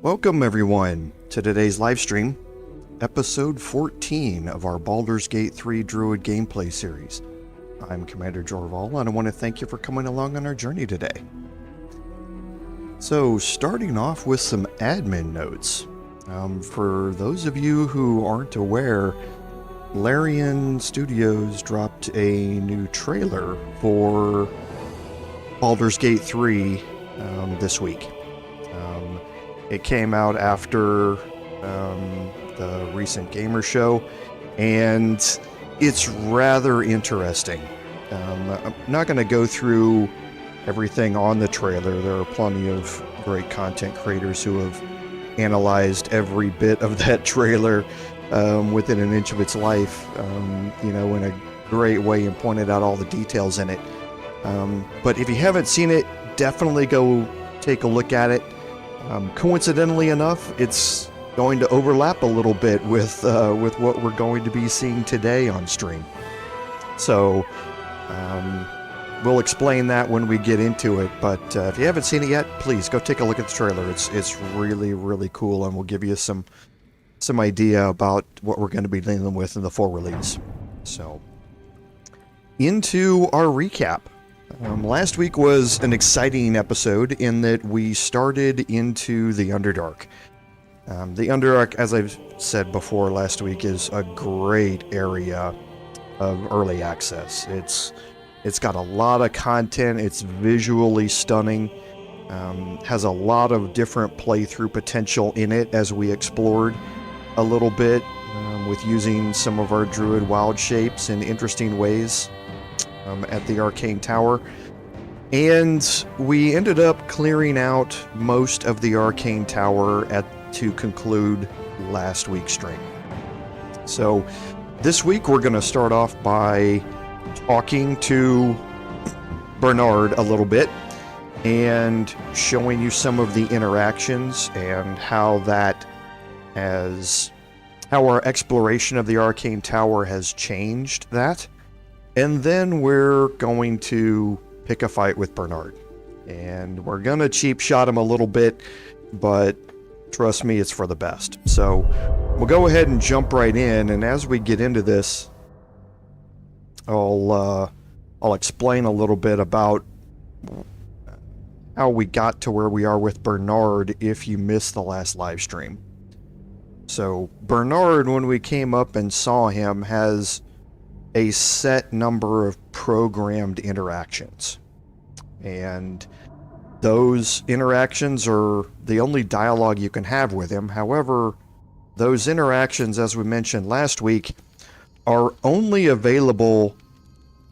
Welcome everyone to today's live stream, episode 14 of our Baldur's Gate 3 Druid gameplay series. I'm Commander Jorval, and I want to thank you for coming along on our journey today. So, starting off with some admin notes. For those of you who aren't aware, Larian Studios dropped a new trailer for Baldur's Gate 3 this week. It came out after the recent gamer show, and it's rather interesting. I'm not going to go through everything on the trailer. There are plenty of great content creators who have analyzed every bit of that trailer within an inch of its life, in a great way, and pointed out all the details in it. But if you haven't seen it, definitely go take a look at it. Coincidentally enough, it's going to overlap a little bit with what we're going to be seeing today on stream. So we'll explain that when we get into it. But if you haven't seen it yet, please go take a look at the trailer. It's really, really cool, and we'll give you some idea about what we're going to be dealing with in the full release. So into our recap. Last week was an exciting episode in that we started into the Underdark. The Underdark, as I've said before last week, is a great area of early access. It's got a lot of content, it's visually stunning, has a lot of different playthrough potential in it as we explored a little bit with using some of our Druid wild shapes in interesting ways. At the Arcane Tower, and we ended up clearing out most of the Arcane Tower to conclude last week's stream. So this week we're going to start off by talking to Bernard a little bit and showing you some of the interactions and how our exploration of the Arcane Tower has changed that. And then we're going to pick a fight with Bernard. And we're going to cheap shot him a little bit, but trust me, it's for the best. So we'll go ahead and jump right in. And as we get into this, I'll explain a little bit about how we got to where we are with Bernard if you missed the last live stream. So Bernard, when we came up and saw him, has a set number of programmed interactions, and those interactions are the only dialogue you can have with him. However, those interactions, as we mentioned last week, are only available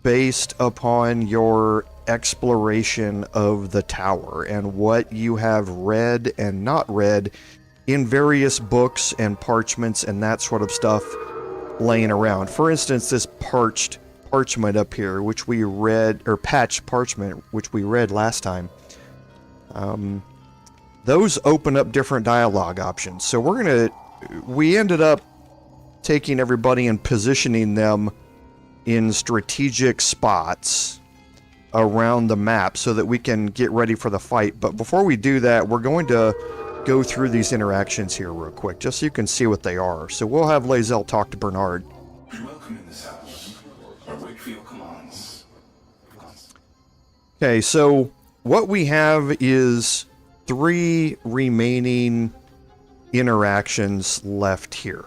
based upon your exploration of the tower and what you have read and not read in various books and parchments and that sort of stuff laying around. For instance, this parchment up here, which we read, or patched parchment, which we read last time, those open up different dialogue options. So we ended up taking everybody and positioning them in strategic spots around the map so that we can get ready for the fight. But before we do that, we're going to go through these interactions here real quick, just so you can see what they are. So we'll have Lae'zel talk to Bernard. Welcome in this house. I wait for your commands. Okay, so what we have is 3 remaining interactions left here.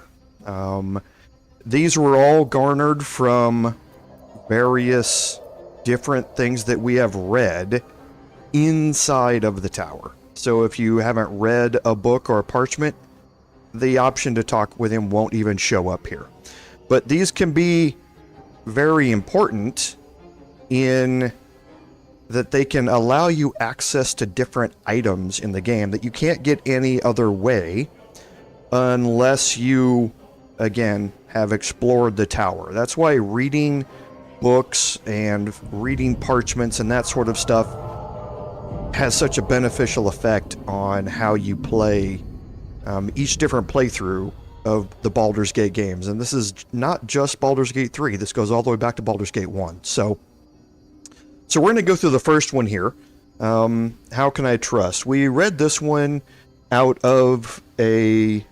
These were all garnered from various different things that we have read inside of the tower. So if you haven't read a book or a parchment, the option to talk with him won't even show up here. But these can be very important in that they can allow you access to different items in the game that you can't get any other way unless you, again, have explored the tower. That's why reading books and reading parchments and that sort of stuff has such a beneficial effect on how you play each different playthrough of the Baldur's Gate games. And this is not just Baldur's Gate 3. This goes all the way back to Baldur's Gate 1. So we're going to go through the first one here. How Can I Trust? We read this one out of a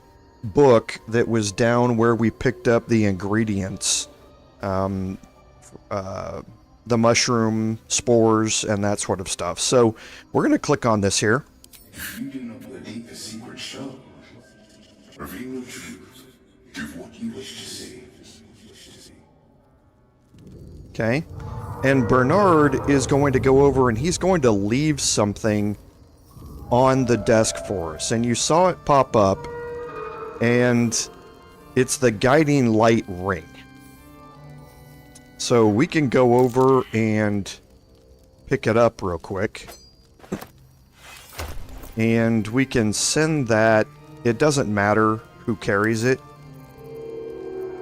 book that was down where we picked up the ingredients. The mushroom spores and that sort of stuff. So we're going to click on this here. If you didn't know the deepest secret show, reveal the truth. Give what you wish to see. Okay. And Bernard is going to go over and he's going to leave something on the desk for us. And you saw it pop up, and it's the guiding light ring. So we can go over and pick it up real quick. And we can send that. It doesn't matter who carries it.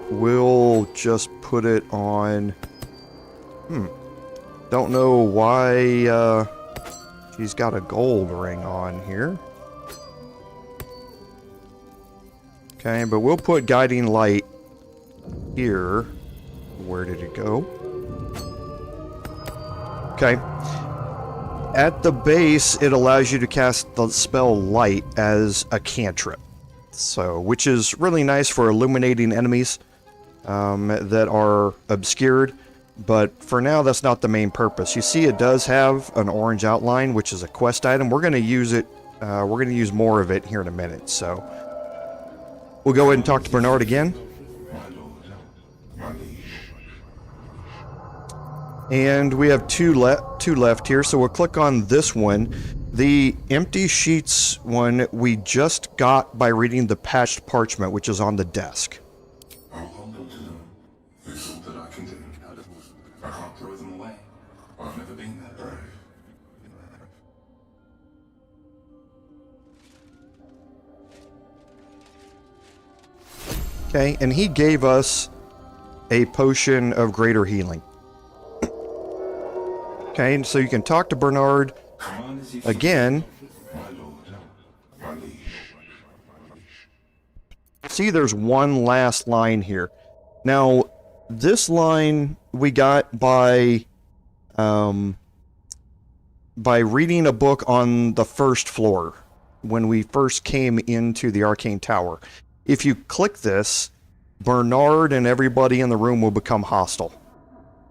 We'll just put it on... Don't know why she's got a gold ring on here. Okay, but we'll put guiding light here. Where did it go? Okay. At the base, it allows you to cast the spell Light as a cantrip. So, which is really nice for illuminating enemies that are obscured. But for now, that's not the main purpose. You see it does have an orange outline, which is a quest item. We're going to use it. We're going to use more of it here in a minute. So we'll go ahead and talk to Bernard again. And we have two left here, so we'll click on this one. The empty sheets one we just got by reading the patched parchment, which is on the desk. I'll hold on to them. There's all that I can do. I can't throw them away. I've never been that brave. Okay, and he gave us a potion of greater healing. Okay, so you can talk to Bernard again. See, there's one last line here. Now, this line we got by reading a book on the first floor when we first came into the Arcane Tower. If you click this, Bernard and everybody in the room will become hostile.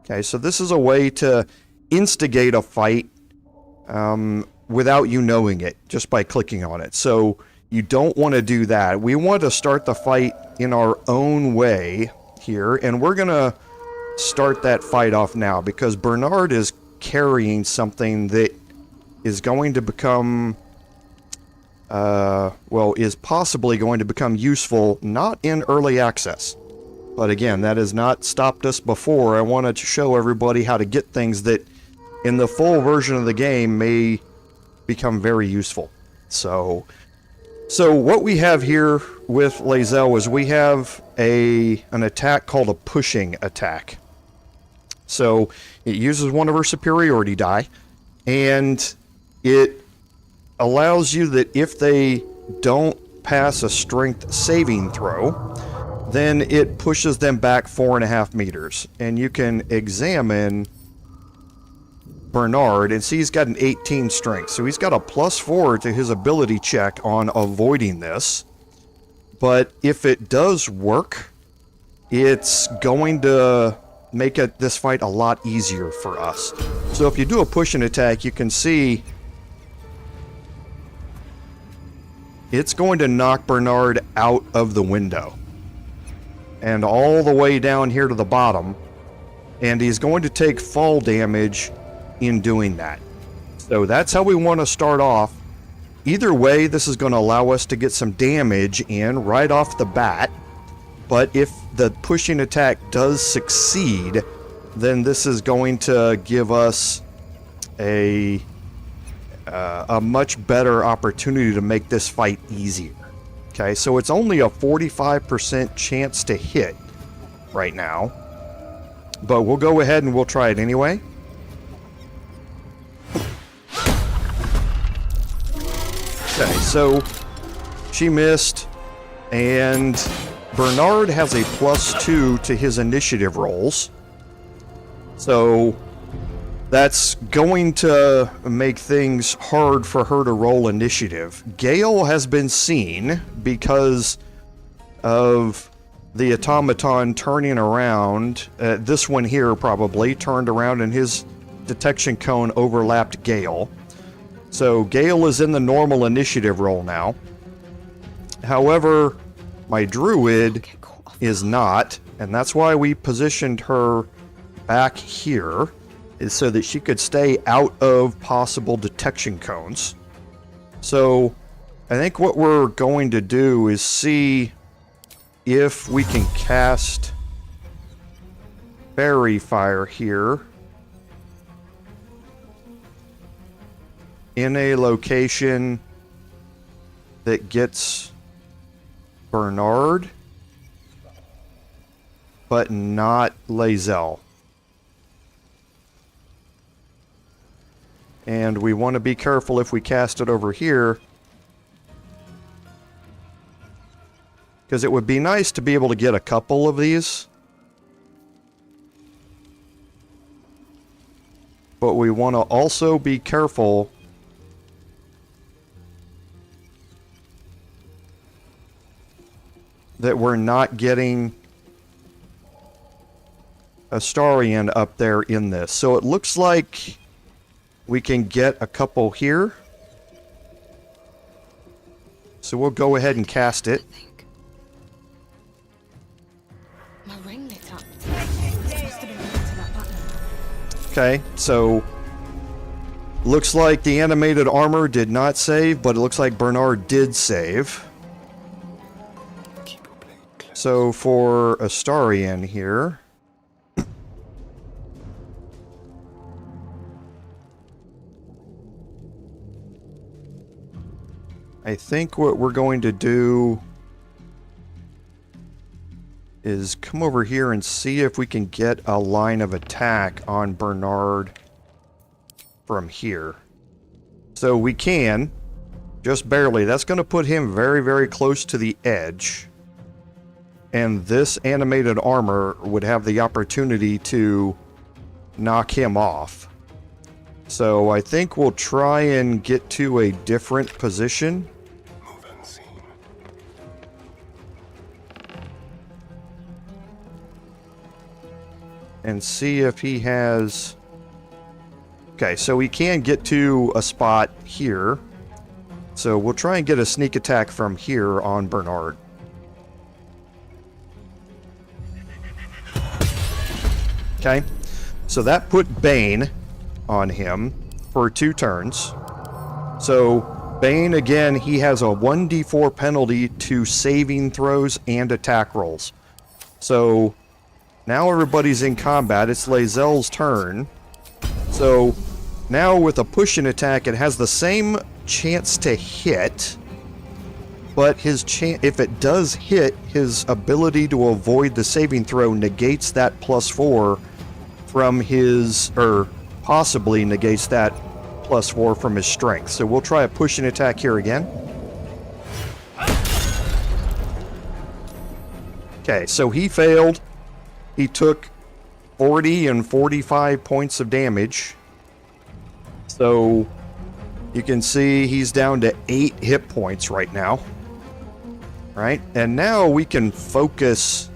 Okay, so this is a way to instigate a fight without you knowing it, just by clicking on it. So you don't want to do that. We want to start the fight in our own way here, and we're going to start that fight off now because Bernard is carrying something that is going to become, is possibly going to become useful, not in early access. But again, that has not stopped us before. I wanted to show everybody how to get things that in the full version of the game may become very useful. So what we have here with Lae'zel is we have an attack called a pushing attack. So it uses one of her superiority die, and it allows you that if they don't pass a strength saving throw, then it pushes them back 4.5 meters. And you can examine Bernard and see he's got an 18 strength. So he's got a +4 to his ability check on avoiding this. But if it does work, it's going to make this fight a lot easier for us. So if you do a push and attack, you can see it's going to knock Bernard out of the window and all the way down here to the bottom, and he's going to take fall damage in doing that. So that's how we want to start off. Either way, this is going to allow us to get some damage in right off the bat, but if the pushing attack does succeed, then this is going to give us a much better opportunity to make this fight easier. Okay, so it's only a 45% chance to hit right now, but we'll go ahead and we'll try it anyway. Okay, so she missed, and Bernard has a +2 to his initiative rolls. So that's going to make things hard for her to roll initiative. Gale has been seen because of the automaton turning around. This one here probably turned around and his detection cone overlapped Gale. So Gale is in the normal initiative roll now. However, my Druid is not, and that's why we positioned her back here, is so that she could stay out of possible detection cones. So I think what we're going to do is see if we can cast Fairy Fire here in a location that gets Bernard, but not Lae'zel. And we want to be careful if we cast it over here, because it would be nice to be able to get a couple of these. But we want to also be careful that we're not getting Astarion up there in this. So it looks like we can get a couple here. So we'll go ahead and cast it. My ring lit up. Must have been linked to that button. Okay, so looks like the animated armor did not save, but it looks like Bernard did save. So for Astarion here, I think what we're going to do is come over here and see if we can get a line of attack on Bernard from here. So we can, just barely. That's going to put him very, very close to the edge. And this animated armor would have the opportunity to knock him off. So I think we'll try and get to a different position. Move unseen. And see if he has... Okay, so we can get to a spot here. So we'll try and get a sneak attack from here on Bernard. Okay, so that put Bane on him for 2 turns. So Bane, again, he has a 1d4 penalty to saving throws and attack rolls. So now everybody's in combat. It's Lae'zel's turn. So now with a pushing attack, it has the same chance to hit, but his if it does hit, his ability to avoid the saving throw negates that +4 from his, or possibly negates that +4 from his strength. So we'll try a pushing attack here again. Okay, so he failed. He took 40 and 45 points of damage. So you can see he's down to 8 hit points right now. Right? And now we can focus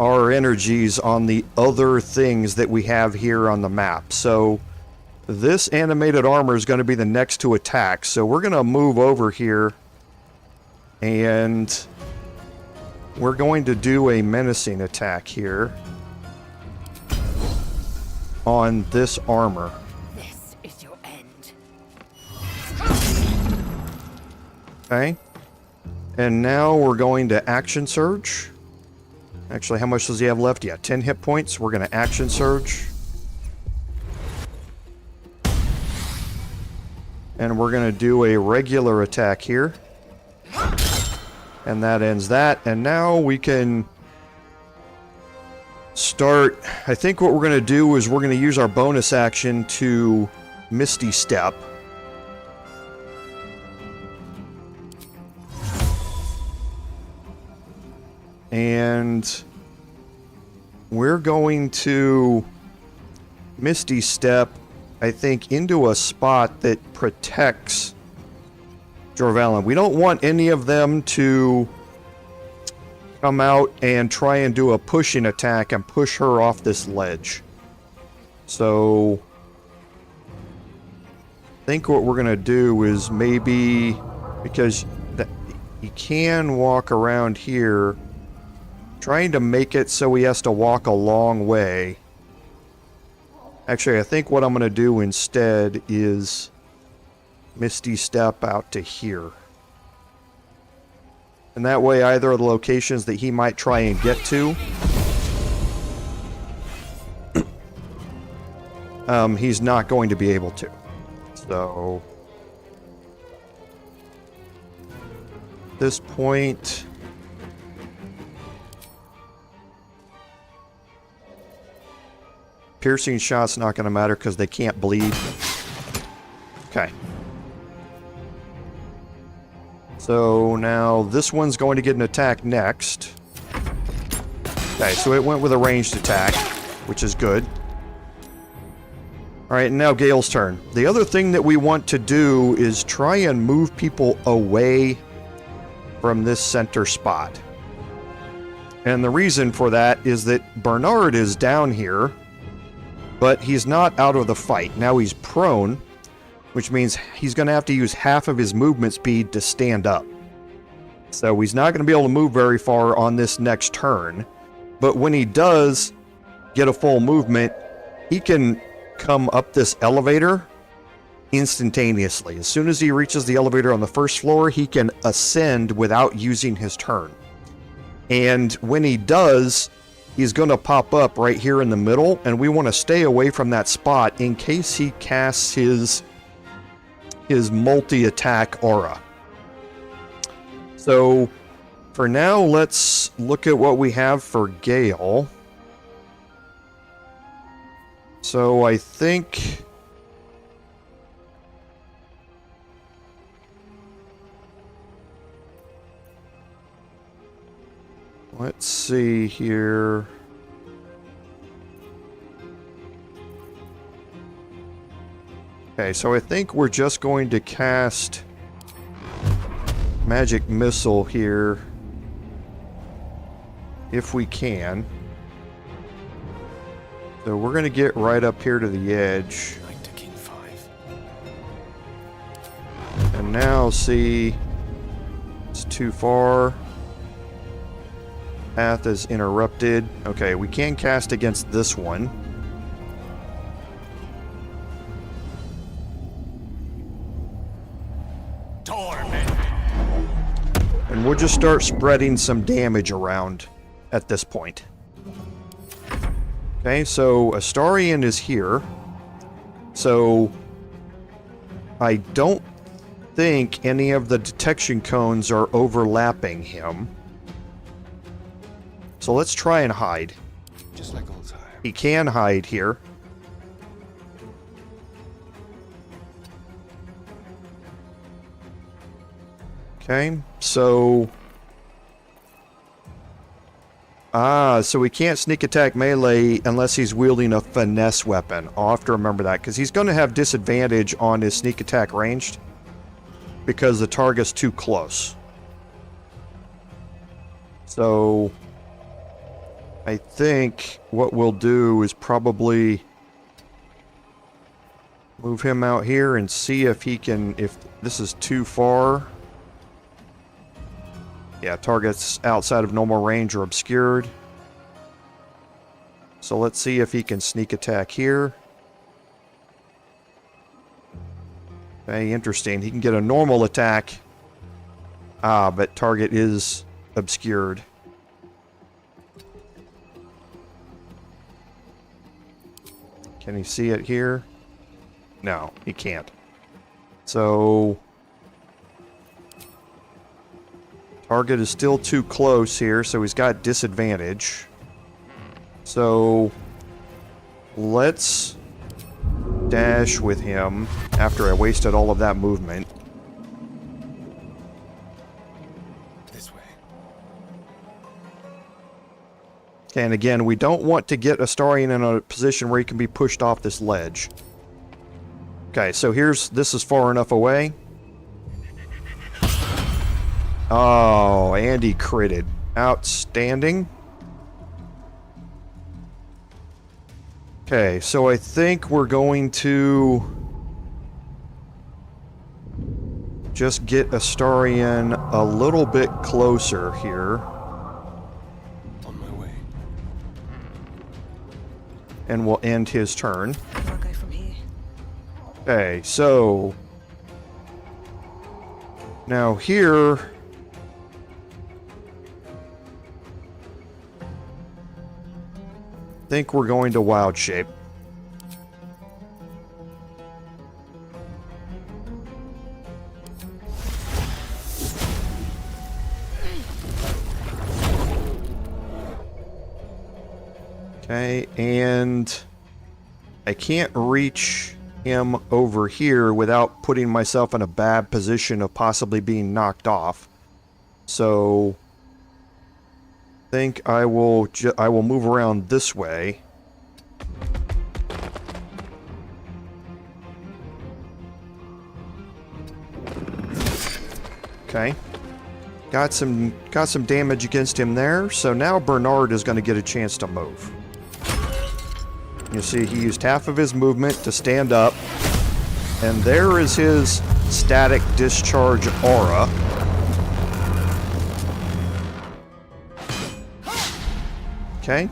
our energies on the other things that we have here on the map. So this animated armor is going to be the next to attack. So we're going to move over here and we're going to do a menacing attack here on this armor. This is your end. Okay. And now we're going to action surge. Actually, how much does he have left? Yeah, 10 hit points. We're going to action surge. And we're going to do a regular attack here. And that ends that. And now we can start... I think what we're going to do is we're going to use our bonus action to Misty Step. And we're going to Misty Step, I think, into a spot that protects Jorvalen. We don't want any of them to come out and try and do a pushing attack and push her off this ledge. So I think what we're going to do is maybe, because he can walk around here, trying to make it so he has to walk a long way. Actually, I think what I'm going to do instead is Misty Step out to here. And that way, either of the locations that he might try and get to, he's not going to be able to. So, at this point, piercing shot's not going to matter because they can't bleed. Okay. So now this one's going to get an attack next. Okay, so it went with a ranged attack, which is good. Alright, now Gale's turn. The other thing that we want to do is try and move people away from this center spot. And the reason for that is that Bernard is down here, but he's not out of the fight. Now he's prone, which means he's going to have to use half of his movement speed to stand up. So he's not going to be able to move very far on this next turn. But when he does get a full movement, he can come up this elevator instantaneously. As soon as he reaches the elevator on the first floor, he can ascend without using his turn. And when he does, he's going to pop up right here in the middle, and we want to stay away from that spot in case he casts his multi-attack aura. So, for now, let's look at what we have for Gale. So, I think... let's see here... Okay, so I think we're just going to cast Magic Missile here, if we can. So we're going to get right up here to the edge. And now see, it's too far. Path is interrupted. Okay, we can cast against this one. And we'll just start spreading some damage around at this point. Okay, so Astarion is here. So I don't think any of the detection cones are overlapping him. So let's try and hide. Just like old time. He can hide here. Okay, so... so we can't sneak attack melee unless he's wielding a finesse weapon. I'll have to remember that, because he's going to have disadvantage on his sneak attack ranged, because the target's too close. So... I think what we'll do is probably move him out here and see if he can, if this is too far. Yeah, targets outside of normal range are obscured. So let's see if he can sneak attack here. Okay, interesting. He can get a normal attack. But target is obscured. Can he see it here? No, he can't. So... target is still too close here, so he's got disadvantage. So let's dash with him after I wasted all of that movement. This way. And again, we don't want to get Astarion in a position where he can be pushed off this ledge. Okay, so this is far enough away. Oh, and he critted. Outstanding. Okay, so I think we're going to just get Astarion a little bit closer here. On my way. And we'll end his turn. I'll go from here. Okay, so now here I think we're going to wild shape. Okay, and I can't reach him over here without putting myself in a bad position of possibly being knocked off. So I think I will move around this way. Okay. Got some damage against him there. So now Bernard is going to get a chance to move. You see, he used half of his movement to stand up. And there is his static discharge aura. Okay.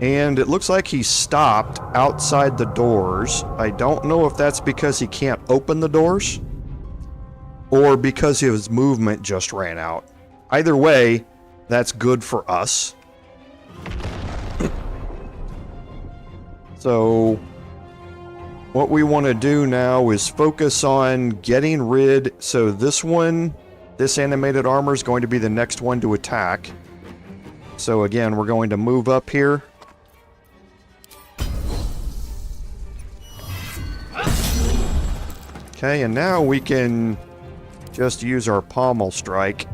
And it looks like he stopped outside the doors. I don't know if that's because he can't open the doors or because his movement just ran out. Either way, that's good for us. So what we want to do now is focus on getting rid. So this animated armor is going to be the next one to attack. So again, we're going to move up here. Okay, and now we can just use our pommel strike.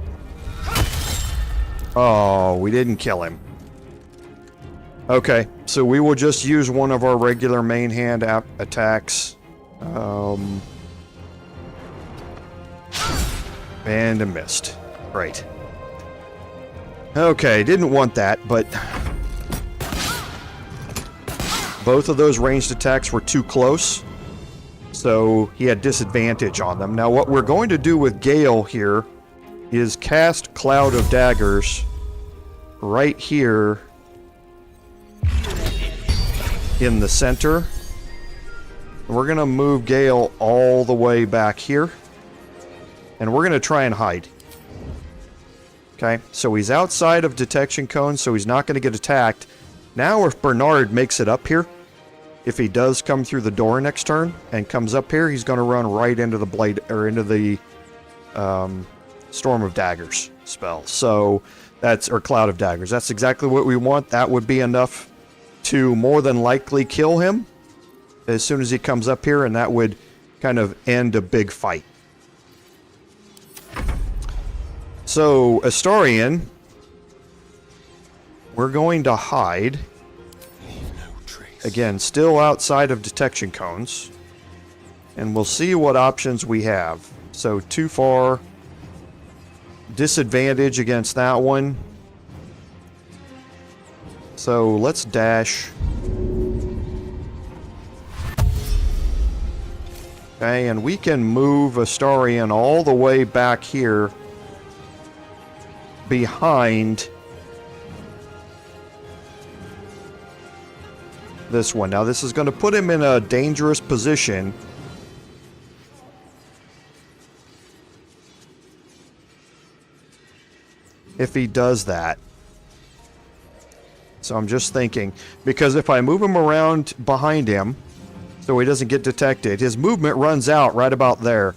Oh, we didn't kill him. Okay, so we will just use one of our regular main hand attacks. And a missed. Great. Okay, didn't want that, but both of those ranged attacks were too close, so he had disadvantage on them. Now what we're going to do with Gale here is cast Cloud of Daggers right here in the center. We're going to move Gale all the way back here, and we're going to try and hide. Okay, so he's outside of detection cone, so he's not going to get attacked. Now if Bernard makes it up here, if he does come through the door next turn and comes up here, he's going to run right into the blade, or into the Storm of Daggers spell. So that's, or Cloud of Daggers. That's exactly what we want. That would be enough to more than likely kill him as soon as he comes up here, and that would kind of end a big fight. So, Astarion, we're going to hide. Again, still outside of detection cones. And we'll see what options we have. So, too far. Disadvantage against that one. So, let's dash. Okay, and we can move Astarion all the way back here behind this one. Now this is going to put him in a dangerous position. If he does that. So I'm just thinking, because if I move him around behind him so he doesn't get detected, his movement runs out right about there.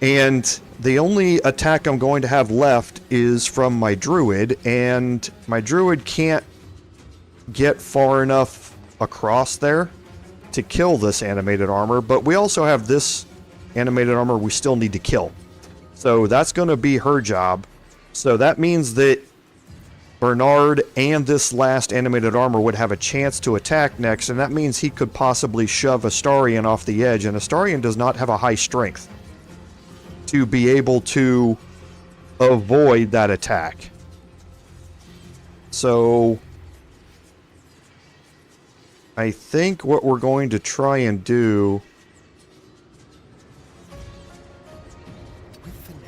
And the only attack I'm going to have left is from my Druid, and my Druid can't get far enough across there to kill this animated armor, but we also have this animated armor we still need to kill. So that's going to be her job. So that means that Bernard and this last animated armor would have a chance to attack next, and that means he could possibly shove Astarion off the edge, and Astarion does not have a high strength to be able to avoid that attack. So I think what we're going to try and do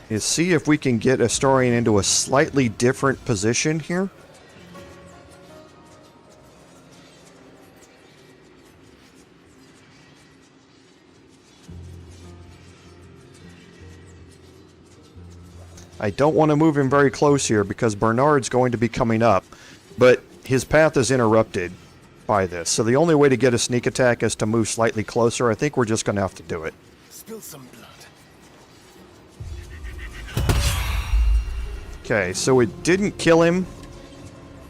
is see if we can get Astarion into a slightly different position here. I don't want to move him very close here because Bernard's going to be coming up, but his path is interrupted by this. So the only way to get a sneak attack is to move slightly closer. I think we're just going to have to do it. Spill some blood. Okay, so it didn't kill him,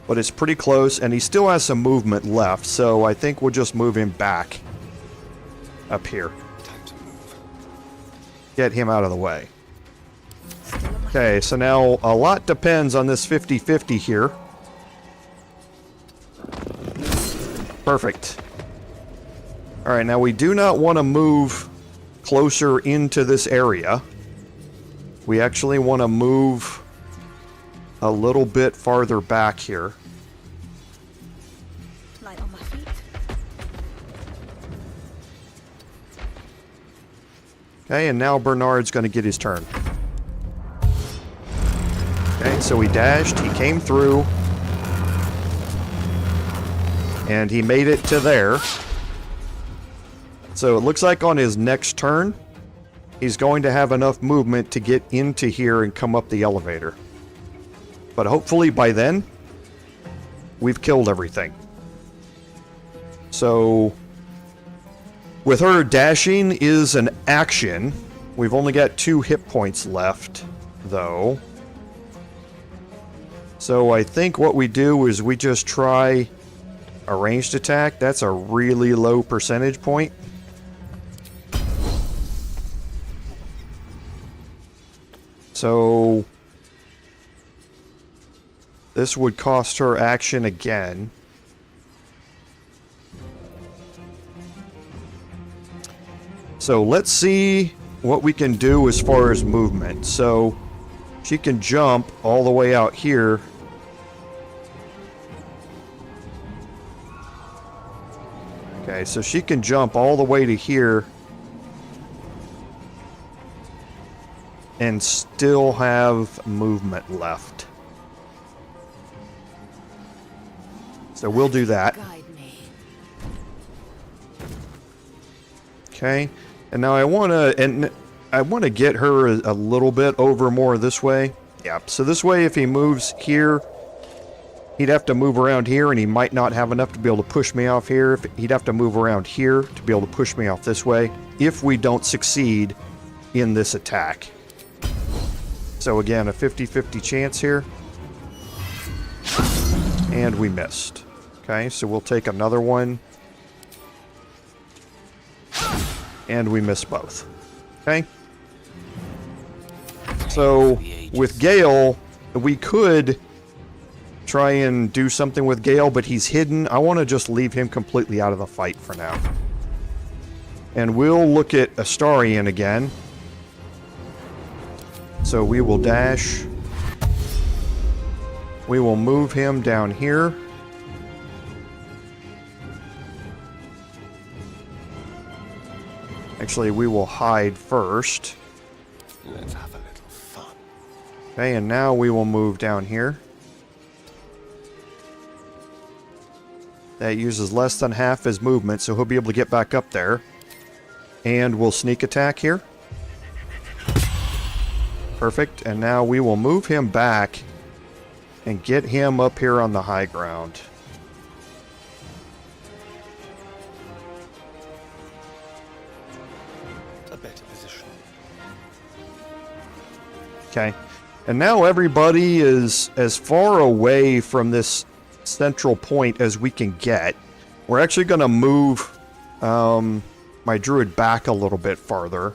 but it's pretty close, and he still has some movement left, so I think we'll just move him back up here. Time to move. Get him out of the way. Okay, so now a lot depends on this 50-50 here. Perfect. Alright, now we do not want to move closer into this area. We actually want to move a little bit farther back here. Light on my feet. Okay, and now Bernard's going to get his turn. Okay, so he dashed, he came through, and he made it to there. So it looks like on his next turn, he's going to have enough movement to get into here and come up the elevator. But hopefully by then, we've killed everything. So, with her, dashing is an action. We've only got 2 hit points left, though. So I think what we do is we just try a ranged attack. That's a really low percentage point. So this would cost her action again. So let's see what we can do as far as movement. So she can jump all the way out here. Okay, so she can jump all the way to here and still have movement left. So we'll do that. Guide me. Okay, and now I want to get her a little bit over more this way. Yeah, so this way if he moves here, he'd have to move around here, and he might not have enough to be able to push me off here. He'd have to move around here to be able to push me off this way if we don't succeed in this attack. So again, a 50-50 chance here. And we missed. Okay, so we'll take another one. And we missed both. Okay? So, with Gale, we could try and do something with Gale, but he's hidden. I want to just leave him completely out of the fight for now. And we'll look at Astarion again. So we will dash. We will move him down here. Actually, we will hide first. Let's have a little fun. Okay, and now we will move down here. That uses less than half his movement, so he'll be able to get back up there. And we'll sneak attack here. Perfect, and now we will move him back and get him up here on the high ground. A better position. Okay. And now everybody is as far away from this central point as we can get. We're actually going to move my druid back a little bit farther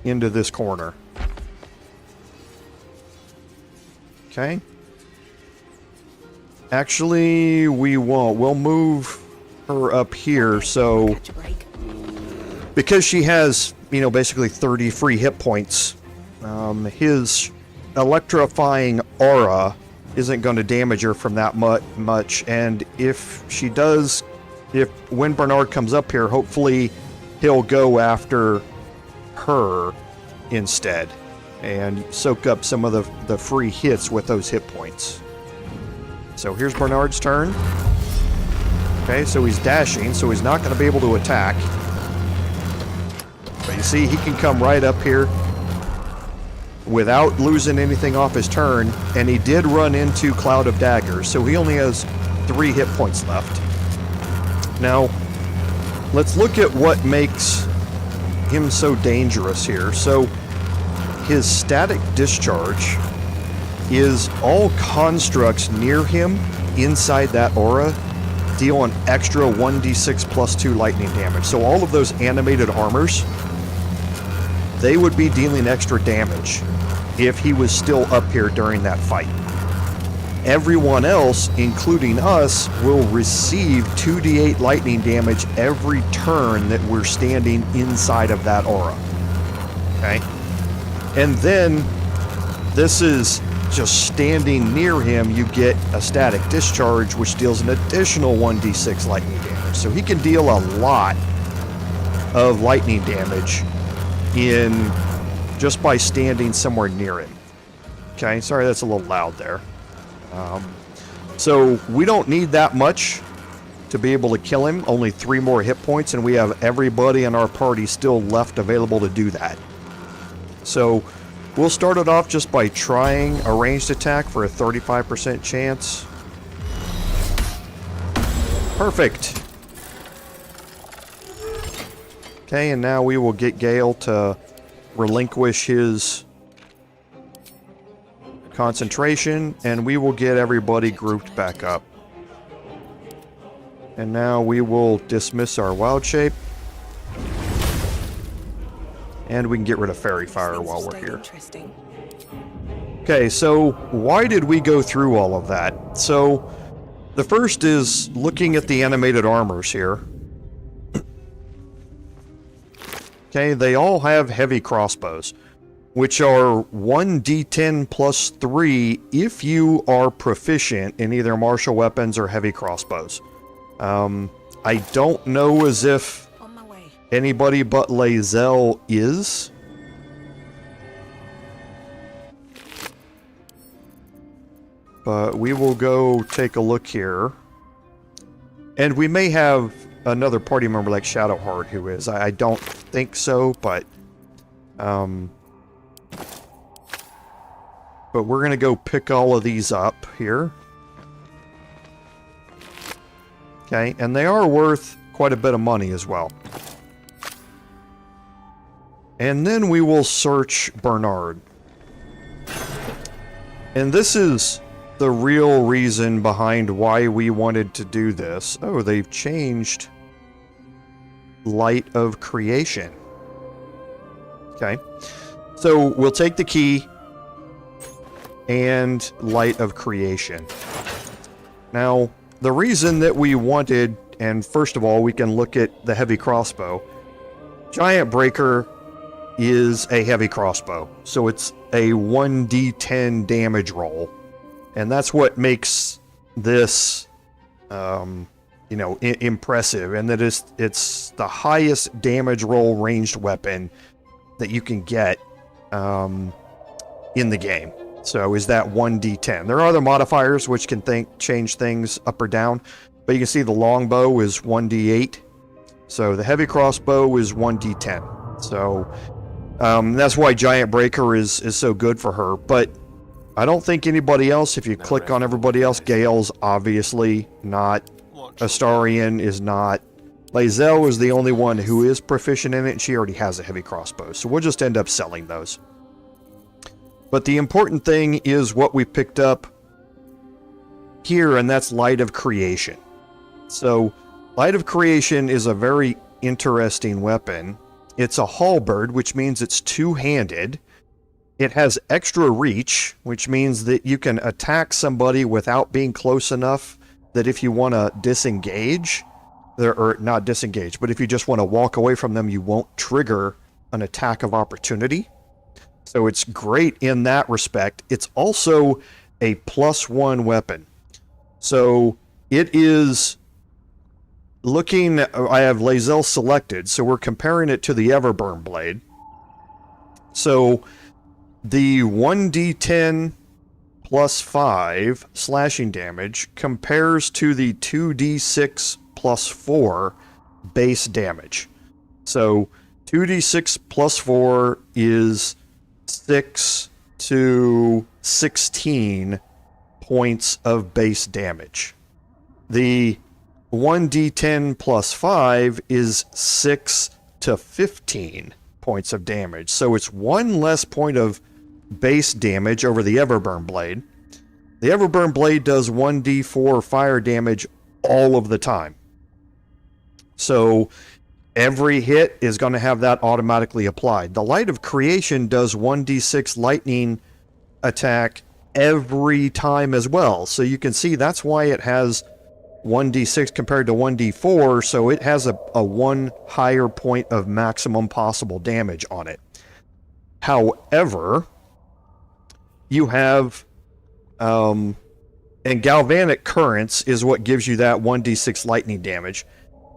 into this corner. Okay. Actually, we won't. We'll move her up here, so because she has, you know, basically 30 free hit points, his electrifying aura isn't going to damage her from that much, and if she does, when Bernard comes up here, hopefully he'll go after her instead and soak up some of the free hits with those hit points. So here's Bernard's turn. Okay, so he's dashing, so he's not going to be able to attack. But you see, he can come right up here without losing anything off his turn, and he did run into Cloud of Daggers, so he only has 3 hit points left. Now, let's look at what makes him so dangerous here. So, his static discharge is all constructs near him inside that aura deal an extra 1d6 plus 2 lightning damage. So all of those animated armors, they would be dealing extra damage if he was still up here during that fight. Everyone else, including us, will receive 2d8 lightning damage every turn that we're standing inside of that aura. Okay? And then, this is just standing near him, you get a static discharge, which deals an additional 1d6 lightning damage. So he can deal a lot of lightning damage in just by standing somewhere near him. Okay, sorry that's a little loud there. So we don't need that much to be able to kill him. Only 3 more hit points, and we have everybody in our party still left available to do that. So we'll start it off just by trying a ranged attack for a 35% chance. Perfect. Okay, and now we will get Gale to relinquish his concentration, and we will get everybody grouped back up. And now we will dismiss our wild shape. And we can get rid of Fairy Fire while we're here. Okay, so why did we go through all of that? So, the first is looking at the animated armors here. Okay, they all have heavy crossbows, which are 1d10 plus 3 if you are proficient in either martial weapons or heavy crossbows. I don't know as if anybody but Lae'zel is. But we will go take a look here. And we may have another party member like Shadowheart who is. I don't think so, but we're going to go pick all of these up here. Okay, and they are worth quite a bit of money as well. And then we will search Bernard. And this is the real reason behind why we wanted to do this. Oh, they've changed Light of Creation. Okay. So we'll take the key and Light of Creation. Now, the reason that we wanted, and first of all, we can look at the heavy crossbow. Giant Breaker is a heavy crossbow, so it's a 1d10 damage roll, and that's what makes this, you know, impressive, and that it's the highest damage roll ranged weapon that you can get in the game. So is that 1d10. There are other modifiers which can change things up or down, but you can see the longbow is 1d8, so the heavy crossbow is 1d10. So that's why Giant Breaker is so good for her. But I don't think anybody else, if you click on everybody else, Gale's obviously not, Astarion is not, Lae'zel is the only one who is proficient in it, and she already has a heavy crossbow. So we'll just end up selling those. But the important thing is what we picked up here, and that's Light of Creation. So, Light of Creation is a very interesting weapon. It's a halberd, which means it's two-handed. It has extra reach, which means that you can attack somebody without being close enough that if you want to disengage, or not disengage, but if you just want to walk away from them, you won't trigger an attack of opportunity. So it's great in that respect. It's also a +1 weapon. So it is looking, I have Lae'zel selected, so we're comparing it to the Everburn Blade. So the 1d10 +5 slashing damage compares to the 2d6 +4 base damage. So 2d6 +4 is 6 to 16 points of base damage. The 1d10 +5 is 6 to 15 points of damage. So it's one less point of base damage over the Everburn Blade. The Everburn Blade does 1d4 fire damage all of the time. So every hit is going to have that automatically applied. The Light of Creation does 1d6 lightning attack every time as well. So you can see that's why it has 1d6 compared to 1d4, so it has a 1 higher point of maximum possible damage on it. However, you have, and Galvanic Currents is what gives you that 1d6 lightning damage.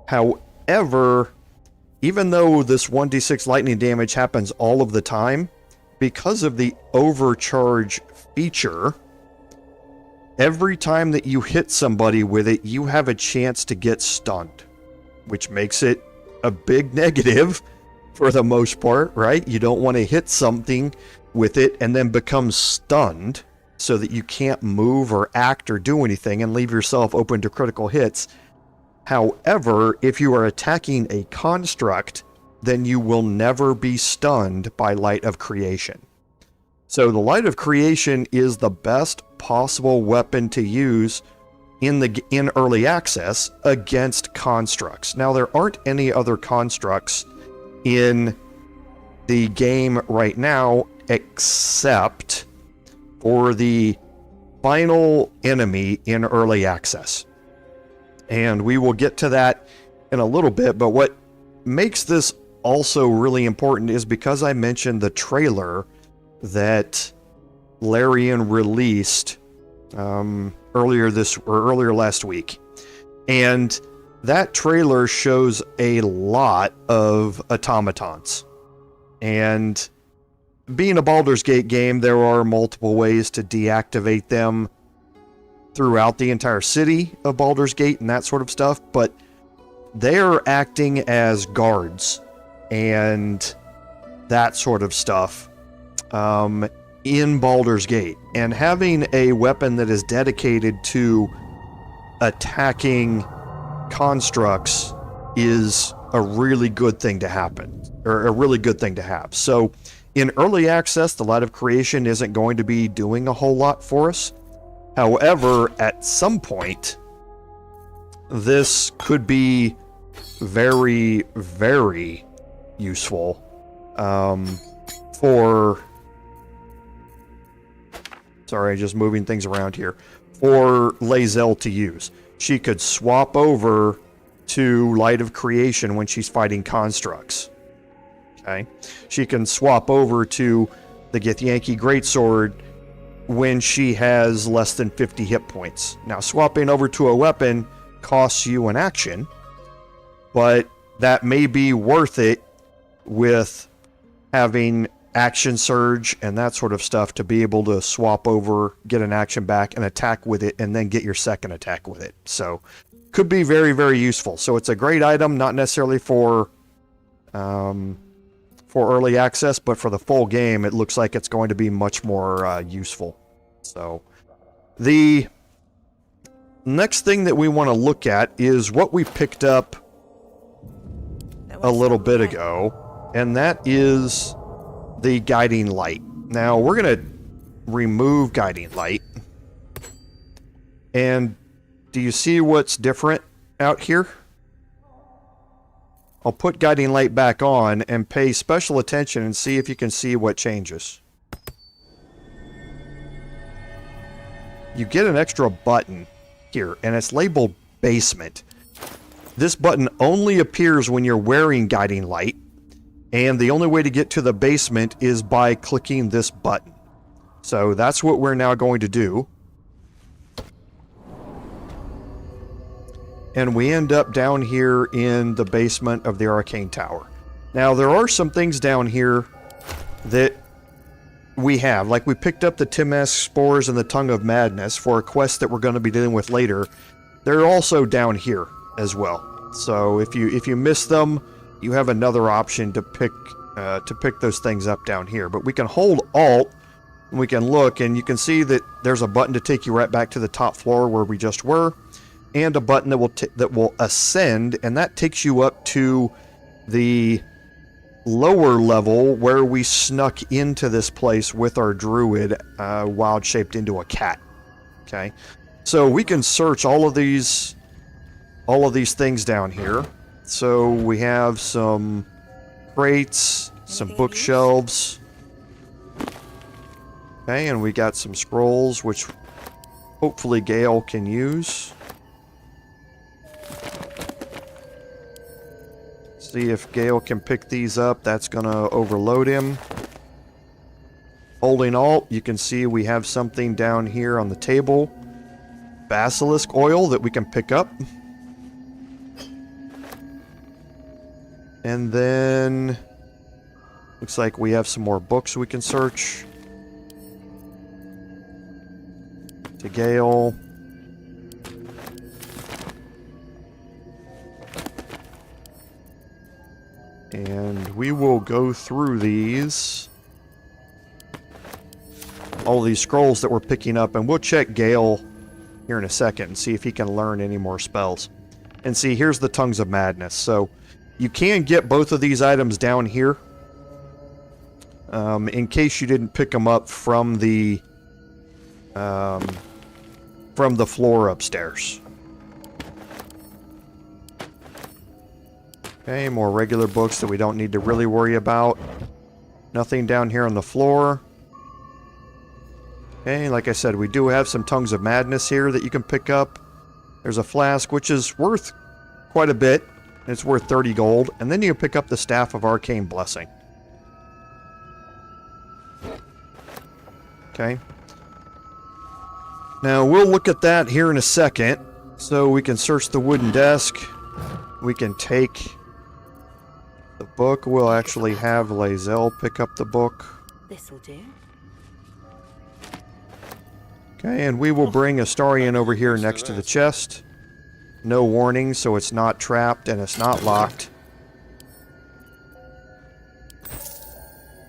However, even though this 1d6 lightning damage happens all of the time, because of the overcharge feature, every time that you hit somebody with it, you have a chance to get stunned, which makes it a big negative for the most part, right? You don't want to hit something with it and then become stunned so that you can't move or act or do anything and leave yourself open to critical hits. However, if you are attacking a construct, then you will never be stunned by Light of Creation. So the Light of Creation is the best possible weapon to use in early access against constructs. Now, there aren't any other constructs in the game right now except for the final enemy in early access. And we will get to that in a little bit, but what makes this also really important is because I mentioned the trailer that Larian released earlier last week. And that trailer shows a lot of automatons. And being a Baldur's Gate game, there are multiple ways to deactivate them throughout the entire city of Baldur's Gate and that sort of stuff, but they're acting as guards and that sort of stuff in Baldur's Gate. And having a weapon that is dedicated to attacking constructs is a really good thing to happen, or a really good thing to have. So in early access, the Light of Creation isn't going to be doing a whole lot for us. However, at some point, this could be very, very useful for... Sorry, just moving things around here. For Lae'zel to use. She could swap over to Light of Creation when she's fighting constructs. Okay? She can swap over to the Githyanki Greatsword when she has less than 50 hit points. Now, swapping over to a weapon costs you an action, but that may be worth it with having action surge and that sort of stuff to be able to swap over, get an action back, and attack with it, and then get your second attack with it. So, could be very, very useful. So it's a great item, not necessarily for early access, but for the full game, it looks like it's going to be much more useful. So, the next thing that we want to look at is what we picked up a little bit ago, and that is the Guiding Light. Now, we're going to remove Guiding Light. And do you see what's different out here? I'll put Guiding Light back on and pay special attention and see if you can see what changes. You get an extra button here, and it's labeled Basement. This button only appears when you're wearing Guiding Light, and the only way to get to the basement is by clicking this button. So that's what we're now going to do. And we end up down here in the basement of the Arcane Tower. Now, there are some things down here that we have. Like, we picked up the Timask Spores and the Tongue of Madness for a quest that we're going to be dealing with later. They're also down here as well. So if you miss them, you have another option to pick those things up down here. But we can hold Alt, and we can look, and you can see that there's a button to take you right back to the top floor where we just were, and a button that will ascend, and that takes you up to the lower level where we snuck into this place with our Druid, wild shaped into a cat. Okay, so we can search all of these things down here. So we have some crates, some bookshelves. Okay, and we got some scrolls, which hopefully Gale can use. See if Gale can pick these up. That's going to overload him. Holding Alt, you can see we have something down here on the table. Basilisk oil that we can pick up. And then looks like we have some more books we can search. To Gale. And we will go through these. All these scrolls that we're picking up, and we'll check Gale here in a second and see if he can learn any more spells. And see, here's the Tongues of Madness. So you can get both of these items down here. In case you didn't pick them up from the floor upstairs. Okay, more regular books that we don't need to really worry about. Nothing down here on the floor. Okay, like I said, we do have some Tongues of Madness here that you can pick up. There's a flask, which is worth quite a bit. It's worth 30 gold. And then you pick up the Staff of Arcane Blessing. Okay. Now, we'll look at that here in a second. So we can search the wooden desk. We can take the book. We'll actually have Lae'zel pick up the book. This'll do. Okay, and we will bring Astarion over here next to the chest. No warning, so it's not trapped and it's not locked.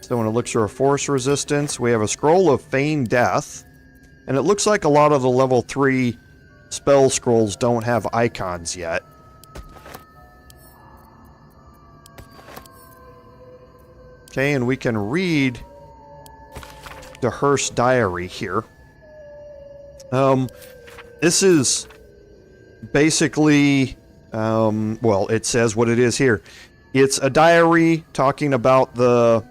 So an elixir of force resistance. We have a scroll of feigned death. And it looks like a lot of the level 3 spell scrolls don't have icons yet. Okay, and we can read the Hearst diary here. This is basically, well, it says what it is here. It's a diary talking about the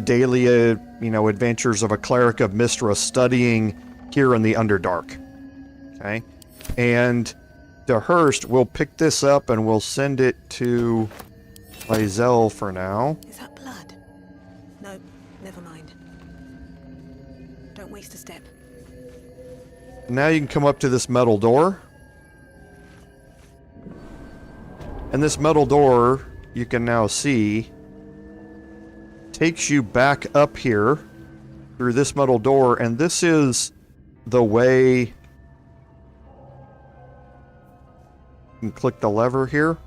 daily, adventures of a cleric of Mistra studying here in the Underdark. Okay, and the Hearst will pick this up and we'll send it to Lae'zel for now. Is that blood? No, never mind. Don't waste a step. Now you can come up to this metal door. And this metal door, you can now see, takes you back up here through this metal door, and this is the way. You can click the lever here.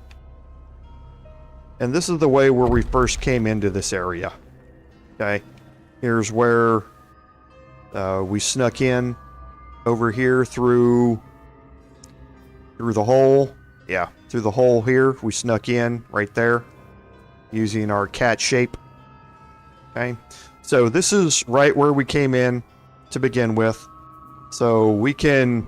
And this is the way where we first came into this area. Okay. Here's where we snuck in. Over here through the hole. Yeah, through the hole here. We snuck in right there using our cat shape. Okay. So this is right where we came in to begin with. So we can...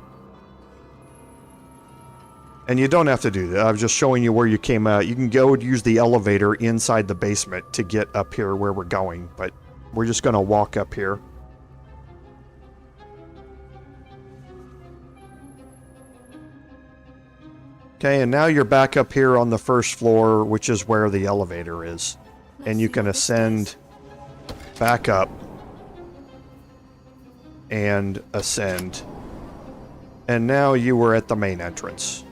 And you don't have to do that. I was just showing you where you came out. You can go use the elevator inside the basement to get up here where we're going. But we're just going to walk up here. Okay, and now you're back up here on the first floor, which is where the elevator is. And you can ascend back up and ascend. And now you were at the main entrance.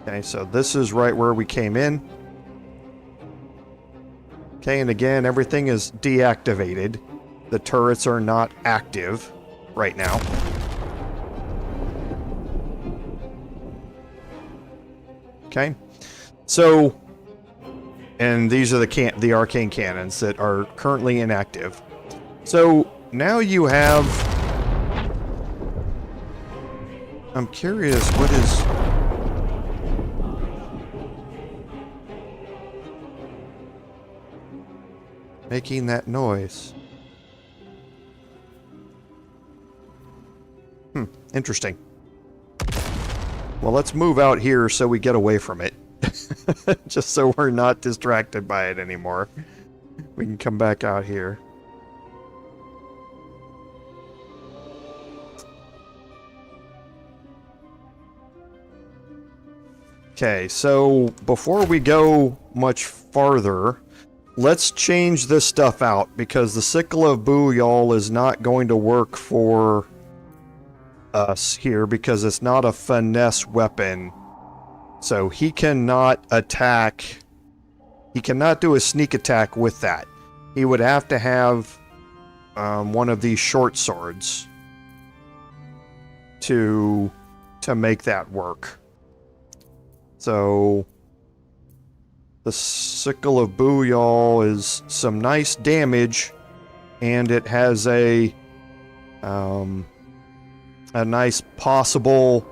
Okay, so this is right where we came in. Okay, and again, everything is deactivated. The turrets are not active right now. Okay, so, and these are the arcane cannons that are currently inactive. So now you have... I'm curious, what is... making that noise? Interesting. Well, let's move out here so we get away from it. Just so we're not distracted by it anymore. We can come back out here. Okay, so before we go much farther, let's change this stuff out, because the Sickle of Booyal is not going to work for us here, because it's not a finesse weapon. So he cannot attack, he cannot do a sneak attack with that. He would have to have one of these short swords to make that work. So the Sickle of Booyal is some nice damage, and it has a nice possible,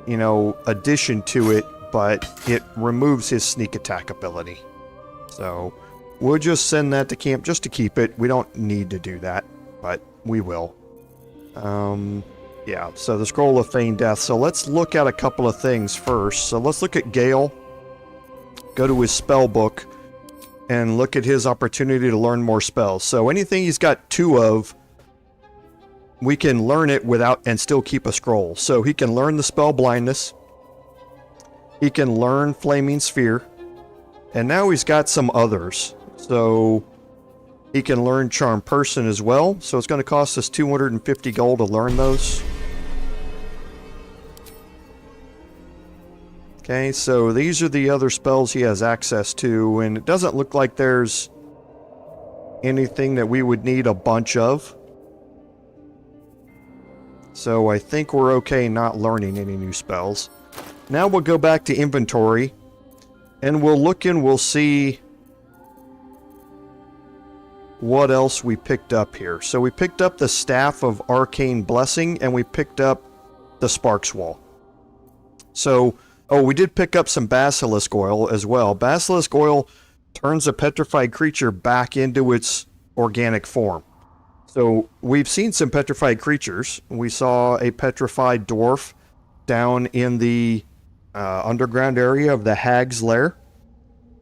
you know, addition to it, but it removes his sneak attack ability. So we'll just send that to camp just to keep it. We don't need to do that, but we will. Yeah, so the Scroll of Feigned Death. So let's look at a couple of things first. So let's look at Gale. Go to his spell book and look at his opportunity to learn more spells. So anything he's got 2 of, we can learn it without and still keep a scroll. So he can learn the spell Blindness. He can learn Flaming Sphere. And now he's got some others. So he can learn Charm Person as well. So it's going to cost us 250 gold to learn those. Okay, so these are the other spells he has access to, and it doesn't look like there's anything that we would need a bunch of. So I think we're okay not learning any new spells. Now we'll go back to inventory, and we'll look and we'll see what else we picked up here. So we picked up the Staff of Arcane Blessing, and we picked up the Sparks Wall. So... oh, we did pick up some Basilisk Oil as well. Basilisk Oil turns a petrified creature back into its organic form. So we've seen some petrified creatures. We saw a petrified dwarf down in the underground area of the Hag's Lair.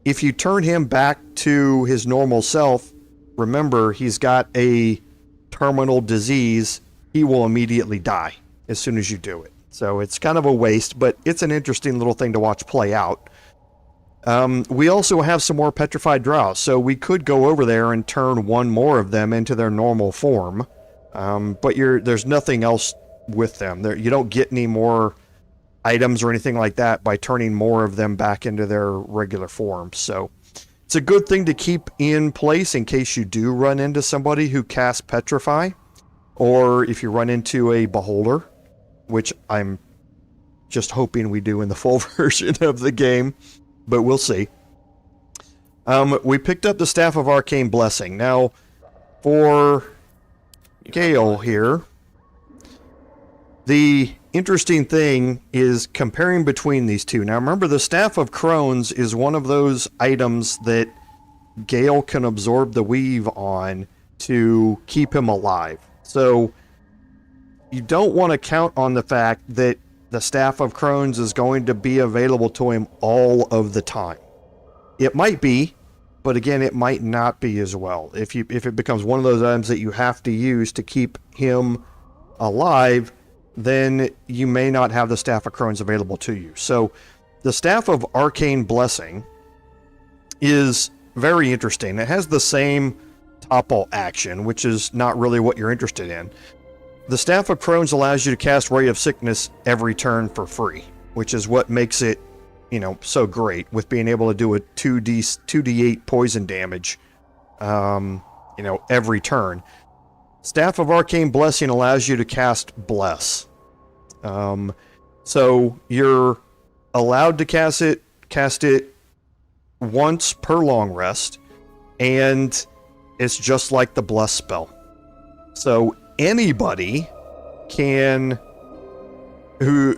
If you turn him back to his normal self, remember he's got a terminal disease. He will immediately die as soon as you do it. So it's kind of a waste, but it's an interesting little thing to watch play out. We also have some more petrified drows, so we could go over there and turn one more of them into their normal form. But there's nothing else with them. You don't get any more items or anything like that by turning more of them back into their regular form. So it's a good thing to keep in place in case you do run into somebody who casts Petrify, or if you run into a Beholder, which I'm just hoping we do in the full version of the game, but we'll see. We picked up the Staff of Arcane Blessing. Now, for Gale here, the interesting thing is comparing between these two. Now, remember, the Staff of Crones is one of those items that Gale can absorb the weave on to keep him alive. So you don't want to count on the fact that the Staff of Crones is going to be available to him all of the time. It might be, but again, it might not be as well. If it becomes one of those items that you have to use to keep him alive, then you may not have the Staff of Crones available to you. So the Staff of Arcane Blessing is very interesting. It has the same topple action, which is not really what you're interested in. The Staff of Crones allows you to cast Ray of Sickness every turn for free, which is what makes it, so great, with being able to do a 2d8 poison damage, every turn. Staff of Arcane Blessing allows you to cast Bless. So you're allowed to cast it once per long rest, and it's just like the Bless spell. So anybody who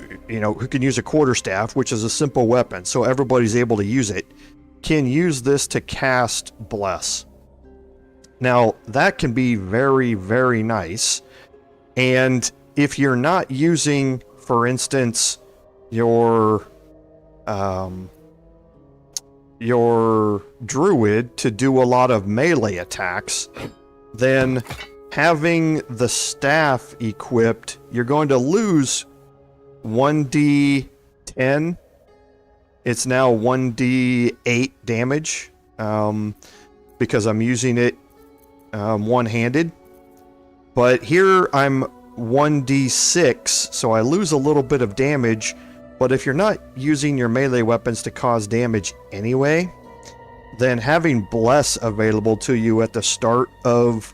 can use a quarterstaff, which is a simple weapon, so everybody's able to use it, can use this to cast Bless. Now, that can be very, very nice. And if you're not using, for instance, your Druid to do a lot of melee attacks, then having the staff equipped, you're going to lose 1d10. It's now 1d8 damage because I'm using it one-handed. But here I'm 1d6, so I lose a little bit of damage. But if you're not using your melee weapons to cause damage anyway, then having Bless available to you at the start of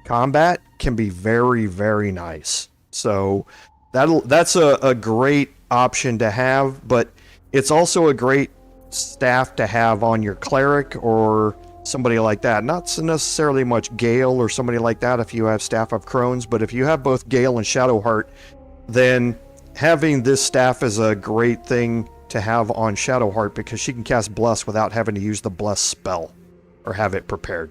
combat can be very, very nice. So that's a great option to have, but it's also a great staff to have on your cleric or somebody like that. Not so necessarily much Gale or somebody like that if you have Staff of Crones, but if you have both Gale and Shadowheart, then having this staff is a great thing to have on Shadowheart because she can cast Bless without having to use the Bless spell or have it prepared.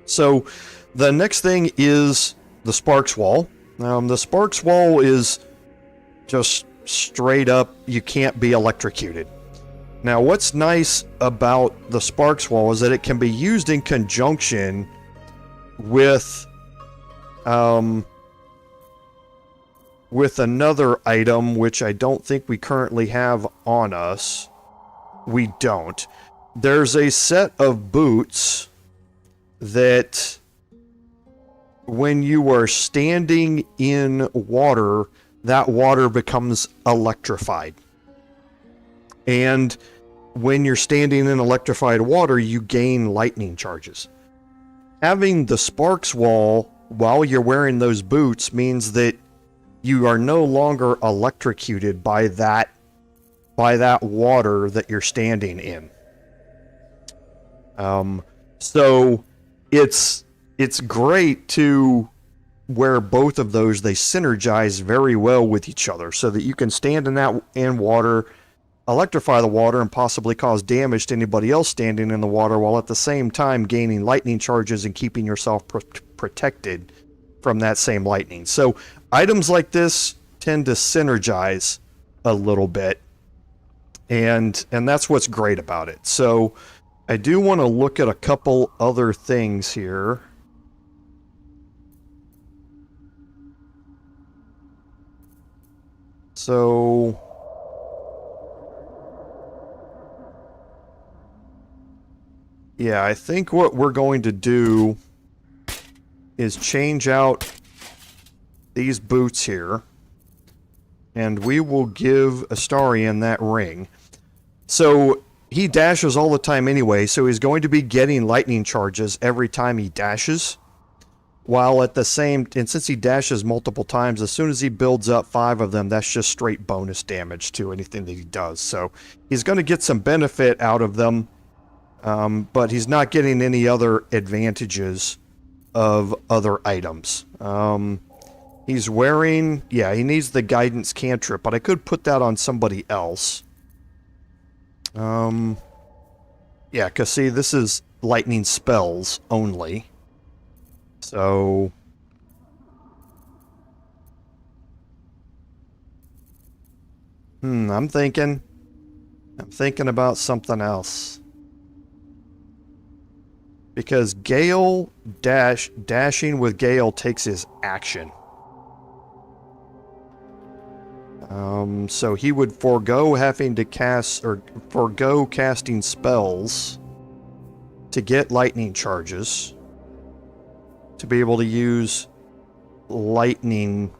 So the next thing is the Sparks Wall. The Sparks Wall is just straight up, you can't be electrocuted. Now, what's nice about the Sparks Wall is that it can be used in conjunction with another item, which I don't think we currently have on us. We don't. There's a set of boots that when you are standing in water, that water becomes electrified. And when you're standing in electrified water, you gain lightning charges. Having the Sparks Wall while you're wearing those boots means that you are no longer electrocuted by that water that you're standing in. So it's great to wear both of those. They synergize very well with each other so that you can stand in water, electrify the water, and possibly cause damage to anybody else standing in the water while at the same time gaining lightning charges and keeping yourself protected from that same lightning. So items like this tend to synergize a little bit, and that's what's great about it. So I do want to look at a couple other things here. So yeah, I think what we're going to do is change out these boots here, and we will give Astarion that ring. So he dashes all the time anyway, so he's going to be getting lightning charges every time he dashes. While at the same, and since he dashes multiple times, as soon as he builds up 5 of them, that's just straight bonus damage to anything that he does. So he's going to get some benefit out of them, but he's not getting any other advantages of other items. He's wearing, yeah, he needs the guidance cantrip, but I could put that on somebody else. Yeah, because see, this is lightning spells only. So... I'm thinking about something else. Because Gale dashing with Gale takes his action. So he would forego having to cast, or forego casting spells to get lightning charges, to be able to use lightning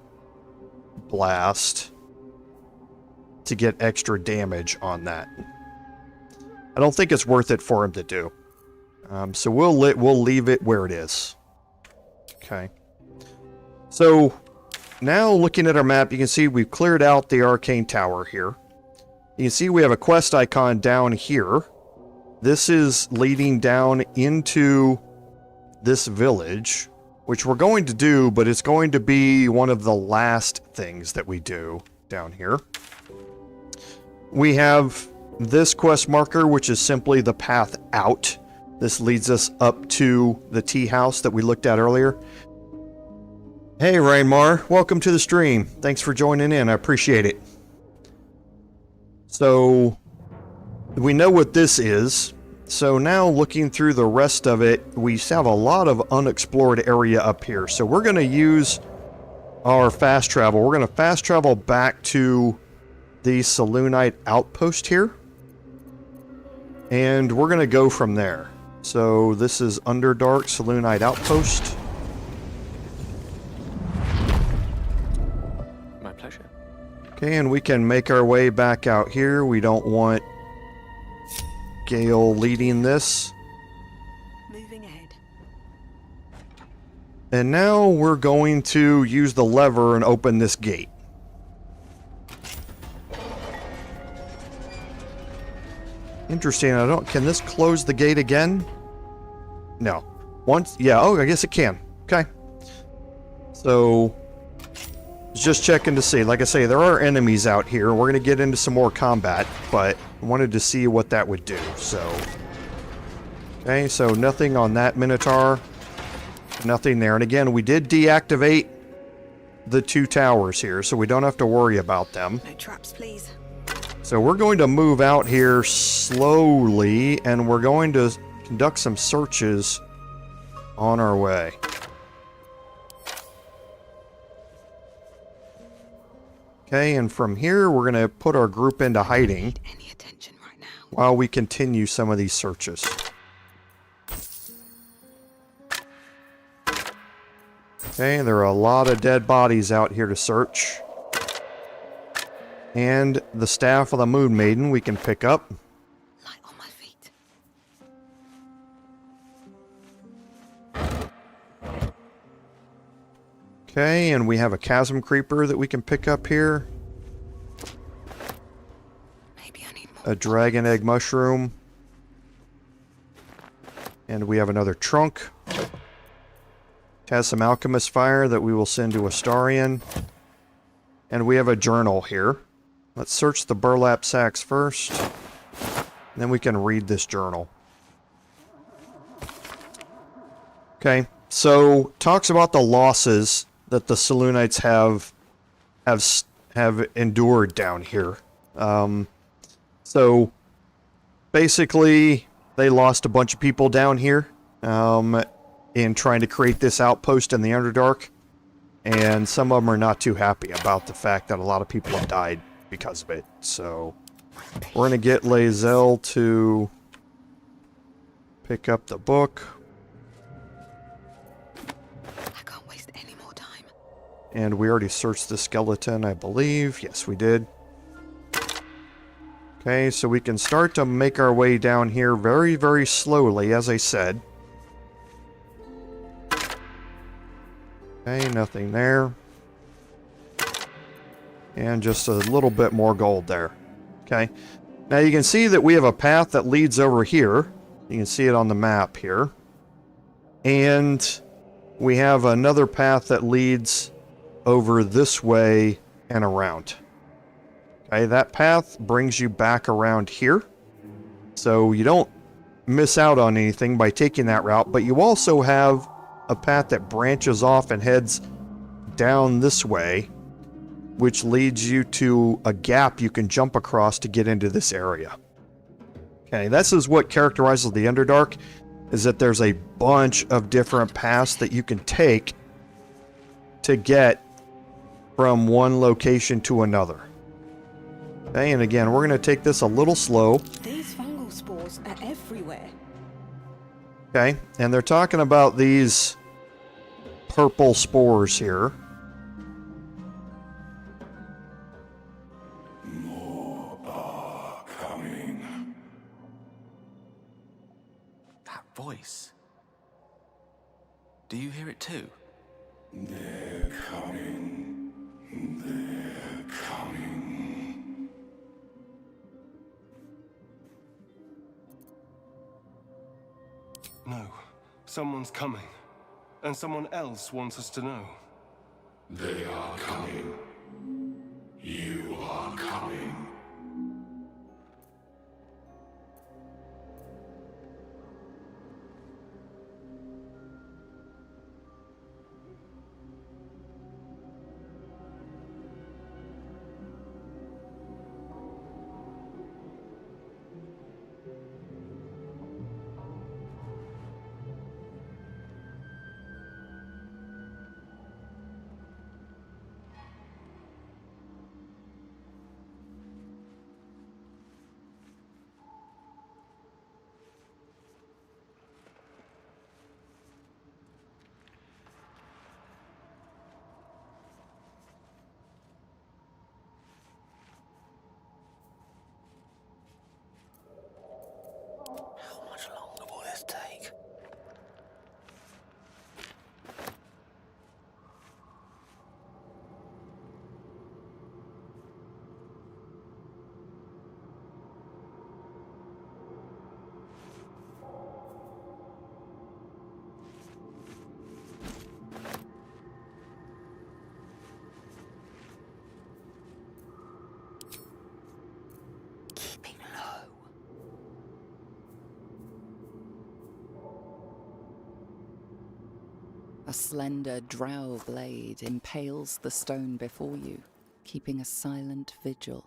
blast to get extra damage on that. I don't think it's worth it for him to do. So we'll leave it where it is. Okay. So now looking at our map, you can see we've cleared out the Arcane Tower here. You can see we have a quest icon down here. This is leading down into this village, which we're going to do, but it's going to be one of the last things that we do down here. We have this quest marker, which is simply the path out. This leads us up to the tea house that we looked at earlier. Hey, Rainmar, welcome to the stream. Thanks for joining in. I appreciate it. So, we know what this is. So now looking through the rest of it, we have a lot of unexplored area up here. So we're going to use our fast travel. We're going to fast travel back to the Selûnite outpost here. And we're going to go from there. So this is Underdark Selûnite outpost. My pleasure. Okay, and we can make our way back out here. We don't want Gale leading this. Moving ahead. And now we're going to use the lever and open this gate. Interesting, can this close the gate again? No. Once, yeah, oh, I guess it can. Okay. So, just checking to see. Like I say, there are enemies out here. We're going to get into some more combat, but I wanted to see what that would do, so. Okay, so nothing on that Minotaur. Nothing there. And again, we did deactivate the two towers here, so we don't have to worry about them. No traps, please. So we're going to move out here slowly, and we're going to conduct some searches on our way. Okay, and from here we're going to put our group into hiding Any attention right now? while we continue some of these searches. Okay, there are a lot of dead bodies out here to search. And the staff of the Moon Maiden we can pick up. Light on my feet. Okay, and we have a Chasm Creeper that we can pick up here. Maybe I need more. A Dragon Egg Mushroom. And we have another trunk. It has some Alchemist Fire that we will send to Astarion. And we have a journal here. Let's search the burlap sacks first. Then we can read this journal. Okay, so talks about the losses that the Selûnites have endured down here. So basically, they lost a bunch of people down here in trying to create this outpost in the Underdark, and some of them are not too happy about the fact that a lot of people have died because of it. So we're going to get Lae'zel to pick up the book. I can't waste any more time. And we already searched the skeleton, I believe. Yes, we did. Okay, so we can start to make our way down here very, very slowly, as I said. Okay, nothing there. And just a little bit more gold there. Okay. Now you can see that we have a path that leads over here. You can see it on the map here. And we have another path that leads over this way and around. Okay, that path brings you back around here. So you don't miss out on anything by taking that route, but you also have a path that branches off and heads down this way, which leads you to a gap you can jump across to get into this area. Okay, this is what characterizes the Underdark, is that there's a bunch of different paths that you can take to get from one location to another. Okay, and again, we're going to take this a little slow. These fungal spores are everywhere. Okay, and they're talking about these purple spores here. More are coming. That voice. Do you hear it too? They're coming. They're coming. No. Someone's coming. And someone else wants us to know. They are coming. You are coming. How much longer will this take? Keeping low. A slender drow blade impales the stone before you, keeping a silent vigil.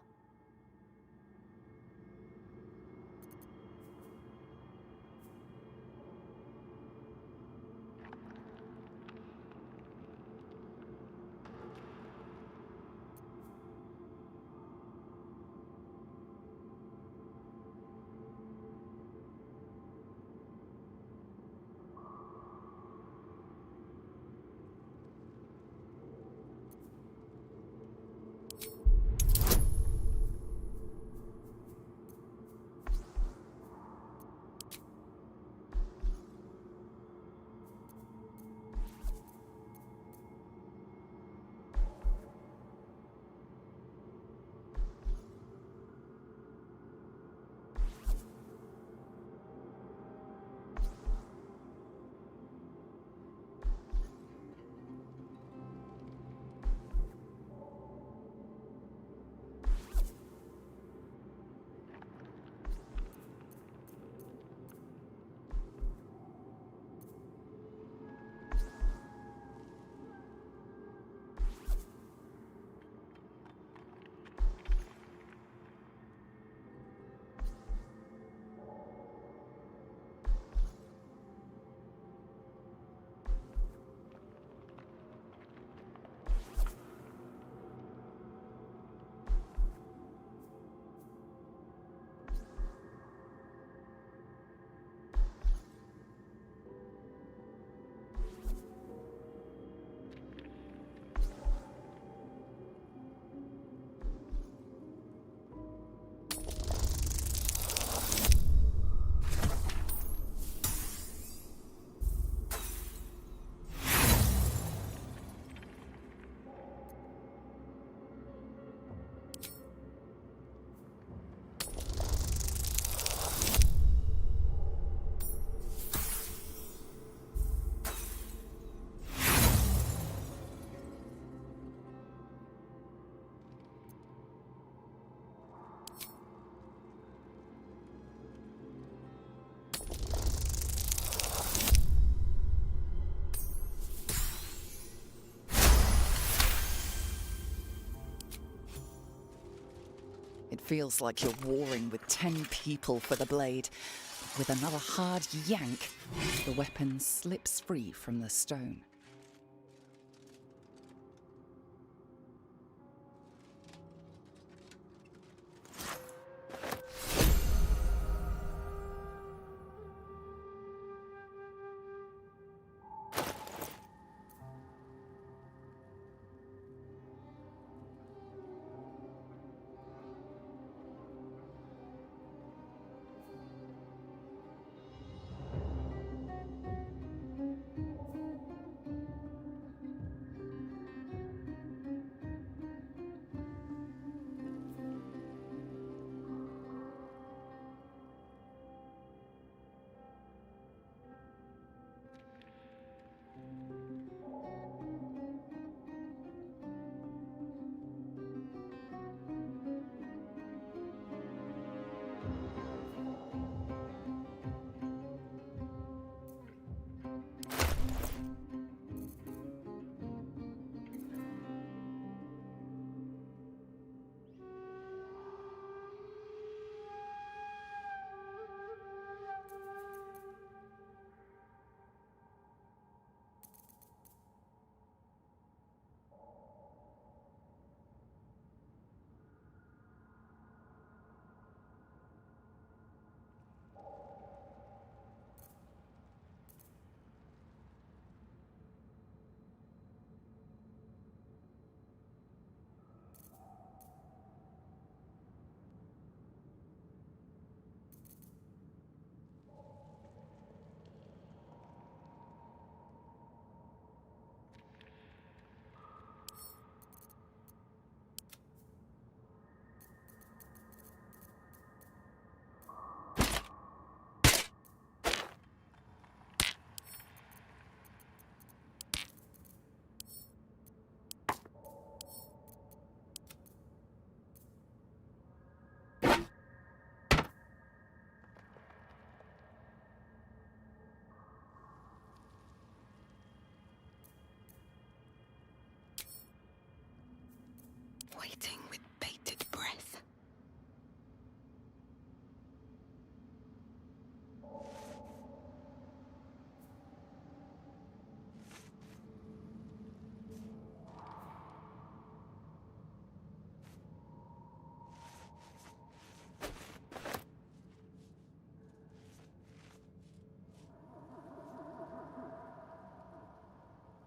Feels like you're warring with 10 people for the blade. With another hard yank, the weapon slips free from the stone. Waiting with bated breath.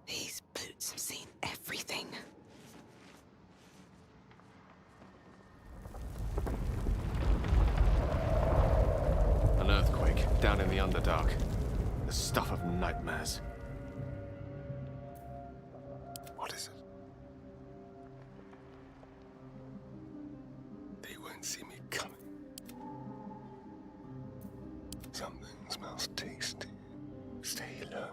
These boots have seen everything. An earthquake down in the Underdark. The stuff of nightmares. What is it? They won't see me coming. Something smells tasty. Stay low.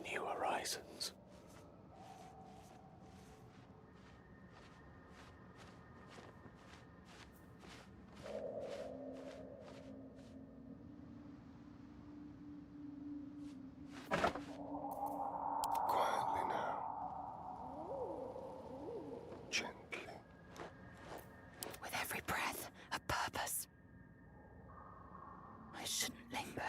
new horizons. Quietly now. Gently. With every breath, a purpose. I shouldn't linger.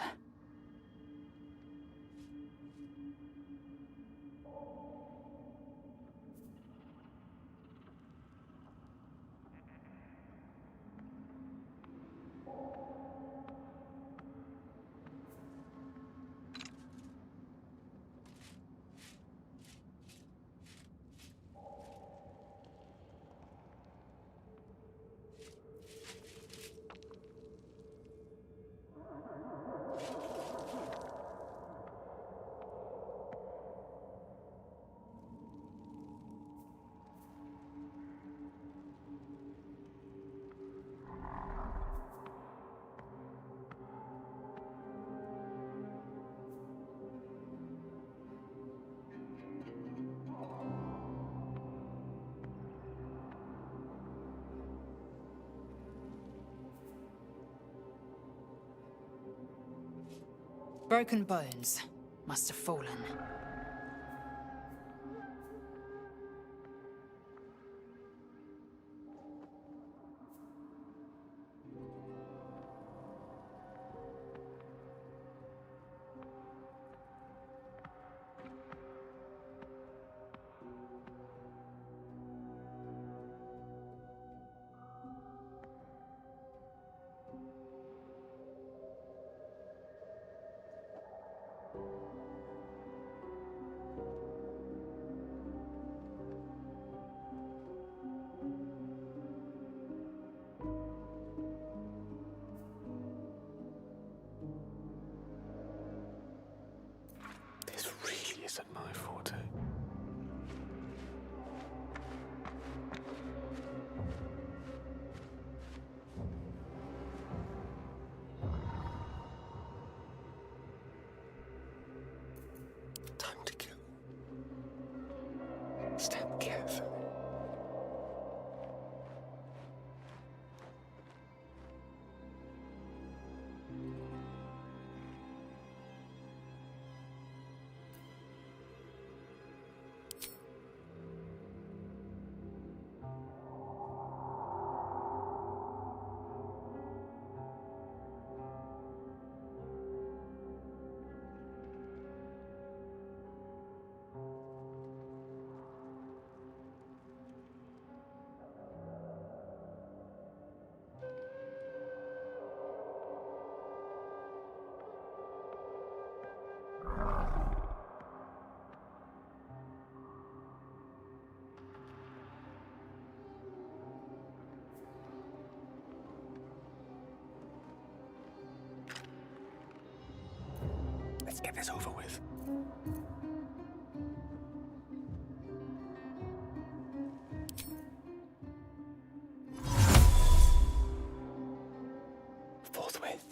Broken bones must have fallen. This really isn't my forte. Time to kill. Step carefully. Let's get this over with. Forthwith.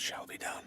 shall be done.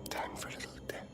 Time for a little death.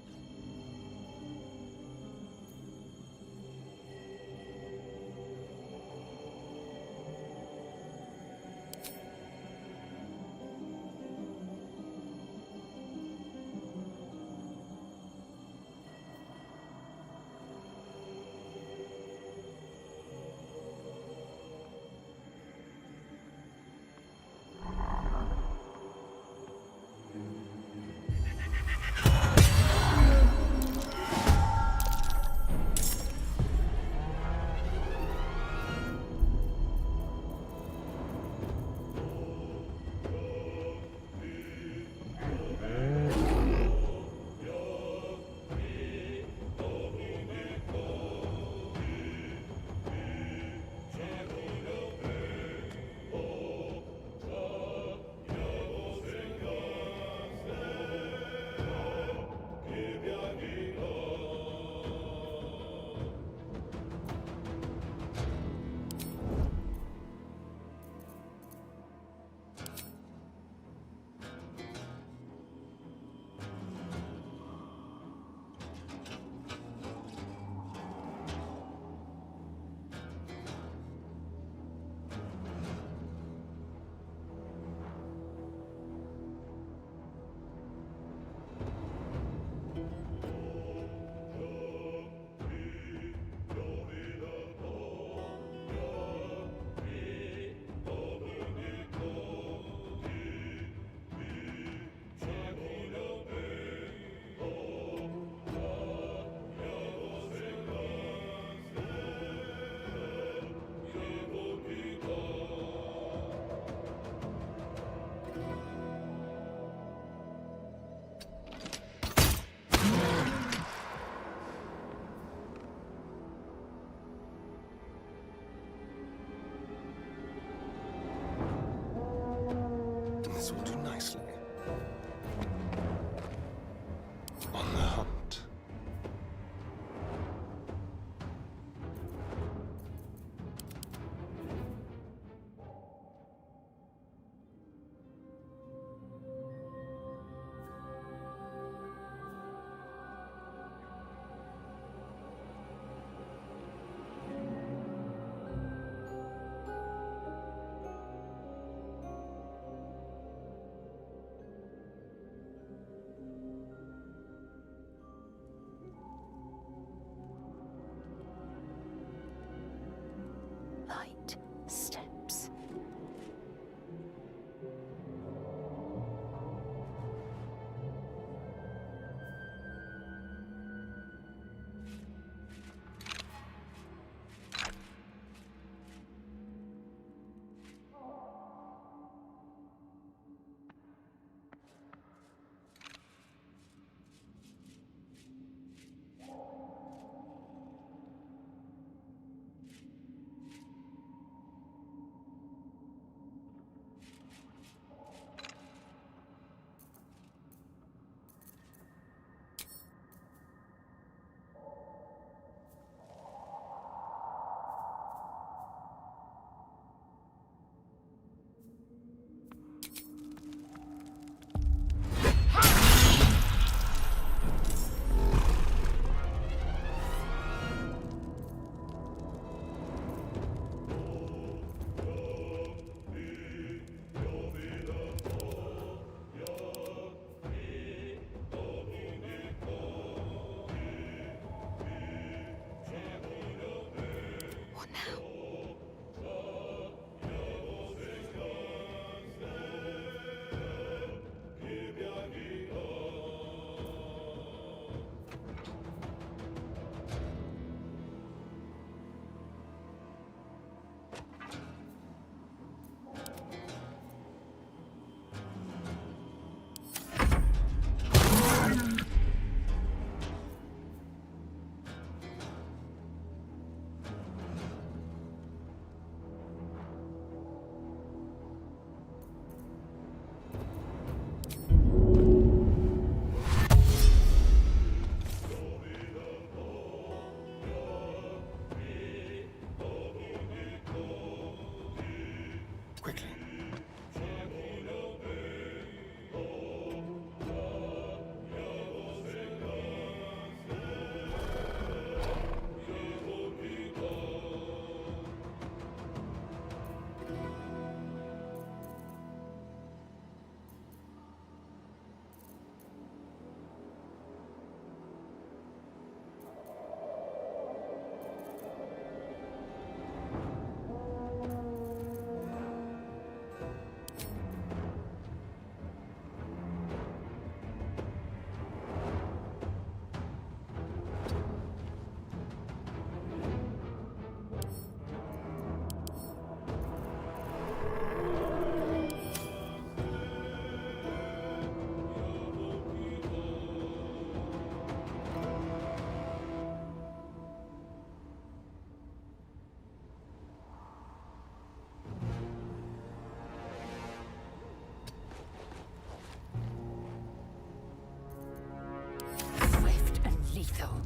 Lae'zel.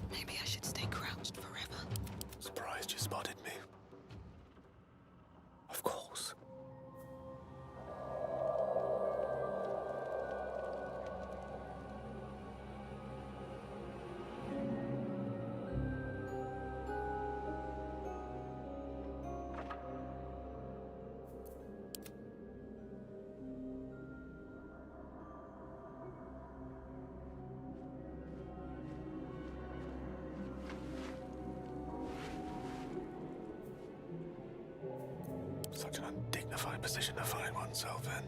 Maybe I should stay crouched forever. Surprised you spotted me. Of course. Such an undignified position to find oneself in.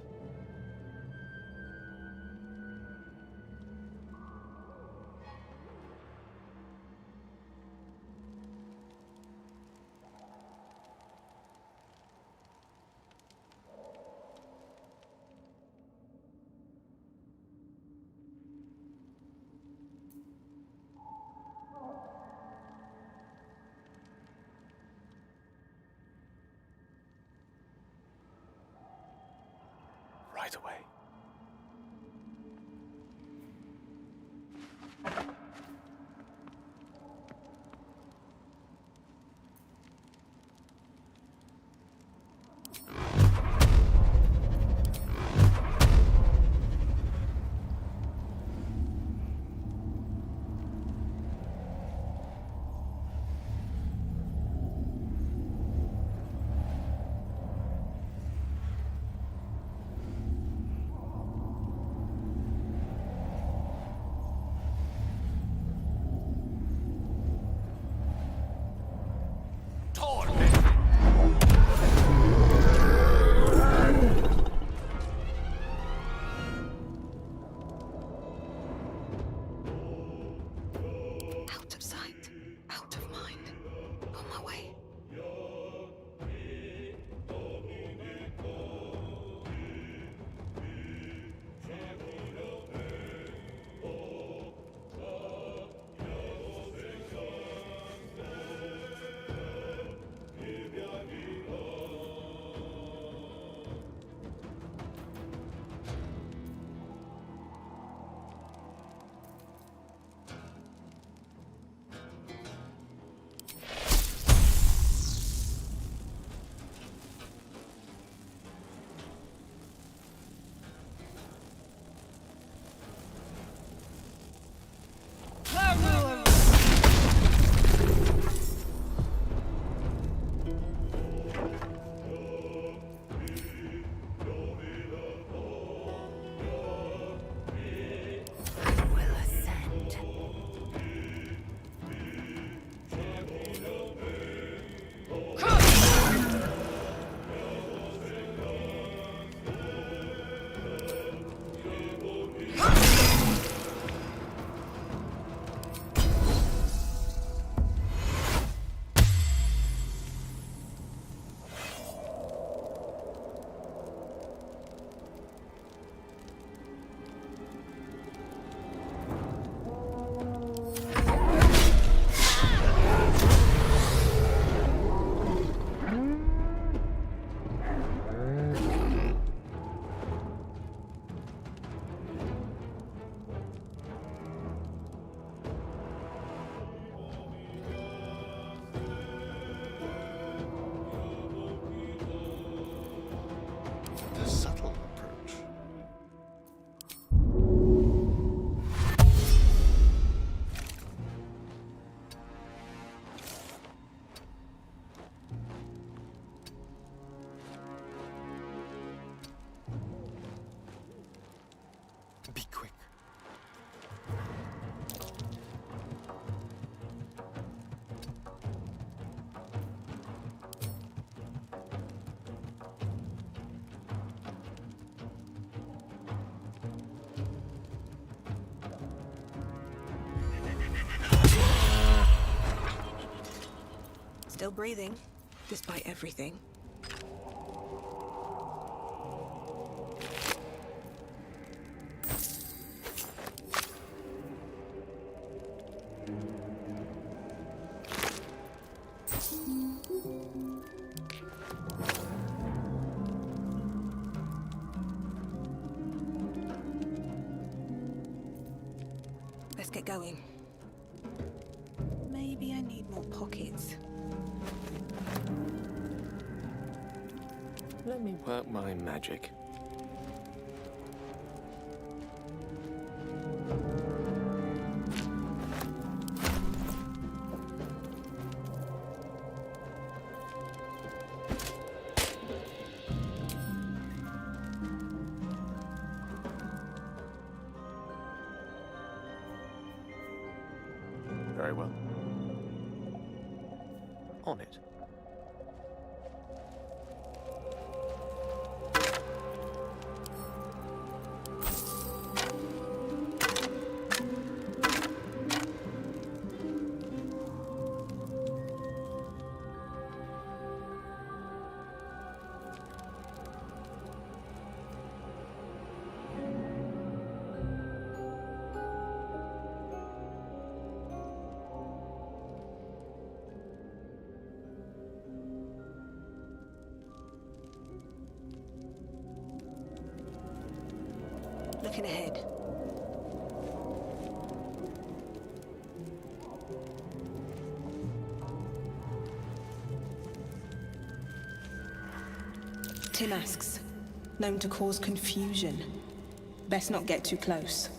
Still breathing, despite everything. Let's get going. Maybe I need more pockets. Let me work my magic. Very well. On it. Looking ahead. Timasks, known to cause confusion. Best not get too close.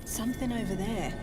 Something over there.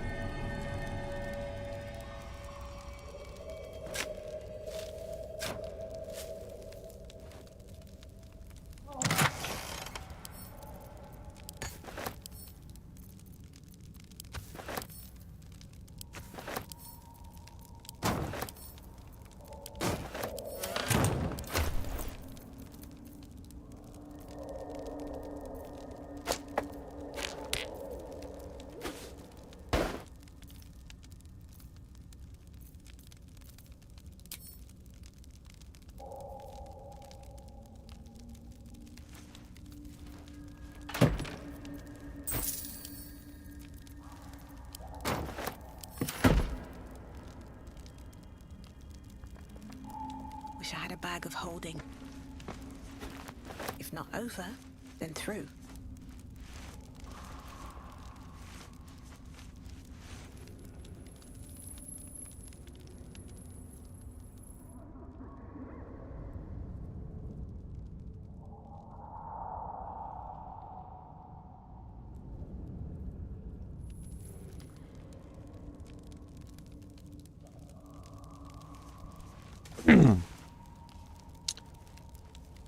Wish I had a bag of holding. If not over, then through.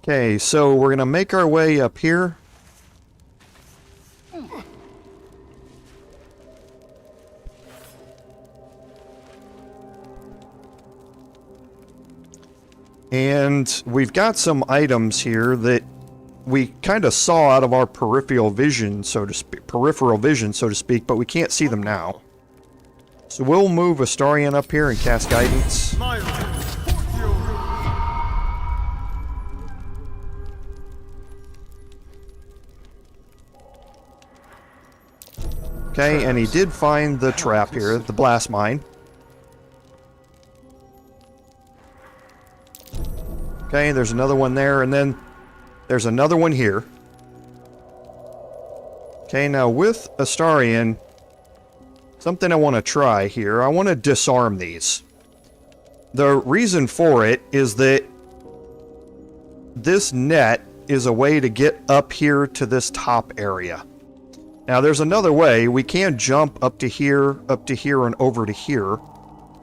Okay, so we're gonna make our way up here. And we've got some items here that we kind of saw out of our peripheral vision, so to speak, but we can't see them now. So we'll move Astarion up here and cast guidance. Okay, and he did find the trap here, the blast mine. Okay, there's another one there, and then there's another one here. Okay, now with Astarion, something I want to try here. I want to disarm these. The reason for it is that this net is a way to get up here to this top area. Now, there's another way. We can jump up to here, and over to here.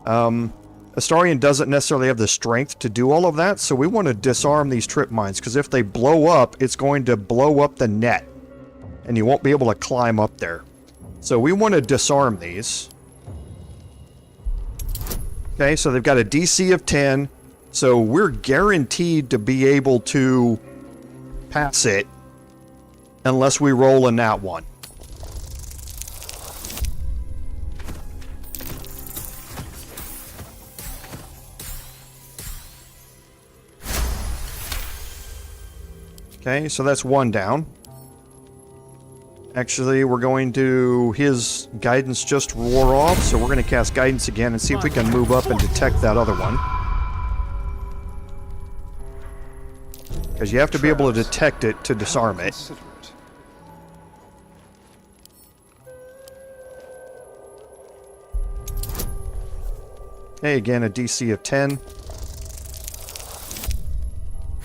Astarion doesn't necessarily have the strength to do all of that, so we want to disarm these trip mines, because if they blow up, it's going to blow up the net, and you won't be able to climb up there. So we want to disarm these. Okay, so they've got a DC of 10, so we're guaranteed to be able to pass it unless we roll a nat 1. Okay, so that's 1 down. Actually, we're going to... His guidance just wore off, so we're going to cast guidance again and see if we can move up and detect that other one. Because you have to be able to detect it to disarm it. Okay, again, a DC of 10.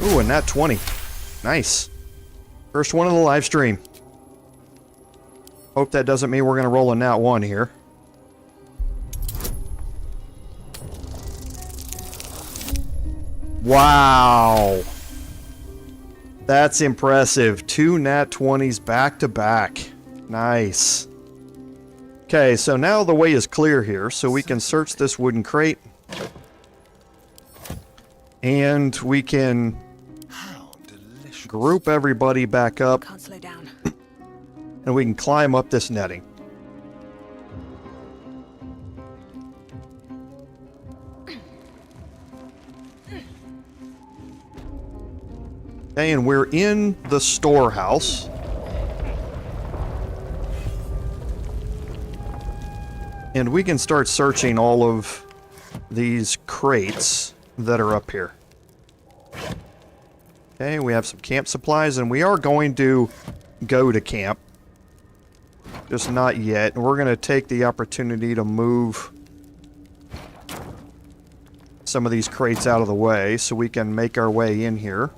Ooh, and nat 20. Nice. First one of the live stream. Hope that doesn't mean we're going to roll a nat 1 here. Wow. That's impressive. 2 nat 20s back to back. Nice. Okay, so now the way is clear here, so we can search this wooden crate. And we can group everybody back up. Can't slow down. And we can climb up this netting. Okay, and we're in the storehouse. And we can start searching all of these crates that are up here. Okay, we have some camp supplies, and we are going to go to camp. Just not yet. And we're going to take the opportunity to move some of these crates out of the way so we can make our way in here.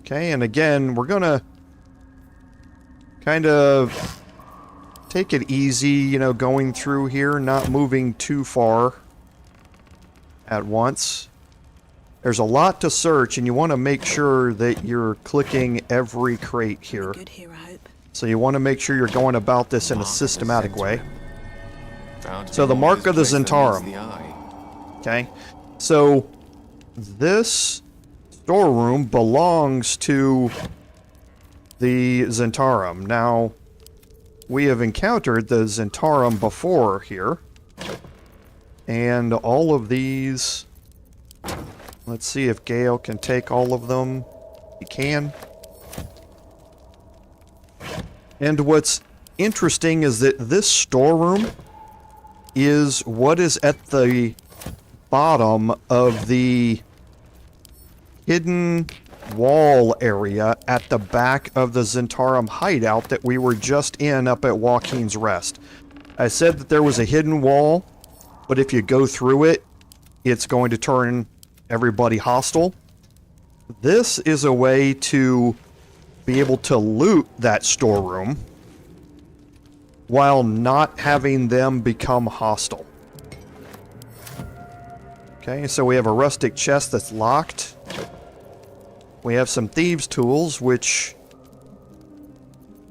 Okay, and again, we're going to kind of take it easy, you know, going through here, not moving too far at once. There's a lot to search, and you want to make sure that you're clicking every crate here. Good here, I hope. So you want to make sure you're going about this in a systematic way. Found So the mark of the place that meets Zhentarim. the eye. Okay, so this storeroom belongs to the Zhentarim. Now, we have encountered the Zhentarim before here, and all of these... Let's see if Gale can take all of them. He can. And what's interesting is that this storeroom is what is at the bottom of the hidden wall area at the back of the Zhentarim hideout that we were just in up at Joaquin's Rest. I said that there was a hidden wall, but if you go through it, it's going to turn everybody hostile. This is a way to be able to loot that storeroom while not having them become hostile. Okay, so we have a rustic chest that's locked. We have some thieves' tools, which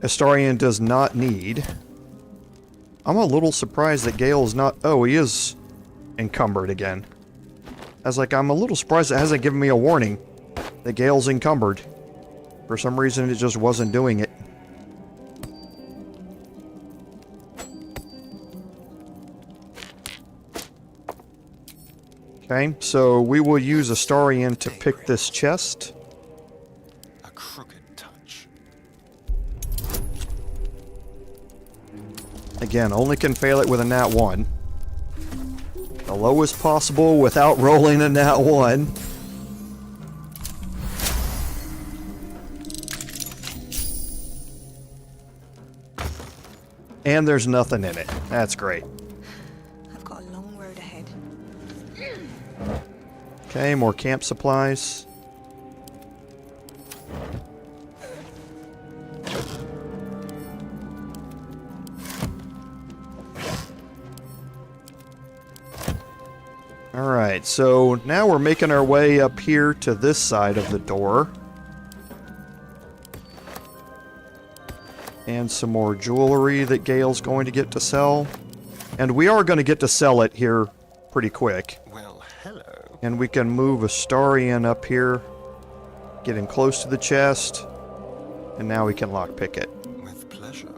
Astarion does not need. I'm a little surprised that Gale's not... Oh, he is encumbered again. I was like, I'm a little surprised it hasn't given me a warning that Gale's encumbered. For some reason, it just wasn't doing it. Okay, so we will use Astarion to pick this chest. A crooked touch. Again, only can fail it with a nat 1. The lowest possible without rolling a nat 1. And there's nothing in it. That's great. I've got a long road ahead. Okay, more camp supplies. Alright, so now we're making our way up here to this side of the door. And some more jewelry that Gale's going to get to sell. And we are going to get to sell it here pretty quick. Well, hello. And we can move Astarion up here, getting close to the chest, and now we can lockpick it. With pleasure.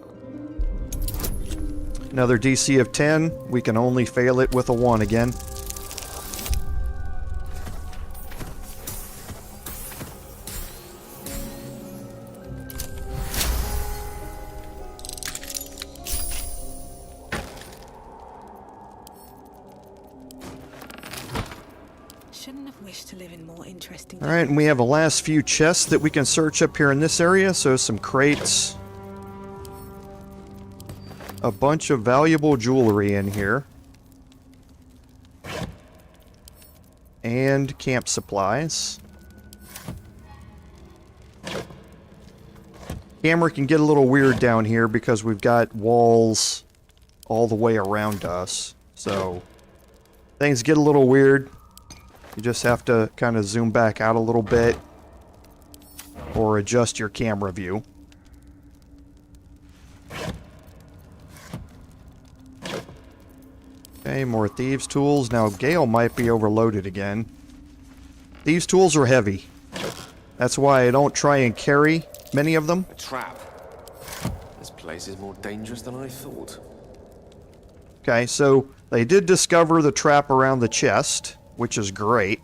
Another DC of 10. We can only fail it with a 1 again. Shouldn't have wished to live in more interesting. Alright, and we have the last few chests that we can search up here in this area, so some crates. A bunch of valuable jewelry in here. And camp supplies. Camera can get a little weird down here because we've got walls all the way around us. So, things get a little weird. You just have to kind of zoom back out a little bit or adjust your camera view. Okay, more thieves' tools. Now, Gale might be overloaded again. Thieves' tools are heavy. That's why I don't try and carry many of them. A trap. This place is more dangerous than I thought. Okay, so they did discover the trap around the chest, which is great.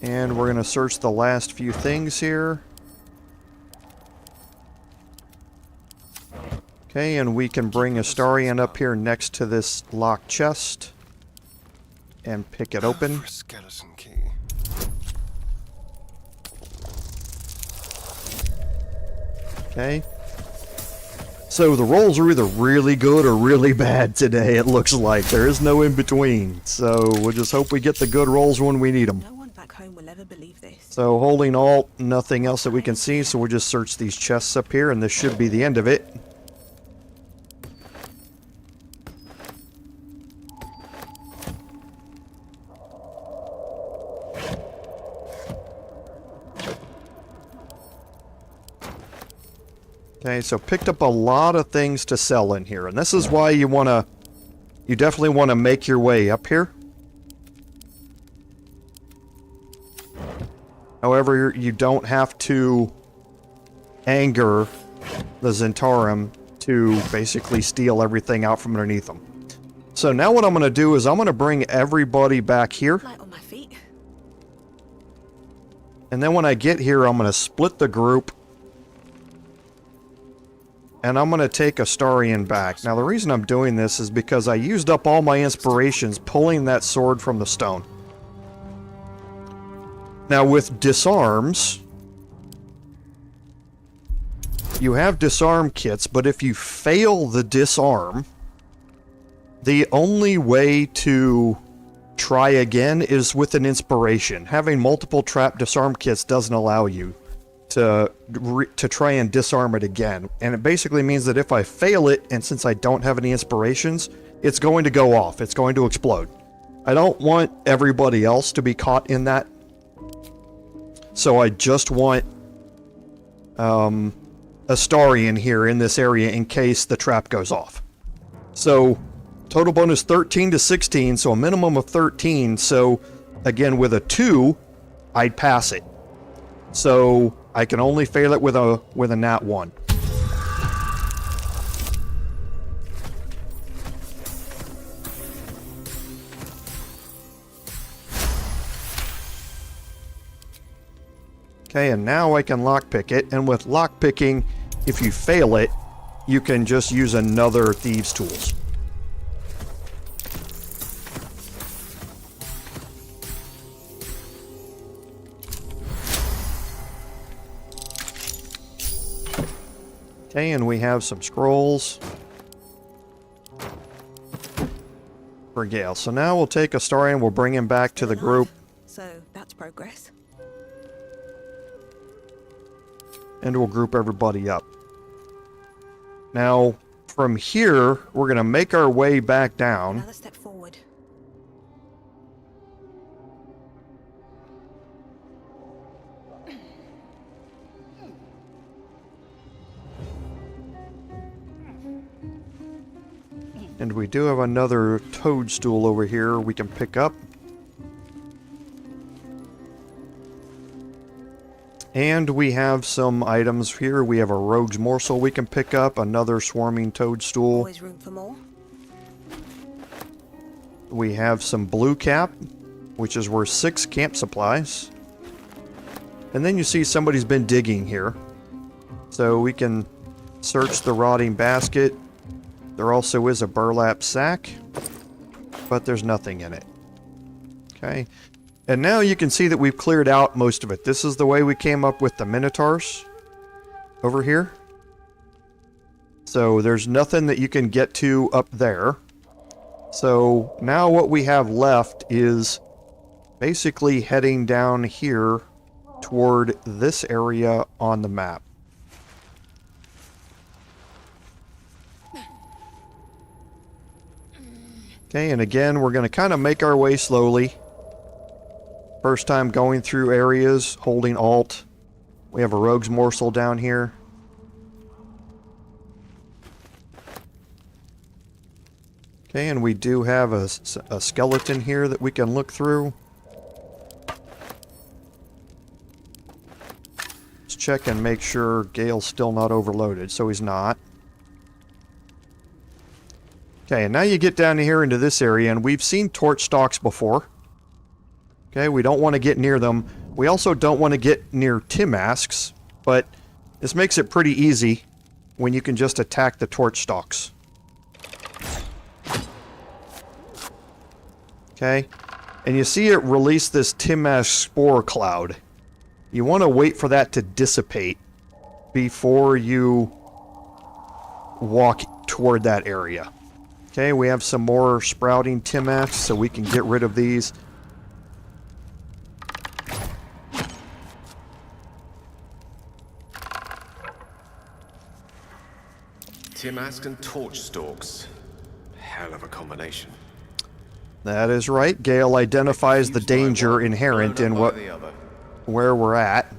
And we're going to search the last few things here. Okay, and we can bring Astarion up here next to this locked chest and pick it open. For a skeleton key. Okay. So the rolls are either really good or really bad today, it looks like. There is no in between. So we'll just hope we get the good rolls when we need them. No one back home will ever believe this. So holding Alt, nothing else that we can see, so we'll just search these chests up here, and this should be the end of it. Okay, so picked up a lot of things to sell in here, and this is why you definitely want to make your way up here. However, you don't have to anger the Zhentarim to basically steal everything out from underneath them. So now what I'm going to do is I'm going to bring everybody back here, Light on my feet. and then when I get here, I'm going to split the group. And I'm going to take Astarion back. Now, the reason I'm doing this is because I used up all my inspirations pulling that sword from the stone. Now, with disarms, you have disarm kits, but if you fail the disarm, the only way to try again is with an inspiration. Having multiple trap disarm kits doesn't allow you to try and disarm it again. And it basically means that if I fail it, and since I don't have any inspirations, it's going to go off. It's going to explode. I don't want everybody else to be caught in that. So I just want Astarion here in this area in case the trap goes off. So total bonus 13 to 16, so a minimum of 13. So again, with a 2, I'd pass it. So I can only fail it with a nat 1. Okay, and now I can lockpick it, and with lockpicking, if you fail it, you can just use another thieves' tools. Okay, and we have some scrolls for Gale. So now we'll take Astarion, we'll bring him back to the group, So that's progress. and we'll group everybody up. Now, from here, we're going to make our way back down. Another step forward. And we do have another toadstool over here we can pick up. And we have some items here. We have a rogue's morsel we can pick up, another swarming toadstool. Always room for more. We have some blue cap, which is worth 6 camp supplies. And then you see somebody's been digging here. So we can search the rotting basket. There also is a burlap sack, but there's nothing in it. Okay. And now you can see that we've cleared out most of it. This is the way we came up with the Minotaurs over here. So there's nothing that you can get to up there. So now what we have left is basically heading down here toward this area on the map. Okay, and again, we're going to kind of make our way slowly. First time going through areas, holding Alt. We have a rogue's morsel down here. Okay, and we do have a skeleton here that we can look through. Let's check and make sure Gale's still not overloaded, so he's not. Okay, and now you get down here into this area, and we've seen torch stalks before. Okay, we don't want to get near them. We also don't want to get near Timasks, but this makes it pretty easy when you can just attack the torch stalks. Okay, and you see it release this Timask spore cloud. You want to wait for that to dissipate before you walk toward that area. Okay, we have some more sprouting Timasks, so we can get rid of these. Timask and torch stalks. Hell of a combination. That is right. Gale identifies the danger inherent in where we're at.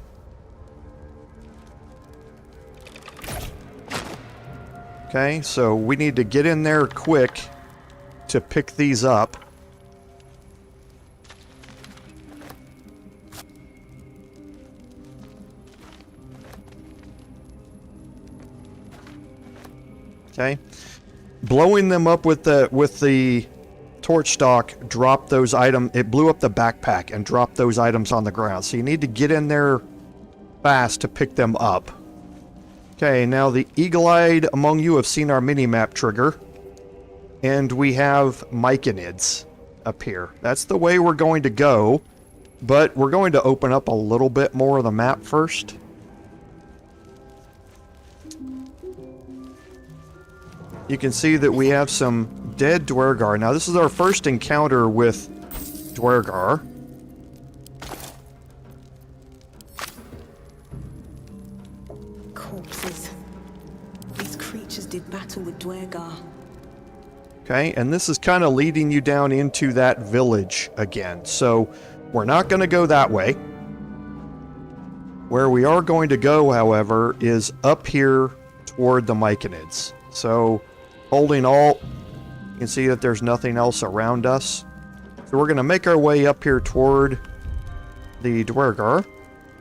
Okay, so we need to get in there quick to pick these up. Okay. Blowing them up with the torch stalk dropped those items. It blew up the backpack and dropped those items on the ground. So you need to get in there fast to pick them up. Okay, now the eagle-eyed among you have seen our mini-map trigger. And we have Myconids up here. That's the way we're going to go. But we're going to open up a little bit more of the map first. You can see that we have some dead Duergar. Now, this is our first encounter with Duergar. Corpses. These creatures did battle with Duergar. Okay, and this is kind of leading you down into that village again. So, we're not going to go that way. Where we are going to go, however, is up here toward the Myconids. So, holding Alt, you can see that there's nothing else around us. So we're going to make our way up here toward the Duergar.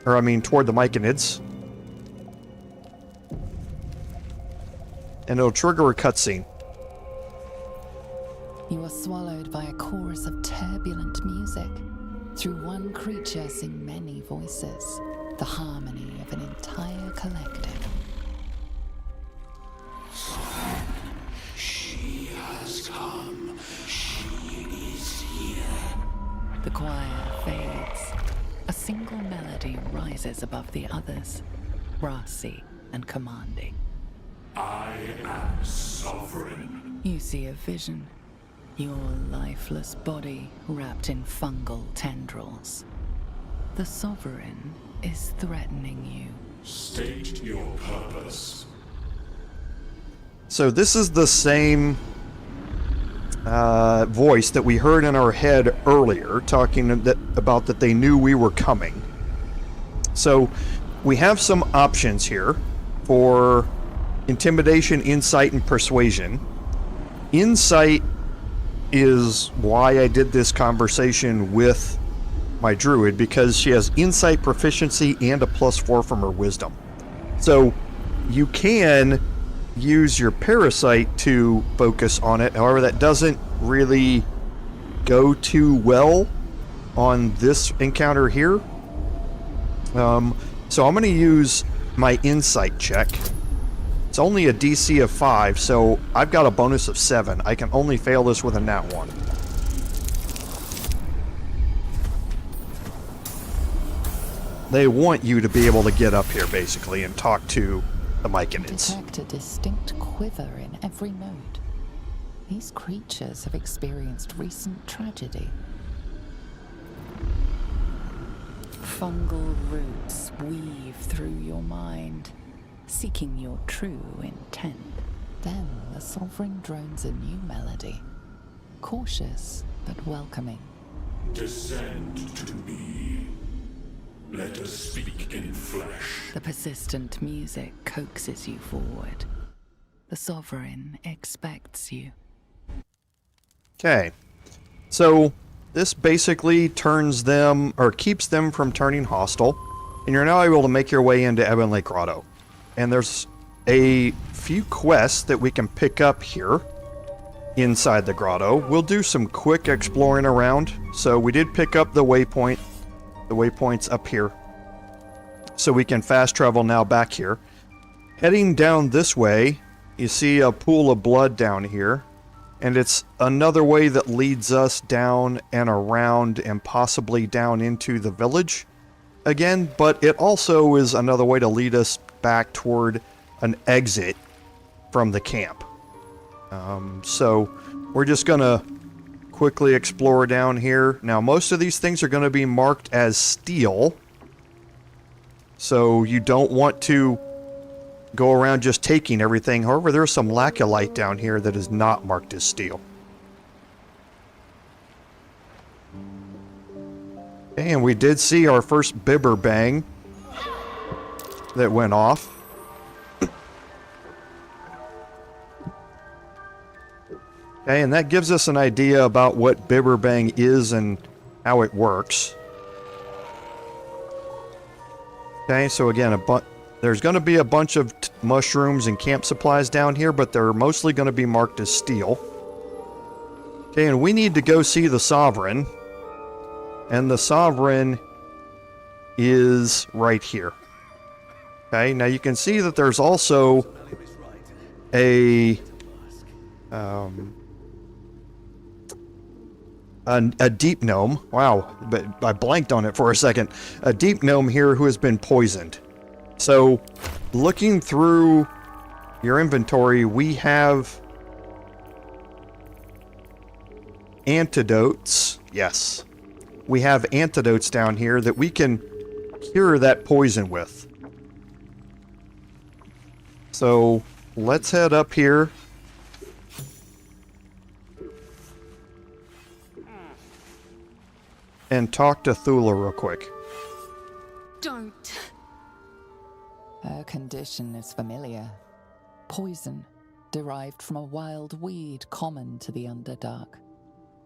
Or, I mean, toward the Myconids. And it'll trigger a cutscene. You are swallowed by a chorus of turbulent music. Through one creature sing many voices. The harmony of an entire collective. She has come. She is here. The choir fades. A single melody rises above the others, brassy and commanding. I am sovereign. You see a vision. Your lifeless body wrapped in fungal tendrils. The sovereign is threatening you. State your purpose. So this is the same voice that we heard in our head earlier, talking about that they knew we were coming. So we have some options here for intimidation, insight, and persuasion. insight is why I did this conversation with my druid, because she has insight proficiency and a +4 from her wisdom. So you can use your parasite to focus on it. However, that doesn't really go too well on this encounter here. So I'm going to use my insight check. It's only a DC of 5, so I've got a bonus of 7. I can only fail this with a nat 1. They want you to be able to get up here, basically, and talk to the Myconids. Detect a distinct quiver in every node. These creatures have experienced recent tragedy. Fungal roots weave through your mind, seeking your true intent. Then the Sovereign drones a new melody, cautious but welcoming. Descend to me. Let us speak in flesh. The persistent music coaxes you forward. The Sovereign expects you. Okay, so this basically turns them, or keeps them from turning hostile, and you're now able to make your way into Ebon Lake Grotto. And there's a few quests that we can pick up here inside the grotto. We'll do some quick exploring around. So we did pick up the waypoint's up here, so we can fast travel now back here. Heading down this way, you see a pool of blood down here, and it's another way that leads us down and around and possibly down into the village again, but it also is another way to lead us back toward an exit from the camp. So we're just gonna quickly explore down here. Now, most of these things are going to be marked as steel, so you don't want to go around just taking everything. However, there's some laccolite down here that is not marked as steel. And we did see our first bibber bang that went off. Okay, and that gives us an idea about what bibber bang is and how it works. Okay, so again, there's going to be a bunch of mushrooms and camp supplies down here, but they're mostly going to be marked as steel. Okay, and we need to go see the Sovereign. And the Sovereign is right here. Okay, now you can see that there's also a deep gnome. Wow, but I blanked on it for a second. A deep gnome here who has been poisoned. So, looking through your inventory, we have antidotes. Yes. We have antidotes down here that we can cure that poison with. So, let's head up here. And talk to Thulla real quick. Don't. Her condition is familiar. Poison, derived from a wild weed common to the Underdark.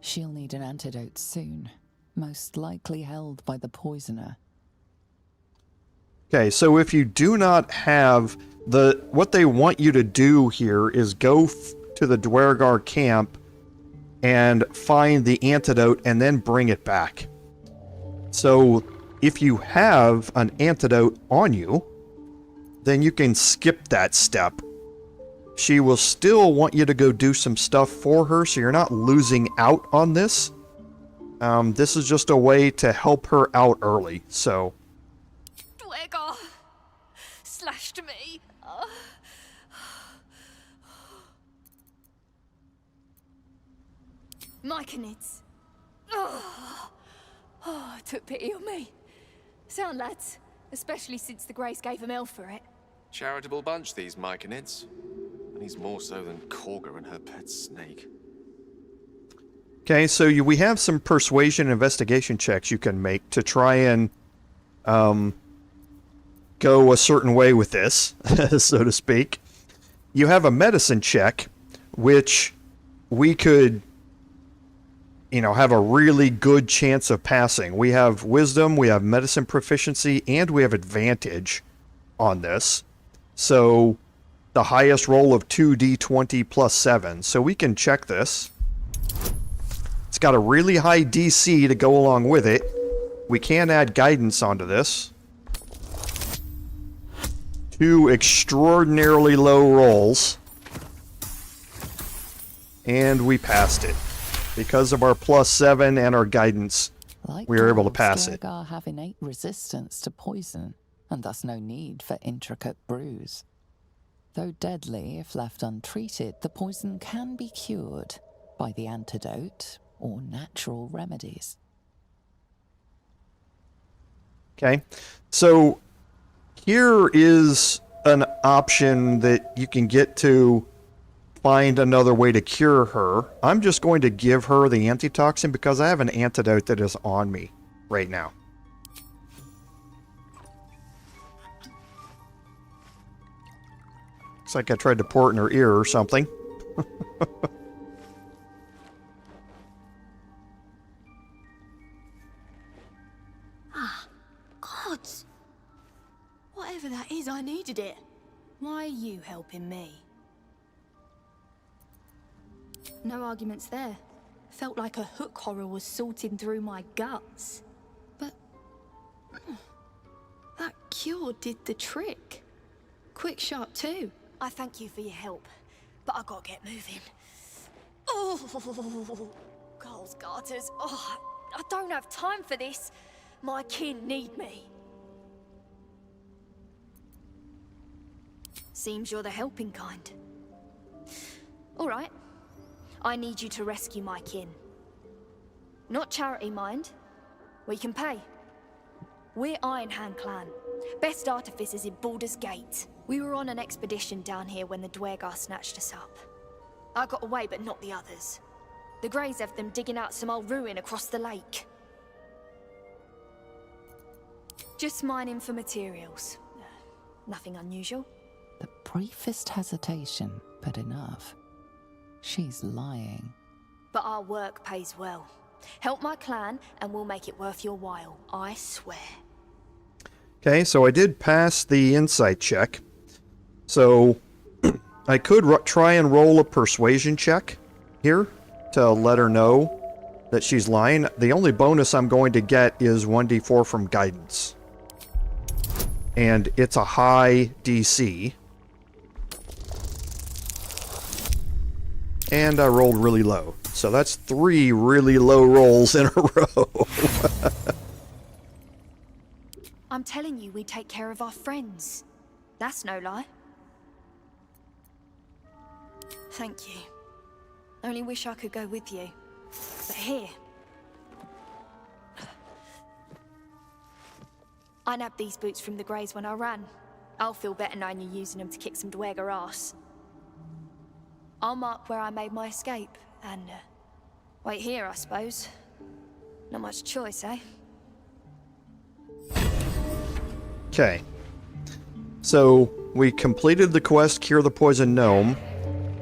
She'll need an antidote soon, most likely held by the poisoner. Okay, so if you do not have what they want you to do here is go to the Dwergar camp and find the antidote and then bring it back. So if you have an antidote on you, then you can skip that step. She will still want you to go do some stuff for her, so you're not losing out on this. This is just a way to help her out early, so... Dwergar slashed me. Myconids. Took pity on me. Sound lads, especially since the Greys gave him hell for it. Charitable bunch, these Myconids. And he's more so than Korga and her pet snake. Okay, so we have some persuasion investigation checks you can make to try and go a certain way with this, so to speak. You have a medicine check, which we could, have a really good chance of passing. We have wisdom, we have medicine proficiency, and we have advantage on this. So the highest roll of 2d20 plus 7. So we can check this. It's got a really high DC to go along with it. We can add guidance onto this. 2 extraordinarily low rolls. And we passed it. Because of our plus 7 and our guidance, we were able to pass it. Blurg have innate resistance to poison, and thus no need for intricate brews. Though deadly if left untreated, the poison can be cured by the antidote or natural remedies. Okay, so here is an option that you can get to find another way to cure her. I'm just going to give her the antitoxin because I have an antidote that is on me right now. Looks like I tried to pour it in her ear or something. Gods! Whatever that is, I needed it. Why are you helping me? No arguments there. Felt like a hook horror was sorting through my guts. But that cure did the trick. Quick shot too. I thank you for your help, but I gotta get moving. Oh, Carl's garters. Oh, I don't have time for this. My kin need me. Seems you're the helping kind. All right. I need you to rescue my kin. Not charity, mind. We can pay. We're Iron Hand Clan. Best artificers in Baldur's Gate. We were on an expedition down here when the Dwergar snatched us up. I got away, but not the others. The Greys have them digging out some old ruin across the lake. Just mining for materials. Nothing unusual. The briefest hesitation, but enough. She's lying. But our work pays well. Help my clan and we'll make it worth your while, I swear. Okay, so I did pass the insight check. So I could try and roll a persuasion check here to let her know that she's lying. The only bonus I'm going to get is 1d4 from guidance. And it's a high DC. And I rolled really low. So that's 3 really low rolls in a row. I'm telling you, we take care of our friends. That's no lie. Thank you. Only wish I could go with you. But here. I nabbed these boots from the Greys when I ran. I'll feel better knowing you're using them to kick some Dwergar ass. I'll mark where I made my escape, and wait here, I suppose. Not much choice, eh? Okay. So, we completed the quest, Cure the Poison Gnome.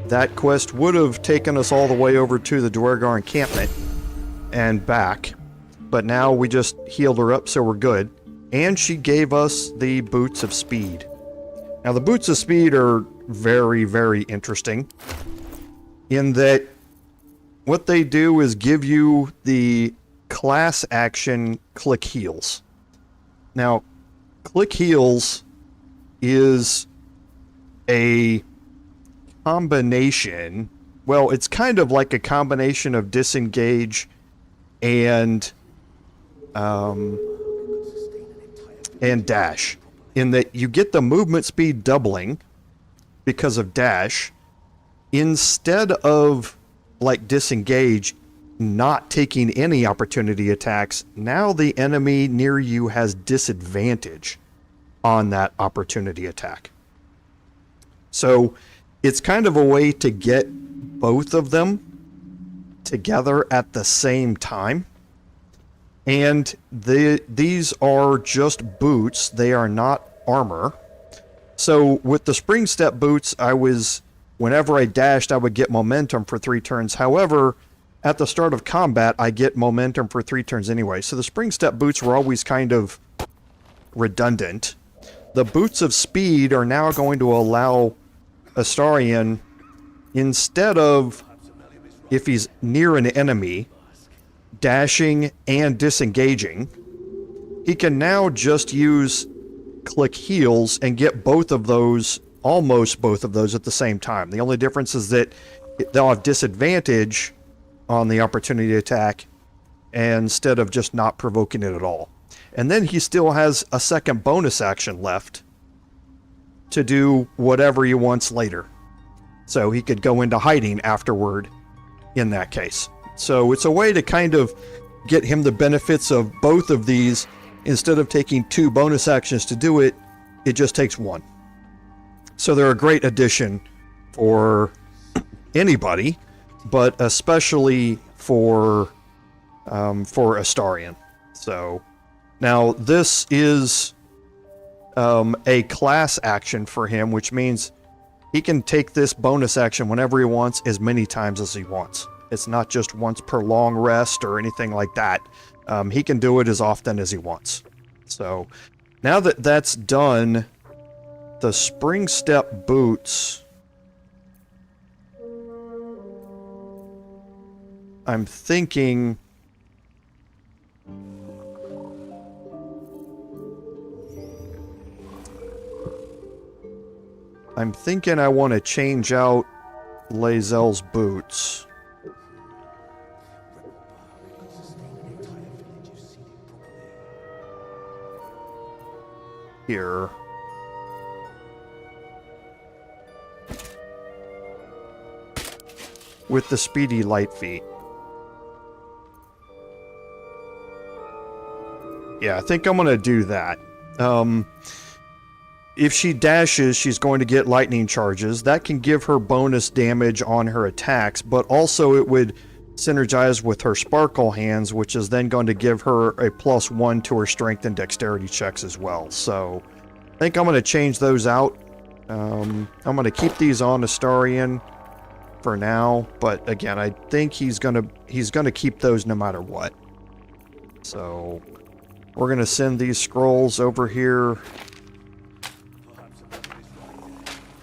That quest would have taken us all the way over to the Dwergar encampment and back. But now we just healed her up, so we're good. And she gave us the Boots of Speed. Now, the Boots of Speed are very, very interesting in that what they do is give you the class action Click Heals. Now, Click Heals is a combination, well, it's kind of like a combination of Disengage and Dash, in that you get the movement speed doubling because of Dash, instead of, like, Disengage, not taking any opportunity attacks. Now the enemy near you has disadvantage on that opportunity attack. So it's kind of a way to get both of them together at the same time. And these are just boots. They are not armor. So with the Spring Step boots, I was whenever I dashed, I would get momentum for 3 turns. However, at the start of combat, I get momentum for 3 turns anyway. So the spring step boots were always kind of redundant. The boots of speed are now going to allow Astarion, instead of, if he's near an enemy, dashing and disengaging, he can now just use click heals and get both of those, almost both of those at the same time. The only difference is that they'll have disadvantage on the opportunity attack instead of just not provoking it at all. And then he still has a second bonus action left to do whatever he wants later. So he could go into hiding afterward in that case. So it's a way to kind of get him the benefits of both of these. Instead of taking 2 bonus actions to do it, it just takes 1. So they're a great addition for anybody, but especially for Astarion. So now this is a class action for him, which means he can take this bonus action whenever he wants, as many times as he wants. It's not just once per long rest or anything like that. He can do it as often as he wants. So now that that's done, the spring step boots, I'm thinking I want to change out Lae'zel's boots. Here. With the speedy light feet. Yeah, I think I'm going to do that. If she dashes, she's going to get lightning charges. That can give her bonus damage on her attacks, but also it would synergize with her sparkle hands, which is then going to give her a +1 to her strength and dexterity checks as well. So I think I'm going to change those out. I'm going to keep these on Astarion for now, but again, I think he's gonna keep those no matter what. So we're gonna send these scrolls over here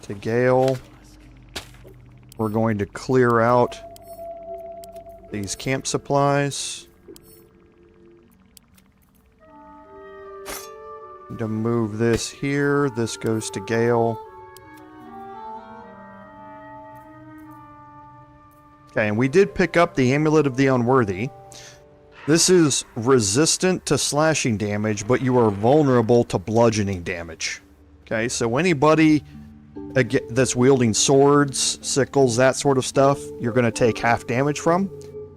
to Gale. We're going to clear out these camp supplies. To move this here, this goes to Gale. Okay, and we did pick up the Amulet of the Unworthy. This is resistant to slashing damage, but you are vulnerable to bludgeoning damage. Okay, so anybody that's wielding swords, sickles, that sort of stuff, you're going to take half damage from.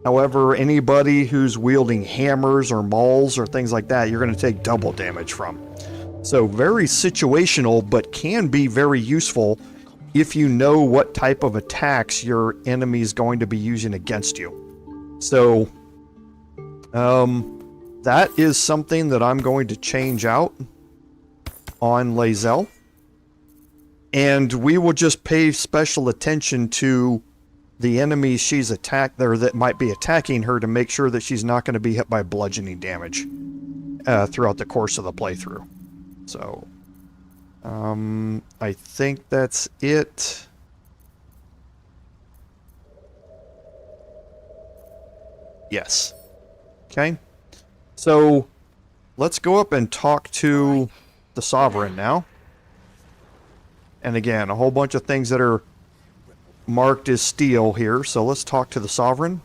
However, anybody who's wielding hammers or mauls or things like that, you're going to take double damage from. So very situational, but can be very useful if you know what type of attacks your enemy is going to be using against you. So, that is something that I'm going to change out on Lae'zel. And we will just pay special attention to the enemies she's attacked there that might be attacking her to make sure that she's not going to be hit by bludgeoning damage throughout the course of the playthrough. So, I think that's it. Yes. Okay. So, let's go up and talk to the Sovereign now. And again, a whole bunch of things that are marked as steel here. So let's talk to the Sovereign.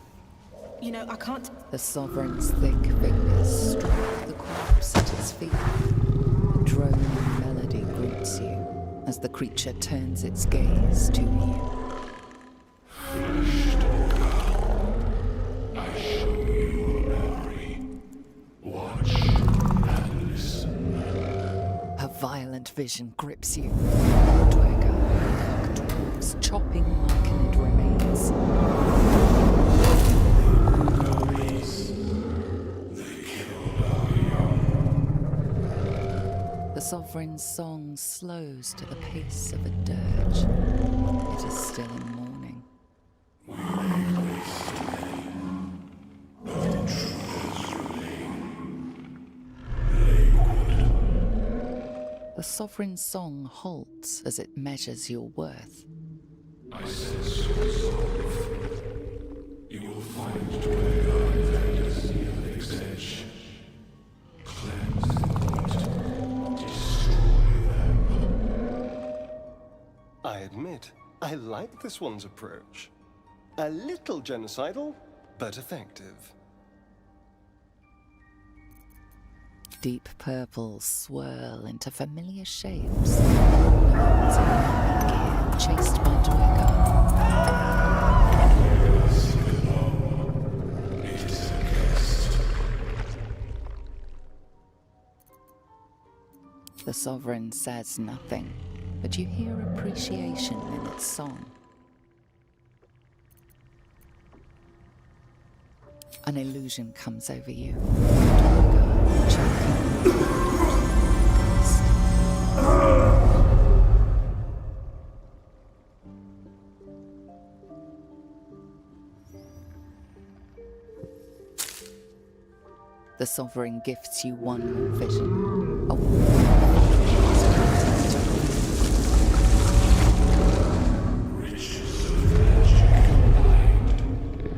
You know, I can't... The Sovereign's thick fingers stroke the corpse at his feet. A droning melody greets you as the creature turns its gaze to you. Flesh to come. I show you memory. Watch and listen. A violent vision grips you. Dwarves chopping Myconid remains. The Sovereign's song slows to the pace of a dirge. It is still in mourning. The sovereign song halts as it measures your worth. I sense your resolve. You will find dwell vendors near Lake's edge. Cleanse the court. Destroy them. I admit, I like this one's approach. A little genocidal, but effective. Deep purples swirl into familiar shapes. Gnomes in armored gear, chased by Dwergar. It is a guest. The sovereign says nothing, but you hear appreciation in its song. An illusion comes over you. Dwergar, choking with dust. The sovereign gifts you one more vision. A warm Riches of magic combined.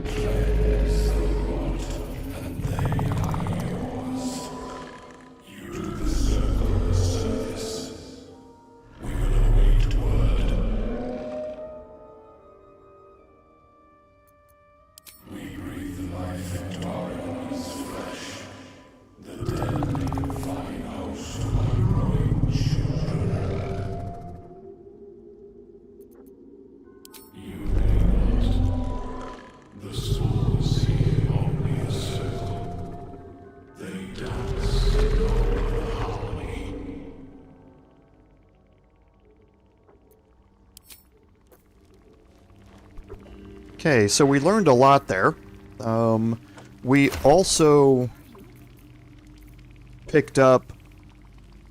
Cleanse the rot, and they are yours. You do the circle a service. We will await word. We breathe life into our enemy's flesh. The dead make a fine house to our growing children. You may not. The souls see only a circle. They dance in all of the harmony. Okay, so we learned a lot there. We also picked up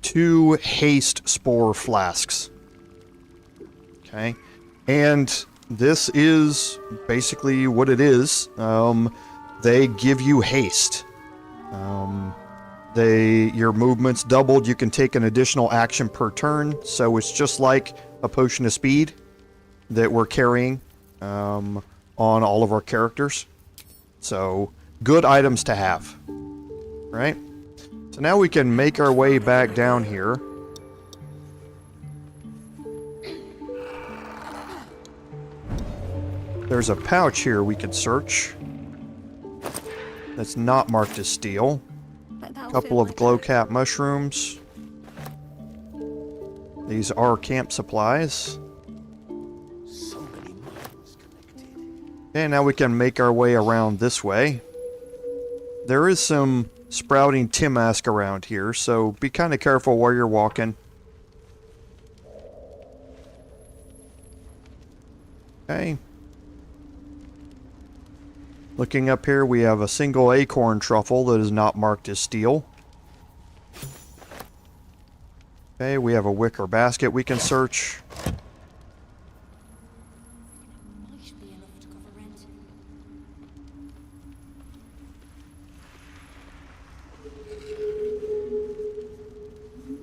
2 haste spore flasks. Okay, and this is basically what it is. They give you haste. Your movement's doubled. You can take an additional action per turn, so it's just like a potion of speed that we're carrying on all of our characters. So, good items to have, right? So now we can make our way back down here. There's a pouch here we can search that's not marked as steel. A couple of glowcap mushrooms. These are camp supplies. Okay, now we can make our way around this way. There is some sprouting Timask around here, so be kind of careful where you're walking. Okay. Looking up here, we have a single acorn truffle that is not marked as steel. Okay, we have a wicker basket we can search.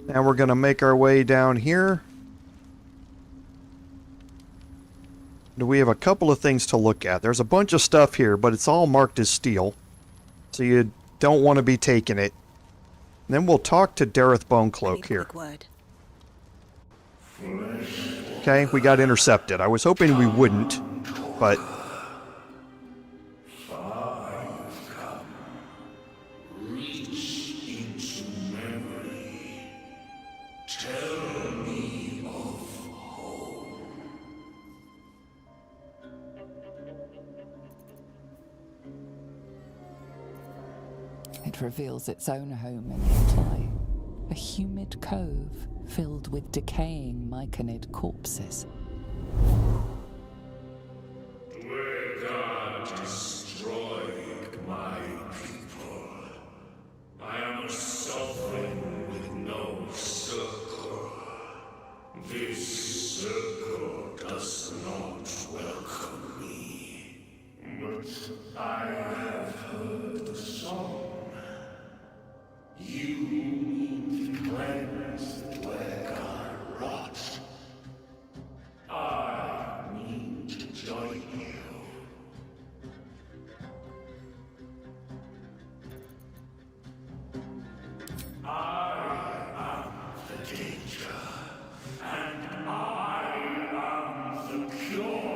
Now we're going to make our way down here. We have a couple of things to look at. There's a bunch of stuff here, but it's all marked as steel. So you don't want to be taking it. And then we'll talk to Derryth Bonecloak here. Okay, we got intercepted. I was hoping we wouldn't, but... It reveals its own home in reply. A humid cove filled with decaying Myconid corpses. Blurg destroyed my people. I am a sovereign with no circle. This circle does not cleanse where God rots. I need to join you. I am the danger, and I am the cure.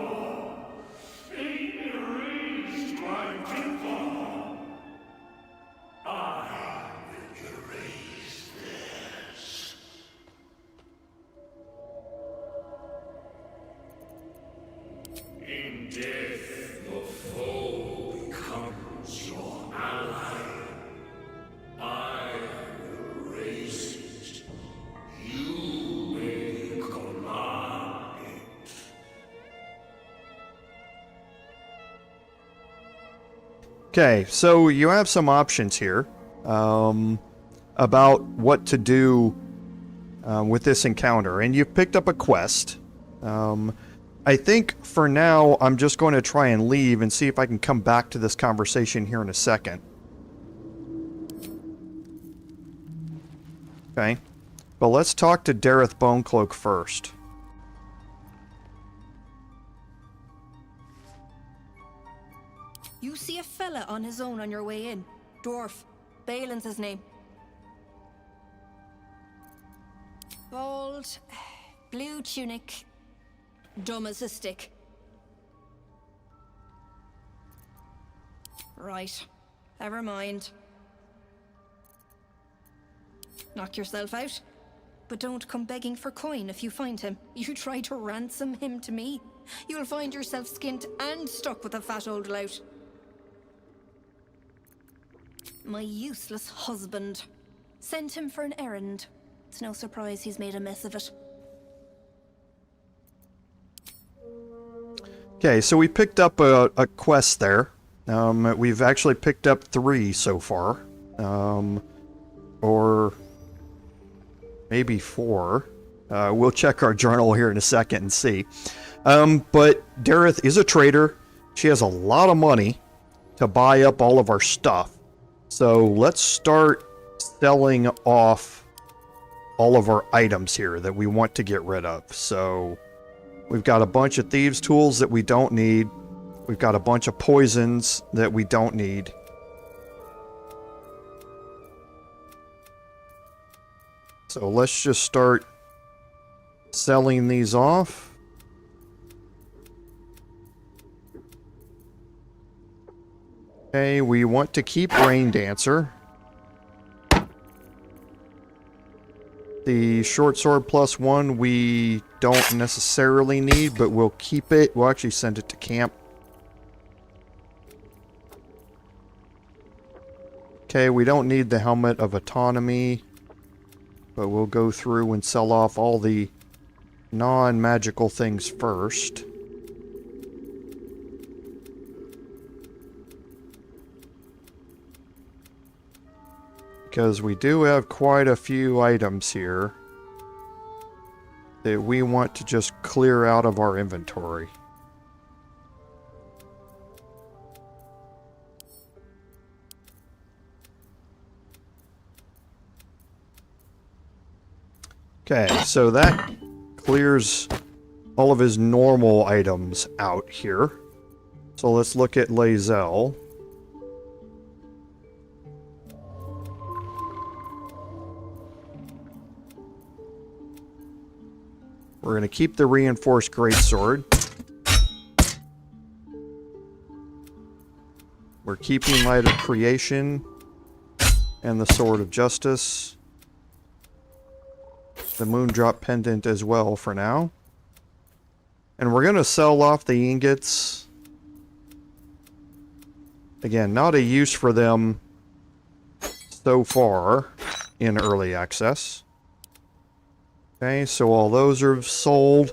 Erase my people. I will erase theirs. In death, your foe becomes your ally. I will erase it. You may command it. Okay, so you have some options here about what to do with this encounter, and you've picked up a quest. I think for now I'm just going to try and leave and see if I can come back to this conversation here in a second. Okay, but let's talk to Derryth Bonecloak first. You see a fella on his own on your way in. Dwarf. Balin's his name. Bald, blue tunic, dumb as a stick. Right. Never mind. Knock yourself out. But don't come begging for coin if you find him. You try to ransom him to me, you'll find yourself skint and stuck with a fat old lout. My useless husband. Sent him for an errand. It's no surprise he's made a mess of it. Okay, so we picked up a quest there. We've actually picked up 3 so far. Or maybe 4. We'll check our journal here in a second and see. But Derryth is a trader. She has a lot of money to buy up all of our stuff. So let's start selling off all of our items here that we want to get rid of. So we've got a bunch of thieves' tools that we don't need. We've got a bunch of poisons that we don't need. So let's just start selling these off. Okay, we want to keep Rain Dancer. The short sword +1 we don't necessarily need, but we'll keep it. We'll actually send it to camp. Okay, we don't need the Helmet of Autonomy, but we'll go through and sell off all the non-magical things first. Because we do have quite a few items here that we want to just clear out of our inventory. Okay, so that clears all of his normal items out here. So let's look at Lae'zel. We're going to keep the reinforced greatsword. We're keeping Light of Creation and the Sword of Justice. The Moondrop Pendant as well for now. And we're going to sell off the ingots. Again, not a use for them so far in early access. Okay, so all those are sold.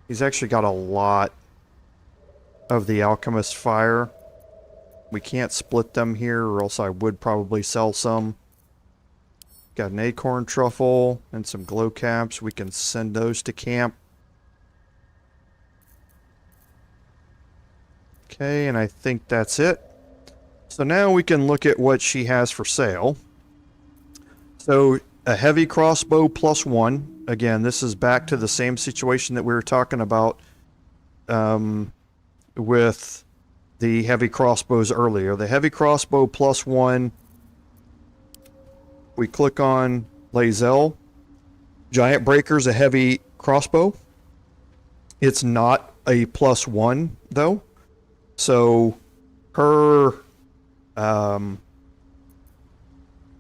He's actually got a lot of the Alchemist Fire. We can't split them here, or else I would probably sell some. Got an Acorn Truffle and some glow caps. We can send those to camp. Okay, and I think that's it. So now we can look at what she has for sale. So a heavy crossbow +1. Again, this is back to the same situation that we were talking about with the heavy crossbows earlier. The heavy crossbow +1. We click on Lae'zel. Giant Breaker's a heavy crossbow. It's not a +1 though. So her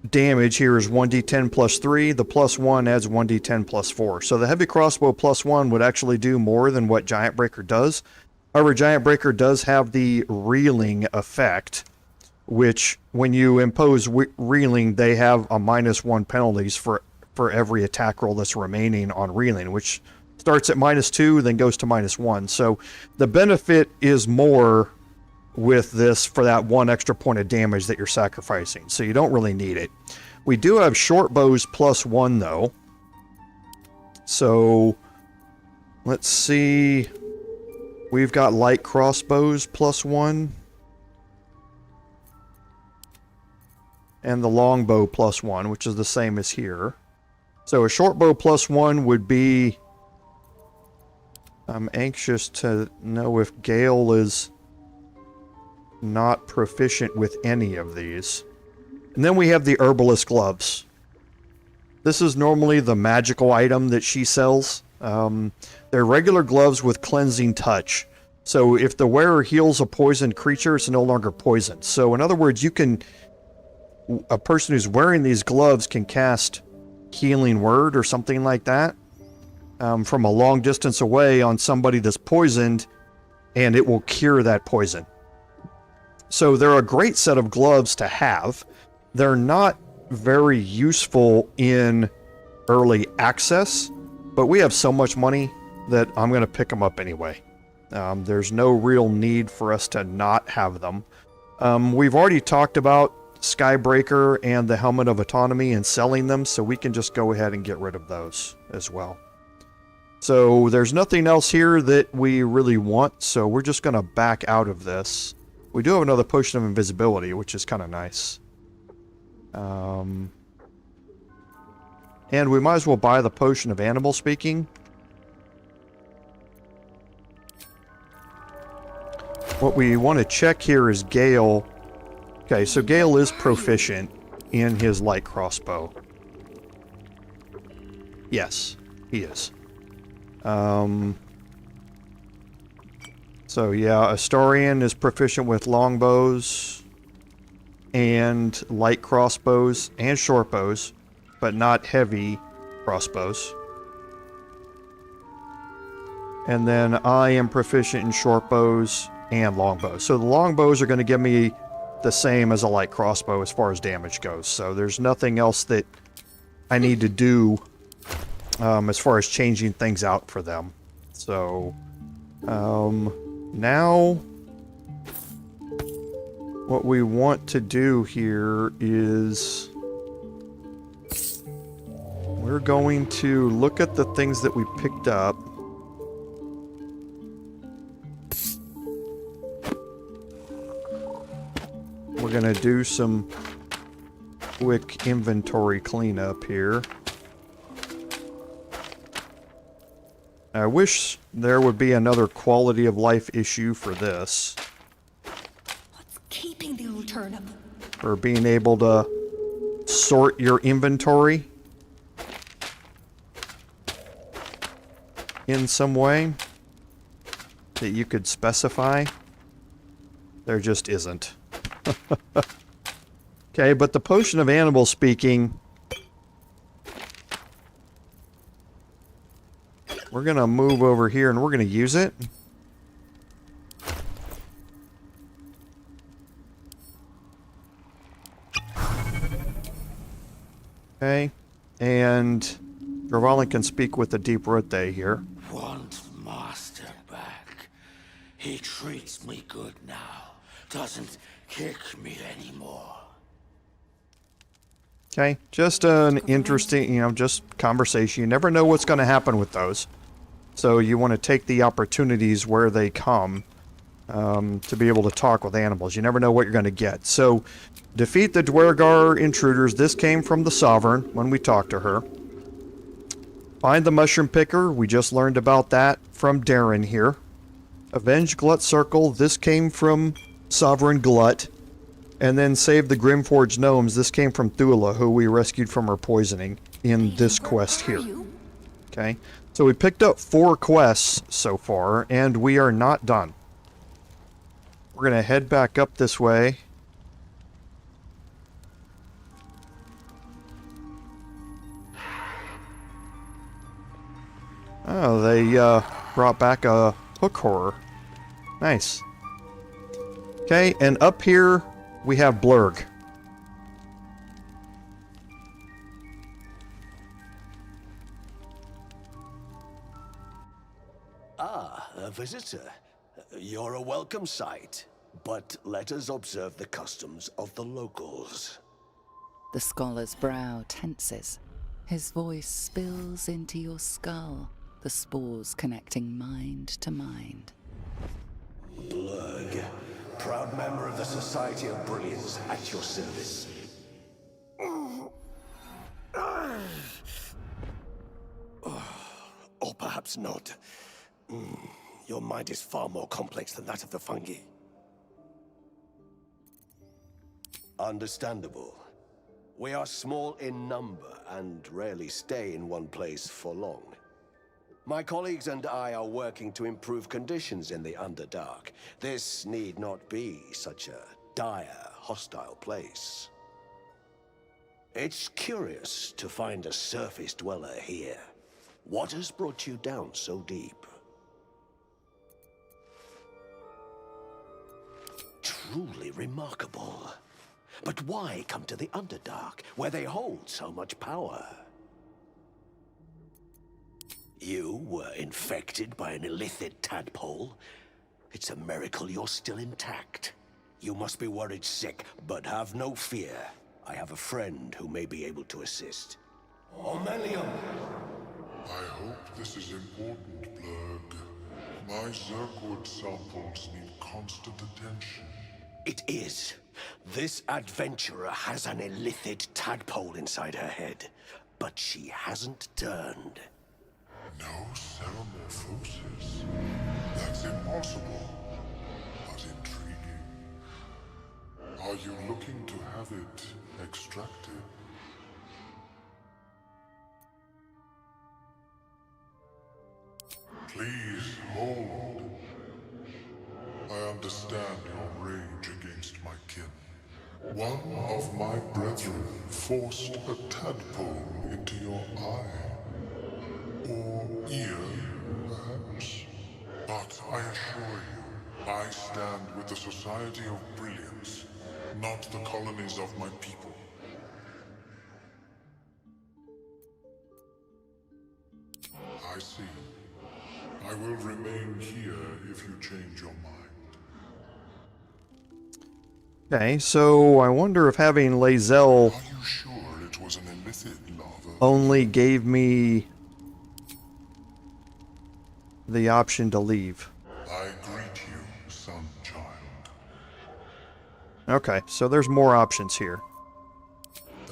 damage here is 1d10 +3. The +1 adds 1d10 +4. So the heavy crossbow +1 would actually do more than what Giant Breaker does. However, Giant Breaker does have the reeling effect, which when you impose reeling, they have a -1 penalties for every attack roll that's remaining on reeling, which starts at -2, then goes to -1. So the benefit is more with this for that 1 extra point of damage that you're sacrificing. So you don't really need it. We do have short bows +1 though. So let's see. We've got light crossbows +1. And the longbow +1, which is the same as here. So a short bow +1 would be... I'm anxious to know if Gale is not proficient with any of these. And then we have the herbalist gloves. This is normally the magical item that she sells. They're regular gloves with cleansing touch. So if the wearer heals a poisoned creature, it's no longer poisoned. So in other words, you can... a person who's wearing these gloves can cast Healing Word or something like that from a long distance away on somebody that's poisoned, and it will cure that poison. So they're a great set of gloves to have. They're not very useful in early access, but we have so much money that I'm going to pick them up anyway. There's no real need for us to not have them. We've already talked about Skybreaker and the Helmet of Autonomy and selling them, so we can just go ahead and get rid of those as well. So there's nothing else here that we really want, so we're just going to back out of this. We do have another potion of invisibility, which is kind of nice. And we might as well buy the potion of animal speaking. What we want to check here is Gale. Okay, so Gale is proficient in his light crossbow. Yes, he is. So yeah, Astarion is proficient with longbows and light crossbows and short bows, but not heavy crossbows. And then I am proficient in short bows and longbows. So the longbows are going to give me the same as a light crossbow as far as damage goes. So there's nothing else that I need to do as far as changing things out for them. So now what we want to do here is we're going to look at the things that we picked up. We're going to do some quick inventory cleanup here. I wish there would be another quality of life issue for this. What's keeping the old turnip? For being able to sort your inventory in some way that you could specify. There just isn't. Okay, but the potion of animal speaking, we're gonna move over here and we're gonna use it. Okay, and Gravalin can speak with the Deep Root here. Want master back. He treats me good now. Doesn't kick me anymore. Okay, just an interesting, just conversation. You never know what's going to happen with those. So you want to take the opportunities where they come. to be able to talk with animals. You never know what you're going to get. So, defeat the Dwergar intruders. This came from the Sovereign when we talked to her. Find the Mushroom Picker. We just learned about that from Darren here. Avenge Glut Circle. This came from Sovereign Glut. And then save the Grimforged Gnomes. This came from Thulla, who we rescued from her poisoning in this quest here. Okay, so we picked up 4 quests so far, and we are not done. We're going to head back up this way. Oh, they brought back a hook horror. Nice. Okay, and up here we have Blurg. Ah, a visitor. You're a welcome sight. But let us observe the customs of the locals. The scholar's brow tenses. His voice spills into your skull, the spores connecting mind to mind. Blurg, proud member of the Society of Brilliance, at your service. Or perhaps not. Your mind is far more complex than that of the fungi. Understandable. We are small in number and rarely stay in one place for long. My colleagues and I are working to improve conditions in the Underdark. This need not be such a dire, hostile place. It's curious to find a surface dweller here. What has brought you down so deep? Truly remarkable. But why come to the Underdark, where they hold so much power? You were infected by an illithid tadpole? It's a miracle you're still intact. You must be worried sick, but have no fear. I have a friend who may be able to assist. Omeluum! I hope this is important, Blurg. My Zergwood samples need constant attention. It is. This adventurer has an illithid tadpole inside her head, but she hasn't turned. No ceramorphosis. That's impossible, but intriguing. Are you looking to have it extracted? Please hold. I understand your rage against my kin. One of my brethren forced a tadpole into your eye. Or ear, perhaps. But I assure you, I stand with the Society of Brilliance, not the colonies of my people. I see. I will remain here if you change your mind. Okay, so I wonder if having Lae'zel Are you sure it was an illicit larva? only gave me the option to leave. I greet you, son child. Okay, so there's more options here.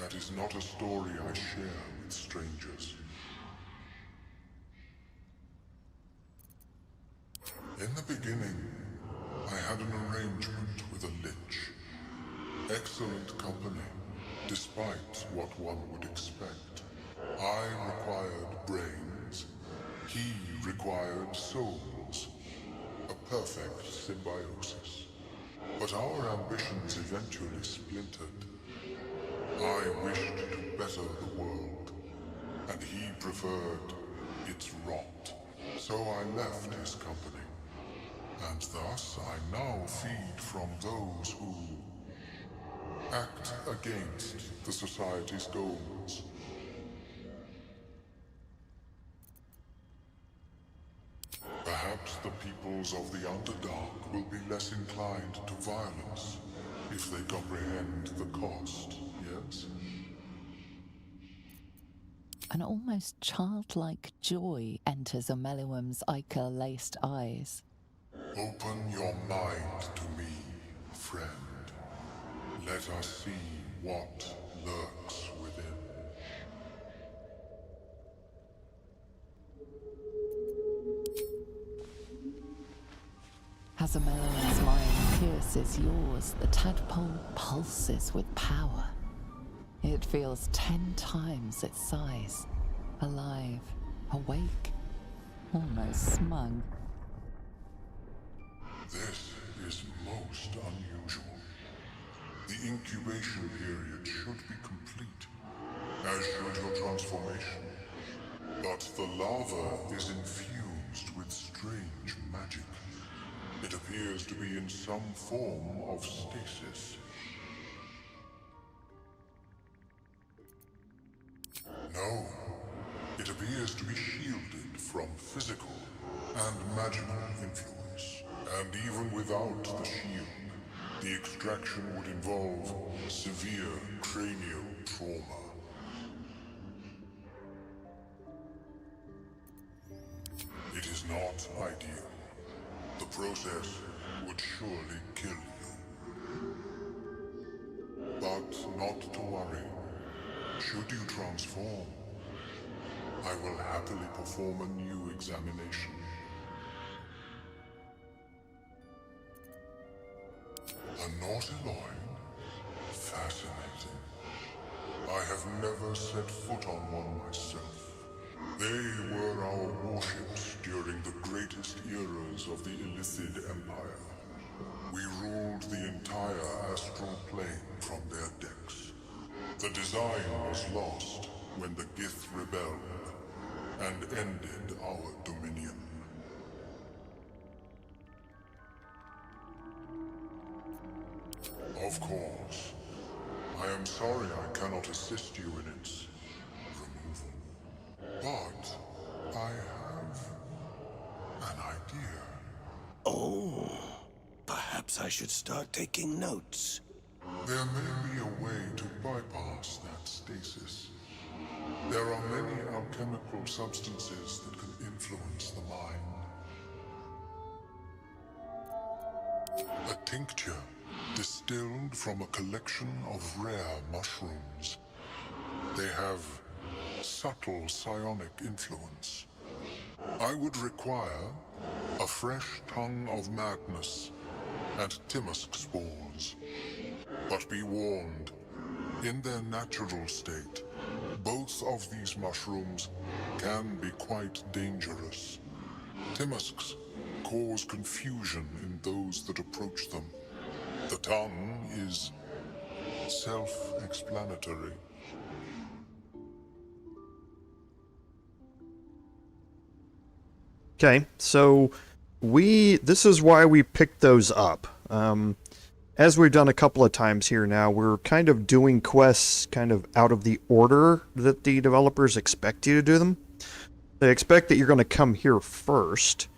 That is not a story I share with strangers. In the beginning, I had an arrangement with a lich. Excellent company, despite what one would expect. I required brains, he required souls. A perfect symbiosis. But our ambitions eventually splintered. I wished to better the world, and he preferred its rot. So I left his company. And thus I now feed from those who act against the Society's goals. Perhaps the peoples of the Underdark will be less inclined to violence if they comprehend the cost, yes? An almost childlike joy enters Omeluum's ichor-laced eyes. Open your mind to me, friend. Let us see what lurks within. As Omeluum's mind pierces yours, the tadpole pulses with power. It feels 10 times its size, alive, awake, almost smug. This is most unusual. The incubation period should be complete, as should your transformation. But the larva is infused with strange magic. It appears to be in some form of stasis. No, it appears to be shielded from physical and magical influence. And even without the shield, the extraction would involve severe cranial trauma. It is not ideal. The process would surely kill you. But not to worry. Should you transform, I will happily perform a new examination. A Nautiloid? Fascinating. I have never set foot on one myself. They were our warships during the greatest eras of the Illithid Empire. We ruled the entire astral plane from their decks. The design was lost when the Gith rebelled and ended our dominion. Of course. I am sorry I cannot assist you in its removal. But I have an idea. Oh, perhaps I should start taking notes. There may be a way to bypass that stasis. There are many alchemical substances that can influence the mind. A tincture distilled from a collection of rare mushrooms. They have subtle psionic influence. I would require a fresh tongue of madness and Timisk spores. But be warned, in their natural state, both of these mushrooms can be quite dangerous. Timisks cause confusion in those that approach them. The tongue is self-explanatory. Okay, so this is why we picked those up. As we've done a couple of times here now, we're kind of doing quests kind of out of the order that the developers expect you to do them. They expect that you're going to come here first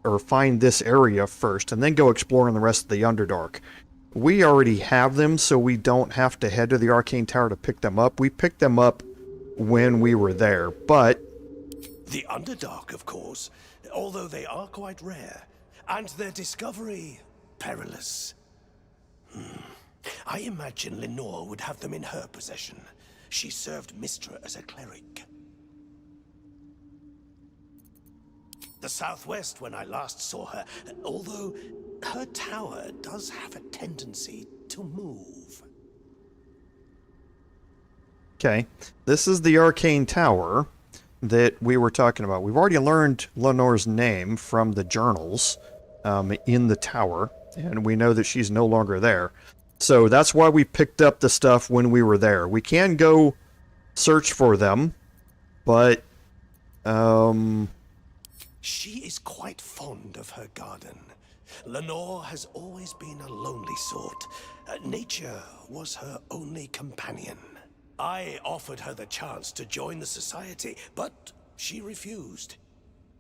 or find this area first and then go exploring the rest of the Underdark. We already have them, so we don't have to head to the Arcane Tower to pick them up. We picked them up when we were there, but... The Underdark, of course, although they are quite rare, and their discovery perilous. I imagine Lenore would have them in her possession. She served Mistra as a cleric. The southwest when I last saw her, although her tower does have a tendency to move. Okay, this is the Arcane Tower that we were talking about. We've already learned Lenore's name from the journals in the tower, and we know that she's no longer there. So that's why we picked up the stuff when we were there. We can go search for them, but... She is quite fond of her garden. Lenore has always been a lonely sort. Nature was her only companion. I offered her the chance to join the society, but she refused.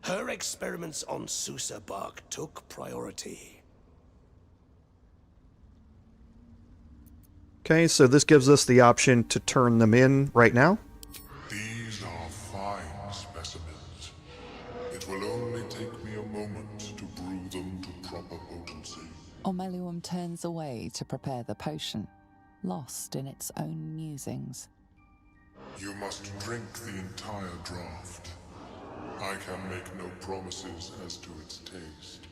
Her experiments on Susa bark took priority. Okay, so this gives us the option to turn them in right now. These are fine specimens. It will only take me a moment to brew turns away to prepare the potion, lost in its own musings. You must drink the entire draft. I can make no promises as to its taste.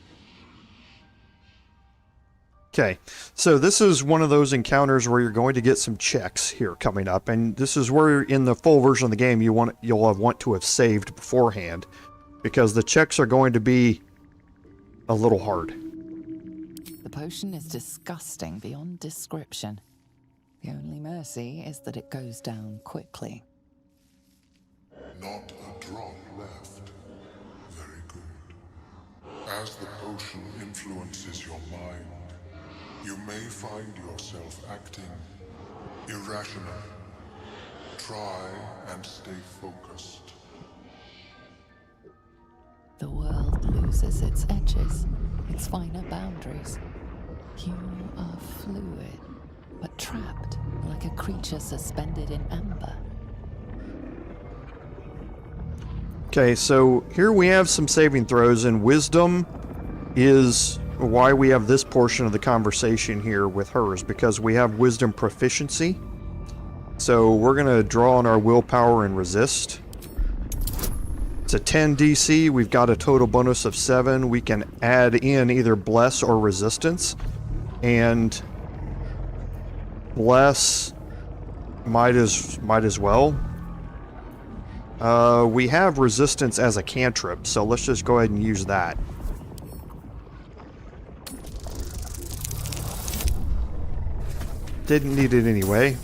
Okay, so this is one of those encounters where you're going to get some checks here coming up, and this is where in the full version of the game you'll want to have saved beforehand, because the checks are going to be a little hard. The potion is disgusting beyond description. The only mercy is that it goes down quickly. Not a drop left. Very good. As the potion influences your mind, you may find yourself acting irrationally. Try and stay focused. The world loses its edges, its finer boundaries. You are fluid, but trapped like a creature suspended in amber. Okay, so here we have some saving throws, and wisdom is why we have this portion of the conversation here with hers, because we have wisdom proficiency. So we're going to draw on our willpower and resist. It's a 10 DC. We've got a total bonus of 7. We can add in either bless or resistance. And bless might as well. We have resistance as a cantrip, so let's just go ahead and use that. Didn't need it anyway.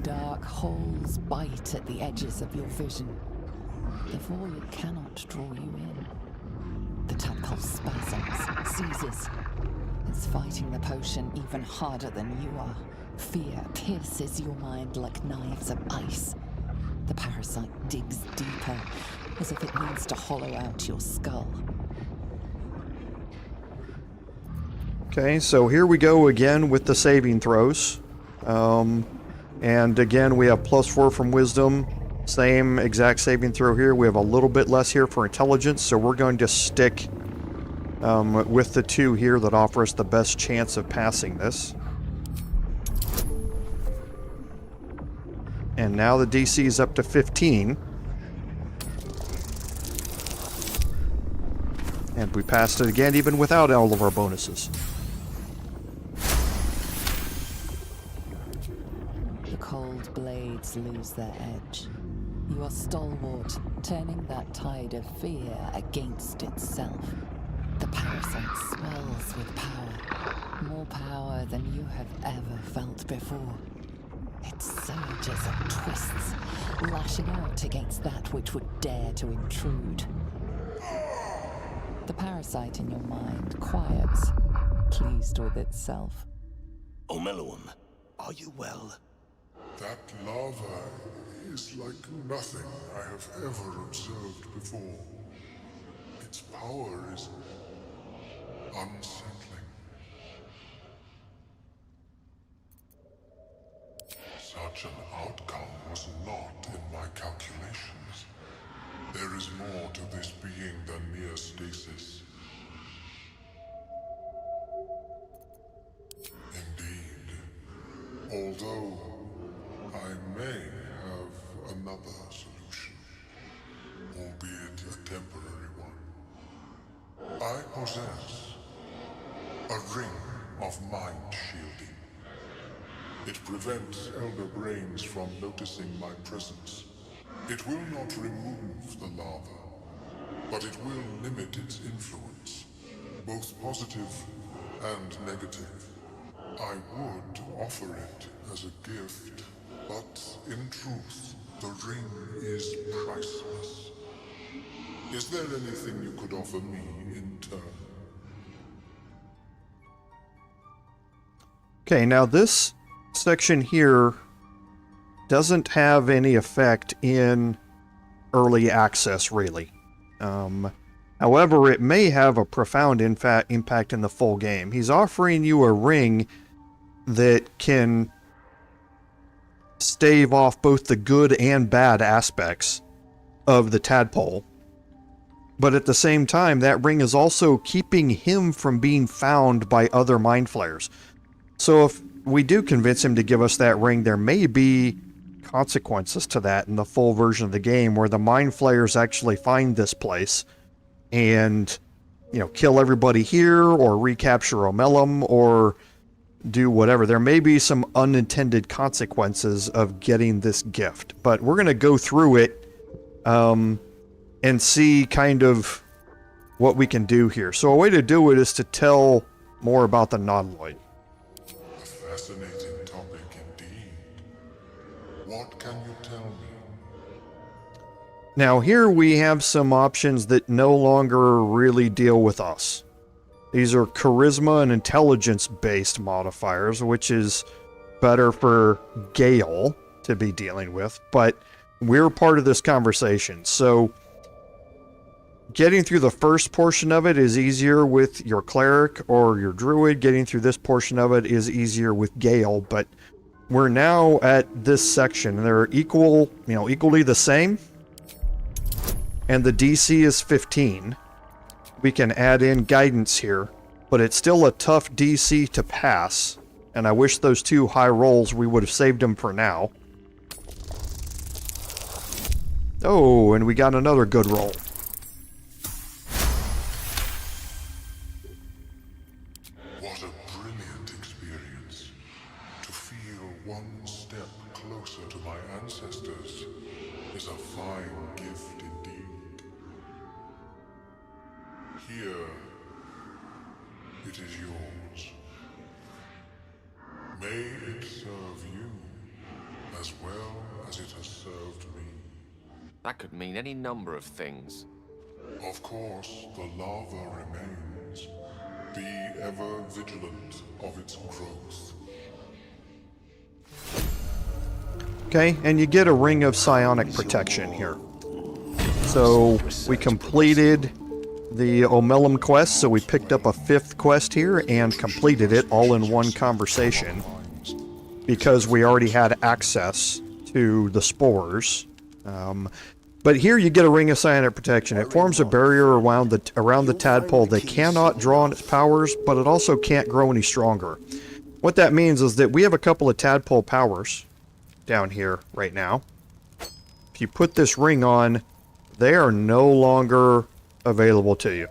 Dark holes bite at the edges of your vision. The void cannot draw you in. The tadpole spasms, seizes. It's fighting the potion even harder than you are. Fear pierces your mind like knives of ice. The parasite digs deeper, as if it needs to hollow out your skull. Okay, so here we go again with the saving throws. And again, we have +4 from wisdom. Same exact saving throw here. We have a little bit less here for intelligence, so we're going to stick with the 2 here that offer us the best chance of passing this. And now the DC is up to 15. And we passed it again, even without all of our bonuses. The cold blades lose their edge. You are stalwart, turning that tide of fear against itself. The parasite swells with power. More power than you have ever felt before. It surges and twists, lashing out against that which would dare to intrude. The parasite in your mind quiets, pleased with itself. Omeluum, are you well? That lava is like nothing I have ever observed before. Its power is unsettling. Such an outcome was not in my calculations. There is more to this being than mere stasis. Indeed. Although I may have another solution, albeit a temporary one. I possess a ring of mind shielding. It prevents elder brains from noticing my presence. It will not remove the lava, but it will limit its influence, both positive and negative. I would offer it as a gift, but in truth, the ring is priceless. Is there anything you could offer me in turn? Okay, now this section here doesn't have any effect in early access, really. However, it may have a profound impact in the full game. He's offering you a ring that can stave off both the good and bad aspects of the tadpole. But at the same time, that ring is also keeping him from being found by other mind flayers. So if we do convince him to give us that ring, there may be consequences to that in the full version of the game, where the mind flayers actually find this place and, you know, kill everybody here, or recapture Omeluum, or do whatever. There may be some unintended consequences of getting this gift, but we're going to go through it and see kind of what we can do here. So a way to do it is to tell more about the Nautiloid. A fascinating topic indeed. What can you tell me? Now here we have some options that no longer really deal with us. These are charisma and intelligence based modifiers, which is better for Gale to be dealing with, but we're part of this conversation. So getting through the first portion of it is easier with your cleric or your druid. Getting through this portion of it is easier with Gale, but we're now at this section and they're equally the same. And the DC is 15. We can add in guidance here, but it's still a tough DC to pass. And I wish those 2 high rolls, we would have saved them for now. Oh, and we got another good roll. What a brilliant experience. To feel one step closer to my ancestors is a fine gift indeed. Here, it is yours. May it serve you as well as it has served me. That could mean any number of things. Of course, the lava remains. Be ever vigilant of its growth. Okay, and you get a ring of psionic protection here. So we completed the Omeluum quest, so we picked up a 5th quest here and completed it all in one conversation because we already had access to the spores. But here you get a ring of psionic protection. It forms a barrier around the tadpole that cannot draw on its powers, but it also can't grow any stronger. What that means is that we have a couple of tadpole powers down here right now. If you put this ring on, they are no longer available to you.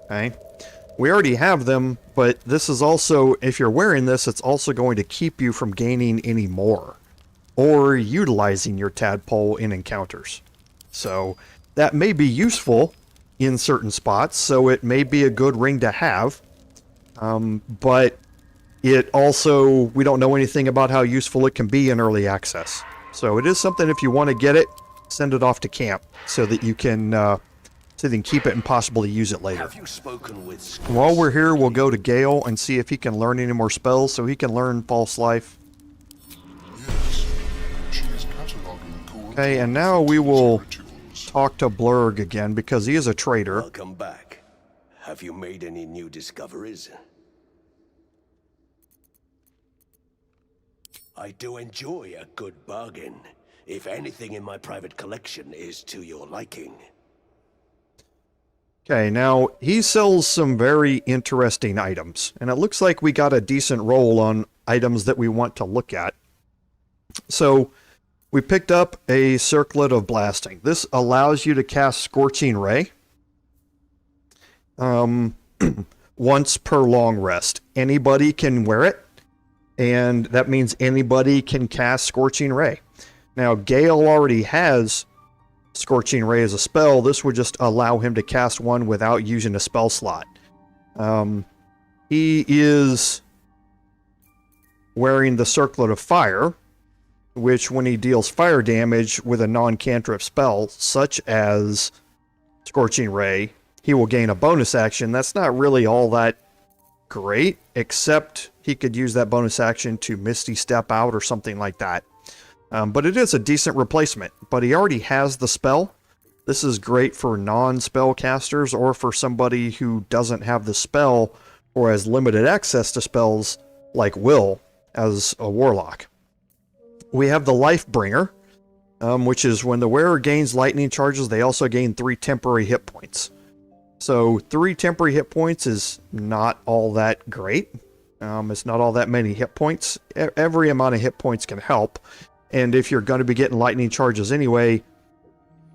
Okay? We already have them, but this is also, if you're wearing this, it's also going to keep you from gaining any more or utilizing your tadpole in encounters. So that may be useful in certain spots, so it may be a good ring to have, but it also, we don't know anything about how useful it can be in early access. So it is something, if you want to get it, send it off to camp so that you can keep it and possibly use it later. Have you spoken with While we're here, we'll go to Gale and see if he can learn any more spells so he can learn False Life. Yes, she is cataloging cool. Okay, and now we will talk to Blurg again because he is a traitor. Welcome back. Have you made any new discoveries? I do enjoy a good bargain, if anything in my private collection is to your liking. Okay, now he sells some very interesting items, and it looks like we got a decent roll on items that we want to look at. So we picked up a Circlet of Blasting. This allows you to cast Scorching Ray once per long rest. Anybody can wear it, and that means anybody can cast Scorching Ray. Now, Gale already has Scorching Ray as a spell. This would just allow him to cast one without using a spell slot. He is wearing the Circlet of Fire, which when he deals fire damage with a non-cantrip spell, such as Scorching Ray, he will gain a bonus action. That's not really all that great, except he could use that bonus action to Misty Step out or something like that. But it is a decent replacement. But he already has the spell. This is great for non-spell casters or for somebody who doesn't have the spell or has limited access to spells like Will as a warlock. We have the Lifebringer, which is when the wearer gains lightning charges, they also gain 3 temporary hit points. So 3 temporary hit points is not all that great. It's not all that many hit points. Every amount of hit points can help. And if you're going to be getting lightning charges anyway,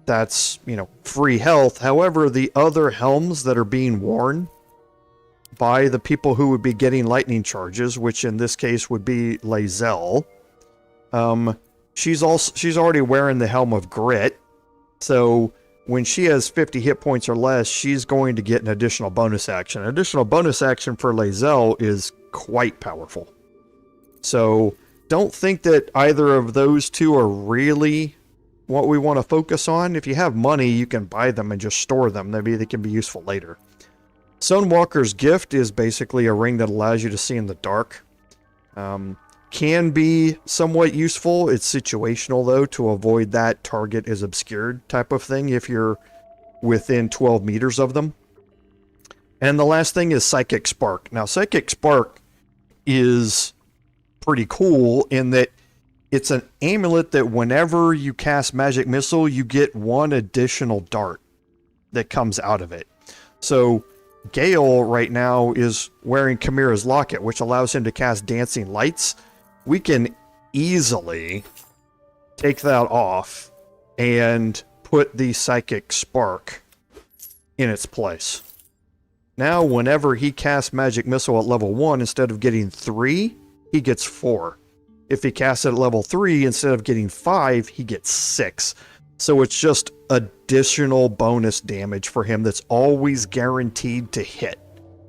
that's, you know, free health. However, the other helms that are being worn by the people who would be getting lightning charges, which in this case would be Lae'zel, she's already wearing the helm of Grit. So when she has 50 hit points or less, she's going to get an additional bonus action. An additional bonus action for Lae'zel is quite powerful. So don't think that either of those two are really what we want to focus on. If you have money, you can buy them and just store them. Maybe they can be useful later. Stonewalker's Gift is basically a ring that allows you to see in the dark. Can be somewhat useful. It's situational, though, to avoid that target is obscured type of thing if you're within 12 meters of them. And the last thing is Psychic Spark. Now, Psychic Spark is pretty cool in that it's an amulet that whenever you cast Magic Missile, you get 1 additional dart that comes out of it. So Gale right now is wearing Chimera's Locket, which allows him to cast Dancing Lights. We can easily take that off and put the Psychic Spark in its place. Now, whenever he casts Magic Missile at level 1, instead of getting 3, he gets 4. If he casts it at level 3, instead of getting 5, he gets 6. So it's just additional bonus damage for him that's always guaranteed to hit,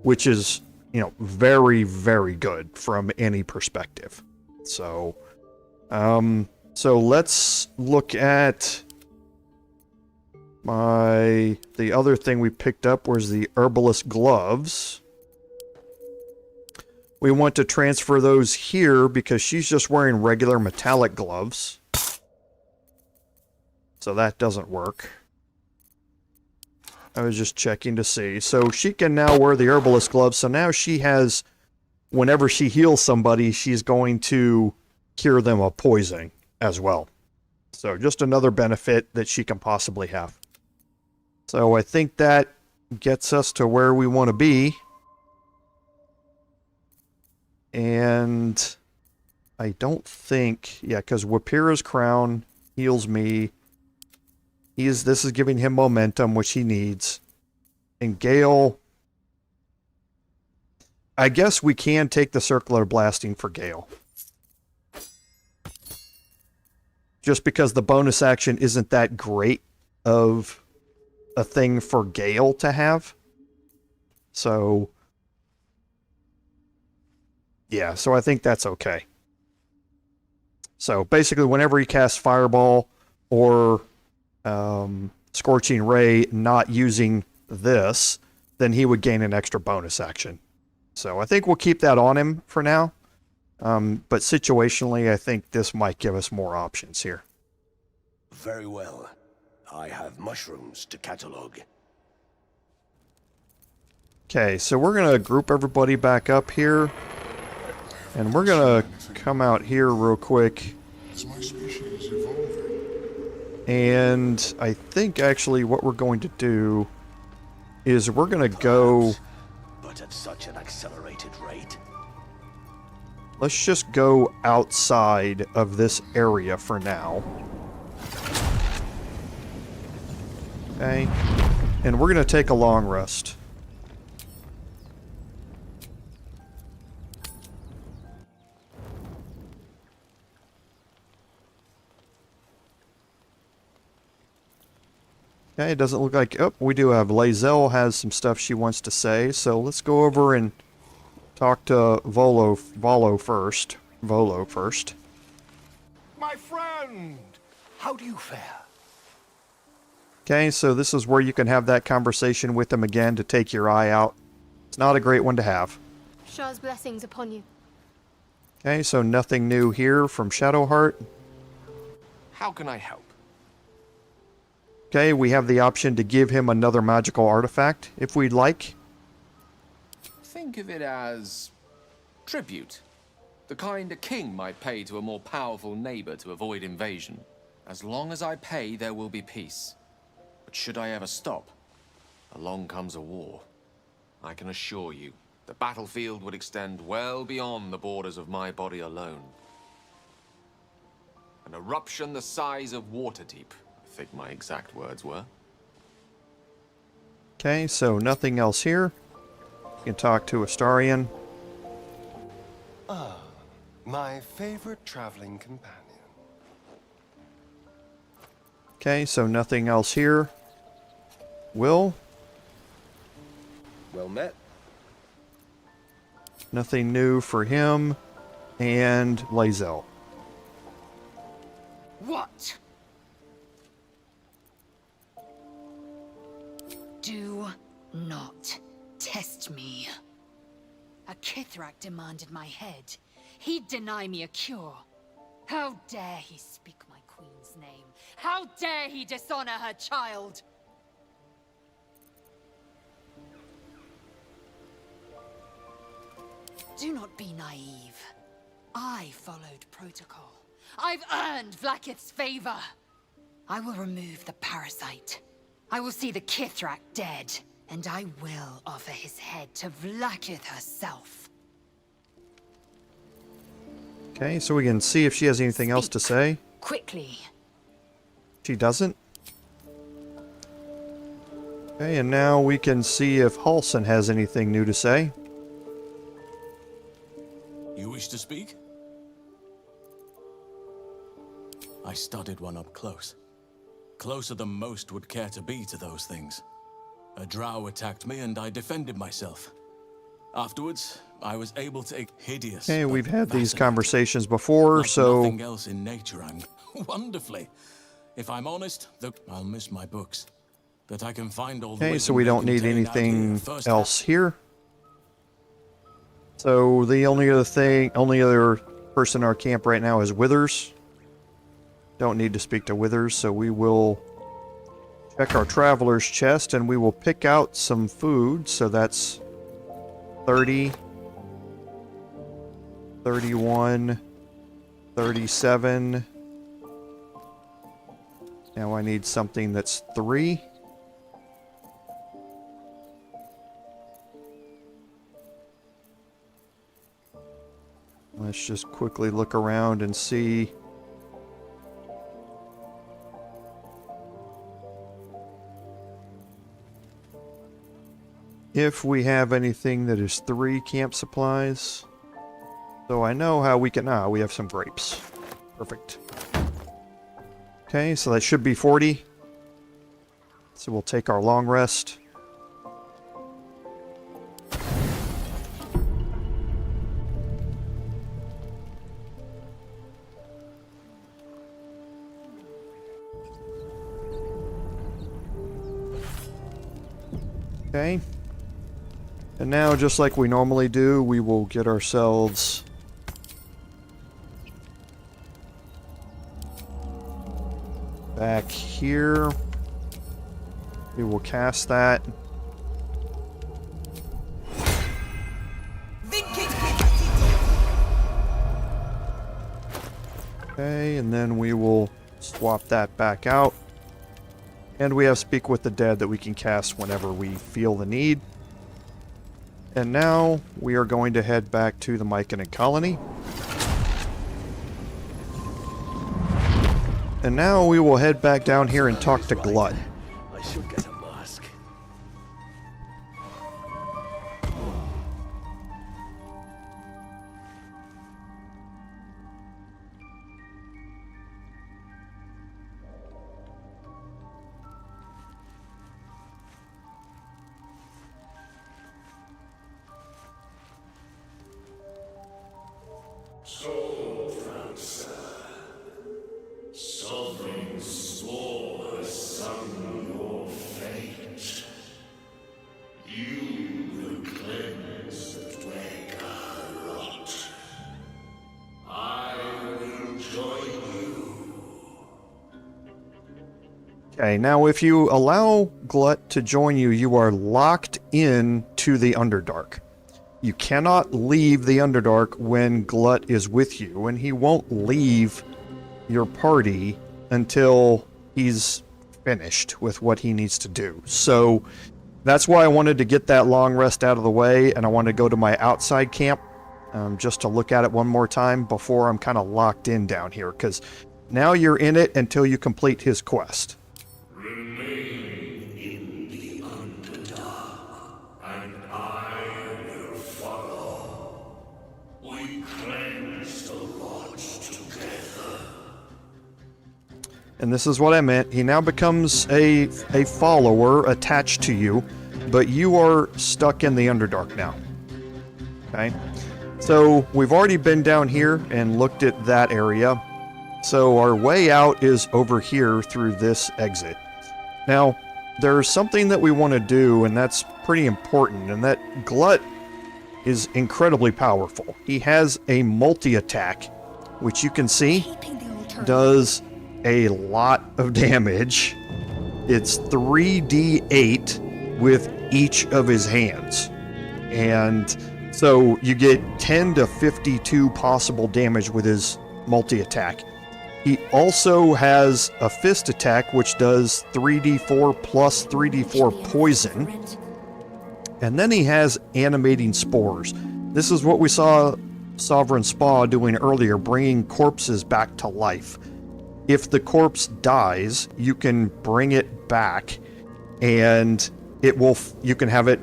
which is, you know, very, very good from any perspective. So, so let's look at the other thing we picked up was the Herbalist Gloves. We want to transfer those here because she's just wearing regular metallic gloves. So that doesn't work. I was just checking to see. So she can now wear the Herbalist Gloves. So now she has, whenever she heals somebody, she's going to cure them of poison as well. So just another benefit that she can possibly have. So I think that gets us to where we want to be. And I don't think, yeah, because Wapira's Crown heals me. This is giving him momentum, which he needs. And Gale, I guess we can take the Circular Blasting for Gale. Just because the bonus action isn't that great of a thing for Gale to have. So yeah, so I think that's okay. So basically, whenever he casts Fireball or Scorching Ray not using this, then he would gain an extra bonus action. So I think we'll keep that on him for now. But situationally, I think this might give us more options here. Very well. I have mushrooms to catalog. Okay, so we're going to group everybody back up here. And we're going to come out here real quick. Is my species evolving? And I think actually what we're going to do is we're going to go... But at such an accelerated rate? Let's just go outside of this area for now. Okay. And we're going to take a long rest. Okay, it doesn't look like... Oh, we do have... Lae'zel has some stuff she wants to say, so let's go over and talk to Volo first. My friend! How do you fare? Okay, so this is where you can have that conversation with him again to take your eye out. It's not a great one to have. Shah's blessings upon you. Okay, so nothing new here from Shadowheart. How can I help? Okay, we have the option to give him another magical artifact, if we'd like. Think of it as tribute. The kind a king might pay to a more powerful neighbor to avoid invasion. As long as I pay, there will be peace. But should I ever stop, along comes a war. I can assure you, the battlefield would extend well beyond the borders of my body alone. An eruption the size of Waterdeep, I think my exact words were. Okay, so nothing else here. You can talk to Astarion. Ah, my favorite traveling companion. Okay, so nothing else here. Will? Well met. Nothing new for him. And Lae'zel. What? Do not test me. A Kithrak demanded my head. He'd deny me a cure. How dare he speak my queen's name? How dare he dishonor her child? Do not be naive. I followed protocol. I've earned Vlaakith's favor. I will remove the parasite. I will see the Kithrak dead, and I will offer his head to Vlaakith herself. Okay, so we can see if she has anything else to say. Quickly. She doesn't. Okay, and now we can see if Halsin has anything new to say. You wish to speak? I studied one up close. Closer than most would care to be to those things. A drow attacked me and I defended myself. Afterwards, I was able to... hideous. Okay, we've had these fascinating. conversations before, Like so... nothing else in nature, I'm... wonderfully. If I'm honest, I'll miss my books. That I can find all the Okay, so we don't need anything else here. So the only other person in our camp right now is Withers. Don't need to speak to Withers, so we will check our traveler's chest and we will pick out some food. So that's 30, 31, 37. Now I need something that's 3. Let's just quickly look around and see. If we have anything that is 3 camp supplies. So I know how we can... we have some grapes. Perfect. Okay, so that should be 40. So we'll take our long rest. Okay. And now, just like we normally do, we will get ourselves back here. We will cast that. Okay, and then we will swap that back out. And we have Speak with the Dead that we can cast whenever we feel the need. And now we are going to head back to the Myconid Colony. And now we will head back down here and talk to Glut. I should get a mask. Sovereign Spaw has sung your fate. You will cleanse the Dwega rot. I will join you. Okay, now if you allow Glut to join you, you are locked in to the Underdark. You cannot leave the Underdark when Glut is with you, and he won't leave your party until he's finished with what he needs to do. So that's why I wanted to get that long rest out of the way, and I wanted to go to my outside camp just to look at it one more time before I'm kind of locked in down here, because now you're in it until you complete his quest. Remain in the Underdark, and I will follow. We cleanse the rods together. And this is what I meant. He now becomes a follower attached to you, but you are stuck in the Underdark now. Okay? So we've already been down here and looked at that area. So our way out is over here through this exit. Now, there's something that we want to do, and that's pretty important, and that Glut is incredibly powerful. He has a multi-attack, which you can see does a lot of damage. It's 3d8 with each of his hands. And so you get 10 to 52 possible damage with his multi-attack. He also has a fist attack, which does 3d4 plus 3d4 poison. And then he has animating spores. This is what we saw Sovereign Spaw doing earlier, bringing corpses back to life. If the corpse dies, you can bring it back, and it will. You can have it,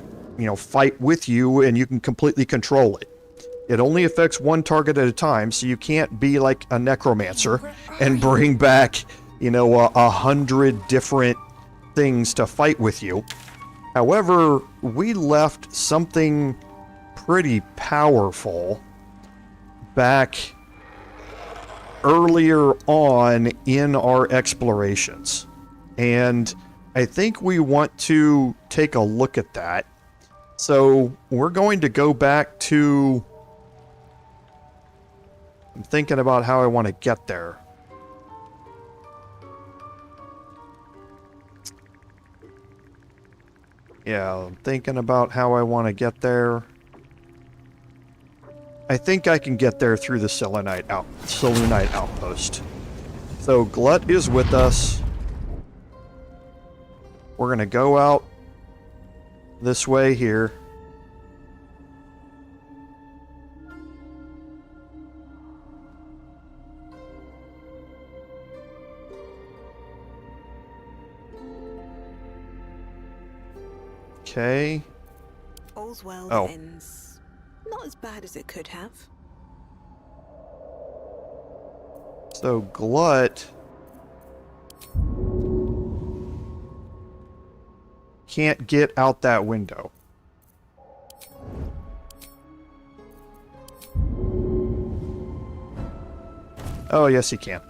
fight with you, and you can completely control it. It only affects one target at a time, so you can't be like a necromancer and bring back, 100 different things to fight with you. However, we left something pretty powerful back earlier on in our explorations, and I think we want to take a look at that. So we're going to go back to... I'm thinking about how I want to get there. Yeah, I'm thinking about how I want to get there. I think I can get there through the Selenite outpost. So Glut is with us. We're going to go out this way here. Okay. All's well that ends. Not as bad as it could have. So Glut can't get out that window. Oh, yes, he can.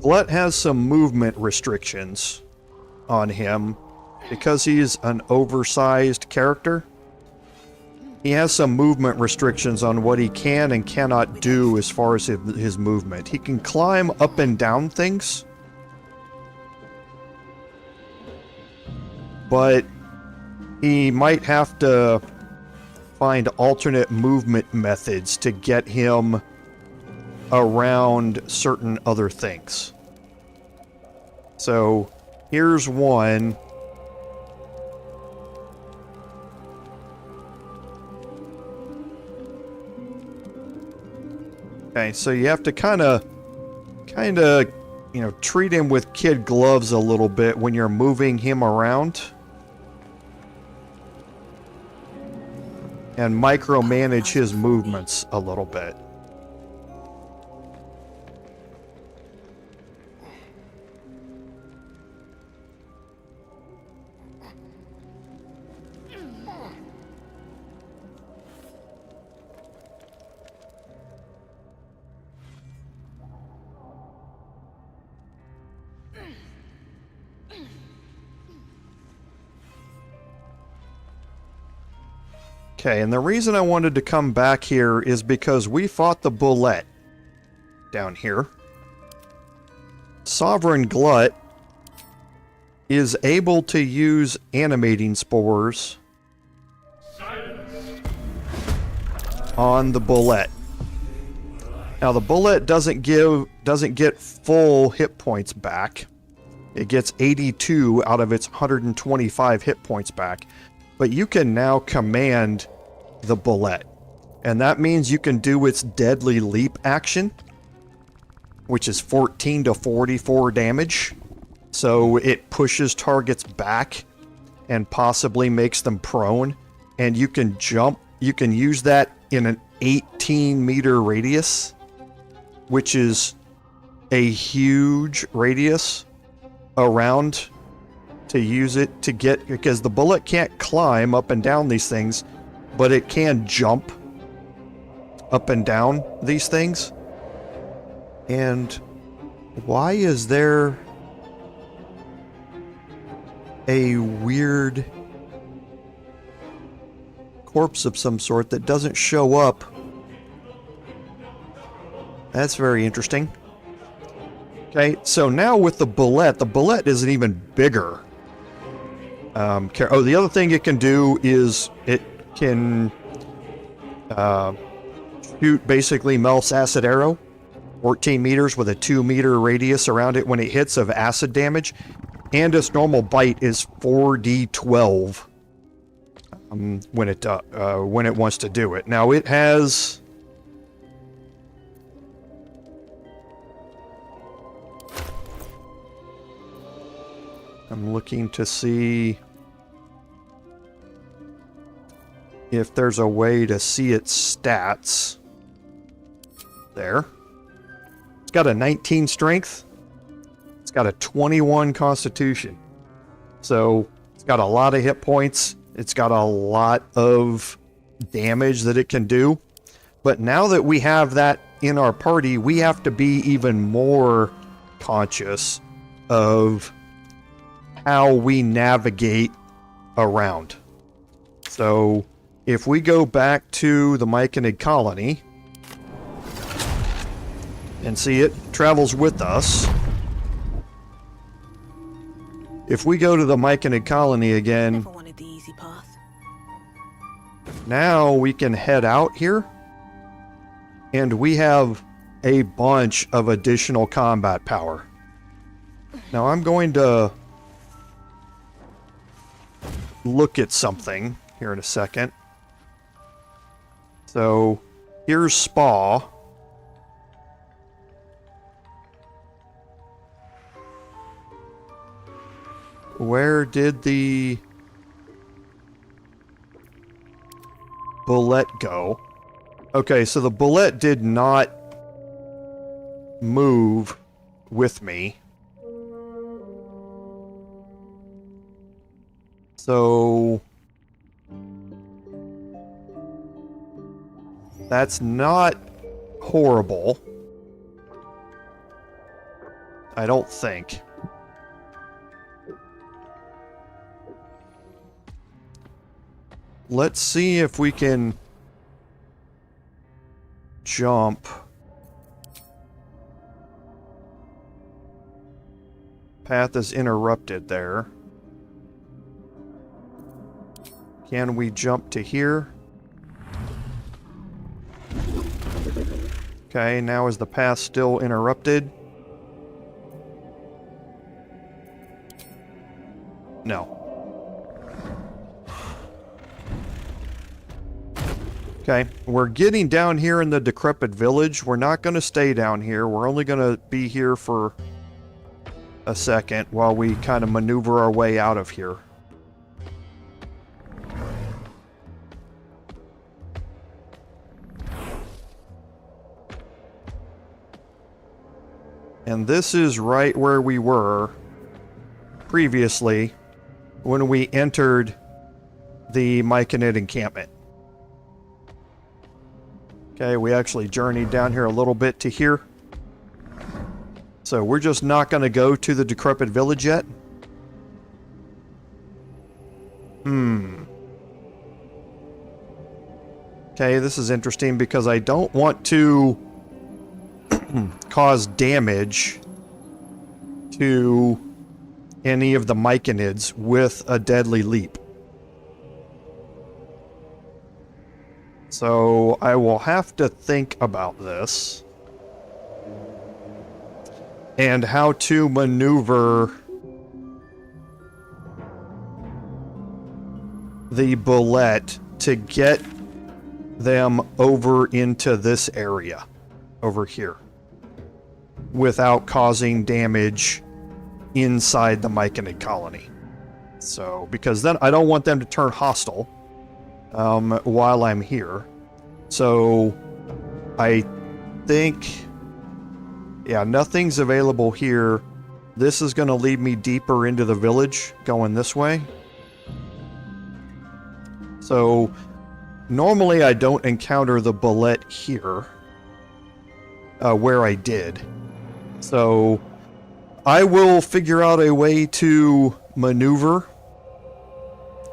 Glut has some movement restrictions on him because he's an oversized character. He has some movement restrictions on what he can and cannot do as far as his movement. He can climb up and down things, but he might have to find alternate movement methods to get him around certain other things. So here's one. Okay, so you have to kind of, treat him with kid gloves a little bit when you're moving him around. And micromanage his movements a little bit. Okay, and the reason I wanted to come back here is because we fought the Bulette down here. Sovereign Glut is able to use animating spores on the Bulette. Now the Bulette doesn't get full hit points back. It gets 82 out of its 125 hit points back. But you can now command the Bulette. And that means you can do its Deadly Leap action, which is 14 to 44 damage. So it pushes targets back and possibly makes them prone. And you can jump. You can use that in an 18-meter radius, which is a huge radius around to use it to get, because the Bulette can't climb up and down these things, but it can jump up and down these things. And why is there a weird corpse of some sort that doesn't show up? That's very interesting. Okay, so now with the Bulette is an even bigger. The other thing it can do is it can shoot basically Melf's acid arrow, 14 meters with a 2-meter radius around it when it hits of acid damage, and its normal bite is 4d12 when it wants to do it. Now it has. I'm looking to see if there's a way to see its stats. There. It's got a 19 strength. It's got a 21 constitution. So it's got a lot of hit points. It's got a lot of damage that it can do. But now that we have that in our party, we have to be even more conscious of how we navigate around. So if we go back to the Myconid Colony and see it travels with us. If we go to the Myconid Colony again, Never wanted the easy path. Now we can head out here and we have a bunch of additional combat power. Now I'm going to look at something here in a second. So here's Spaw. Where did the Bulette go? Okay, so the Bulette did not move with me. So that's not horrible. I don't think. Let's see if we can jump. Path is interrupted there. Can we jump to here? Okay, now is the path still interrupted? No. Okay, we're getting down here in the decrepit village. We're not going to stay down here. We're only going to be here for a second while we kind of maneuver our way out of here. And this is right where we were previously when we entered the Myconid encampment. Okay, we actually journeyed down here a little bit to here. So we're just not going to go to the decrepit village yet. Okay, this is interesting because I don't want to cause damage to any of the Myconids with a deadly leap. So I will have to think about this and how to maneuver the Bulette to get them over into this area over here without causing damage inside the Myconid Colony. So, because then I don't want them to turn hostile while I'm here. So, I think, yeah, nothing's available here. This is going to lead me deeper into the village, going this way. So, normally I don't encounter the Bulette here, where I did. So, I will figure out a way to maneuver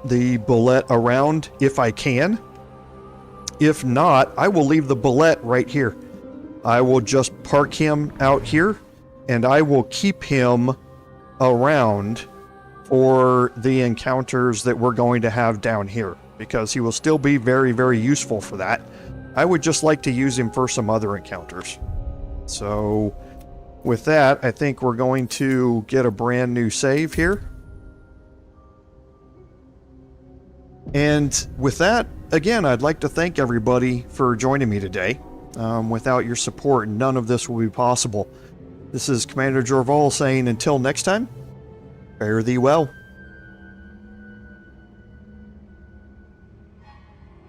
the Bulette around if I can. If not, I will leave the Bulette right here. I will just park him out here, and I will keep him around for the encounters that we're going to have down here, because he will still be very, very useful for that. I would just like to use him for some other encounters. So, with that, I think we're going to get a brand new save here. And with that, again, I'd like to thank everybody for joining me today. Without your support, none of this will be possible. This is Commander Jorval saying until next time, fare thee well.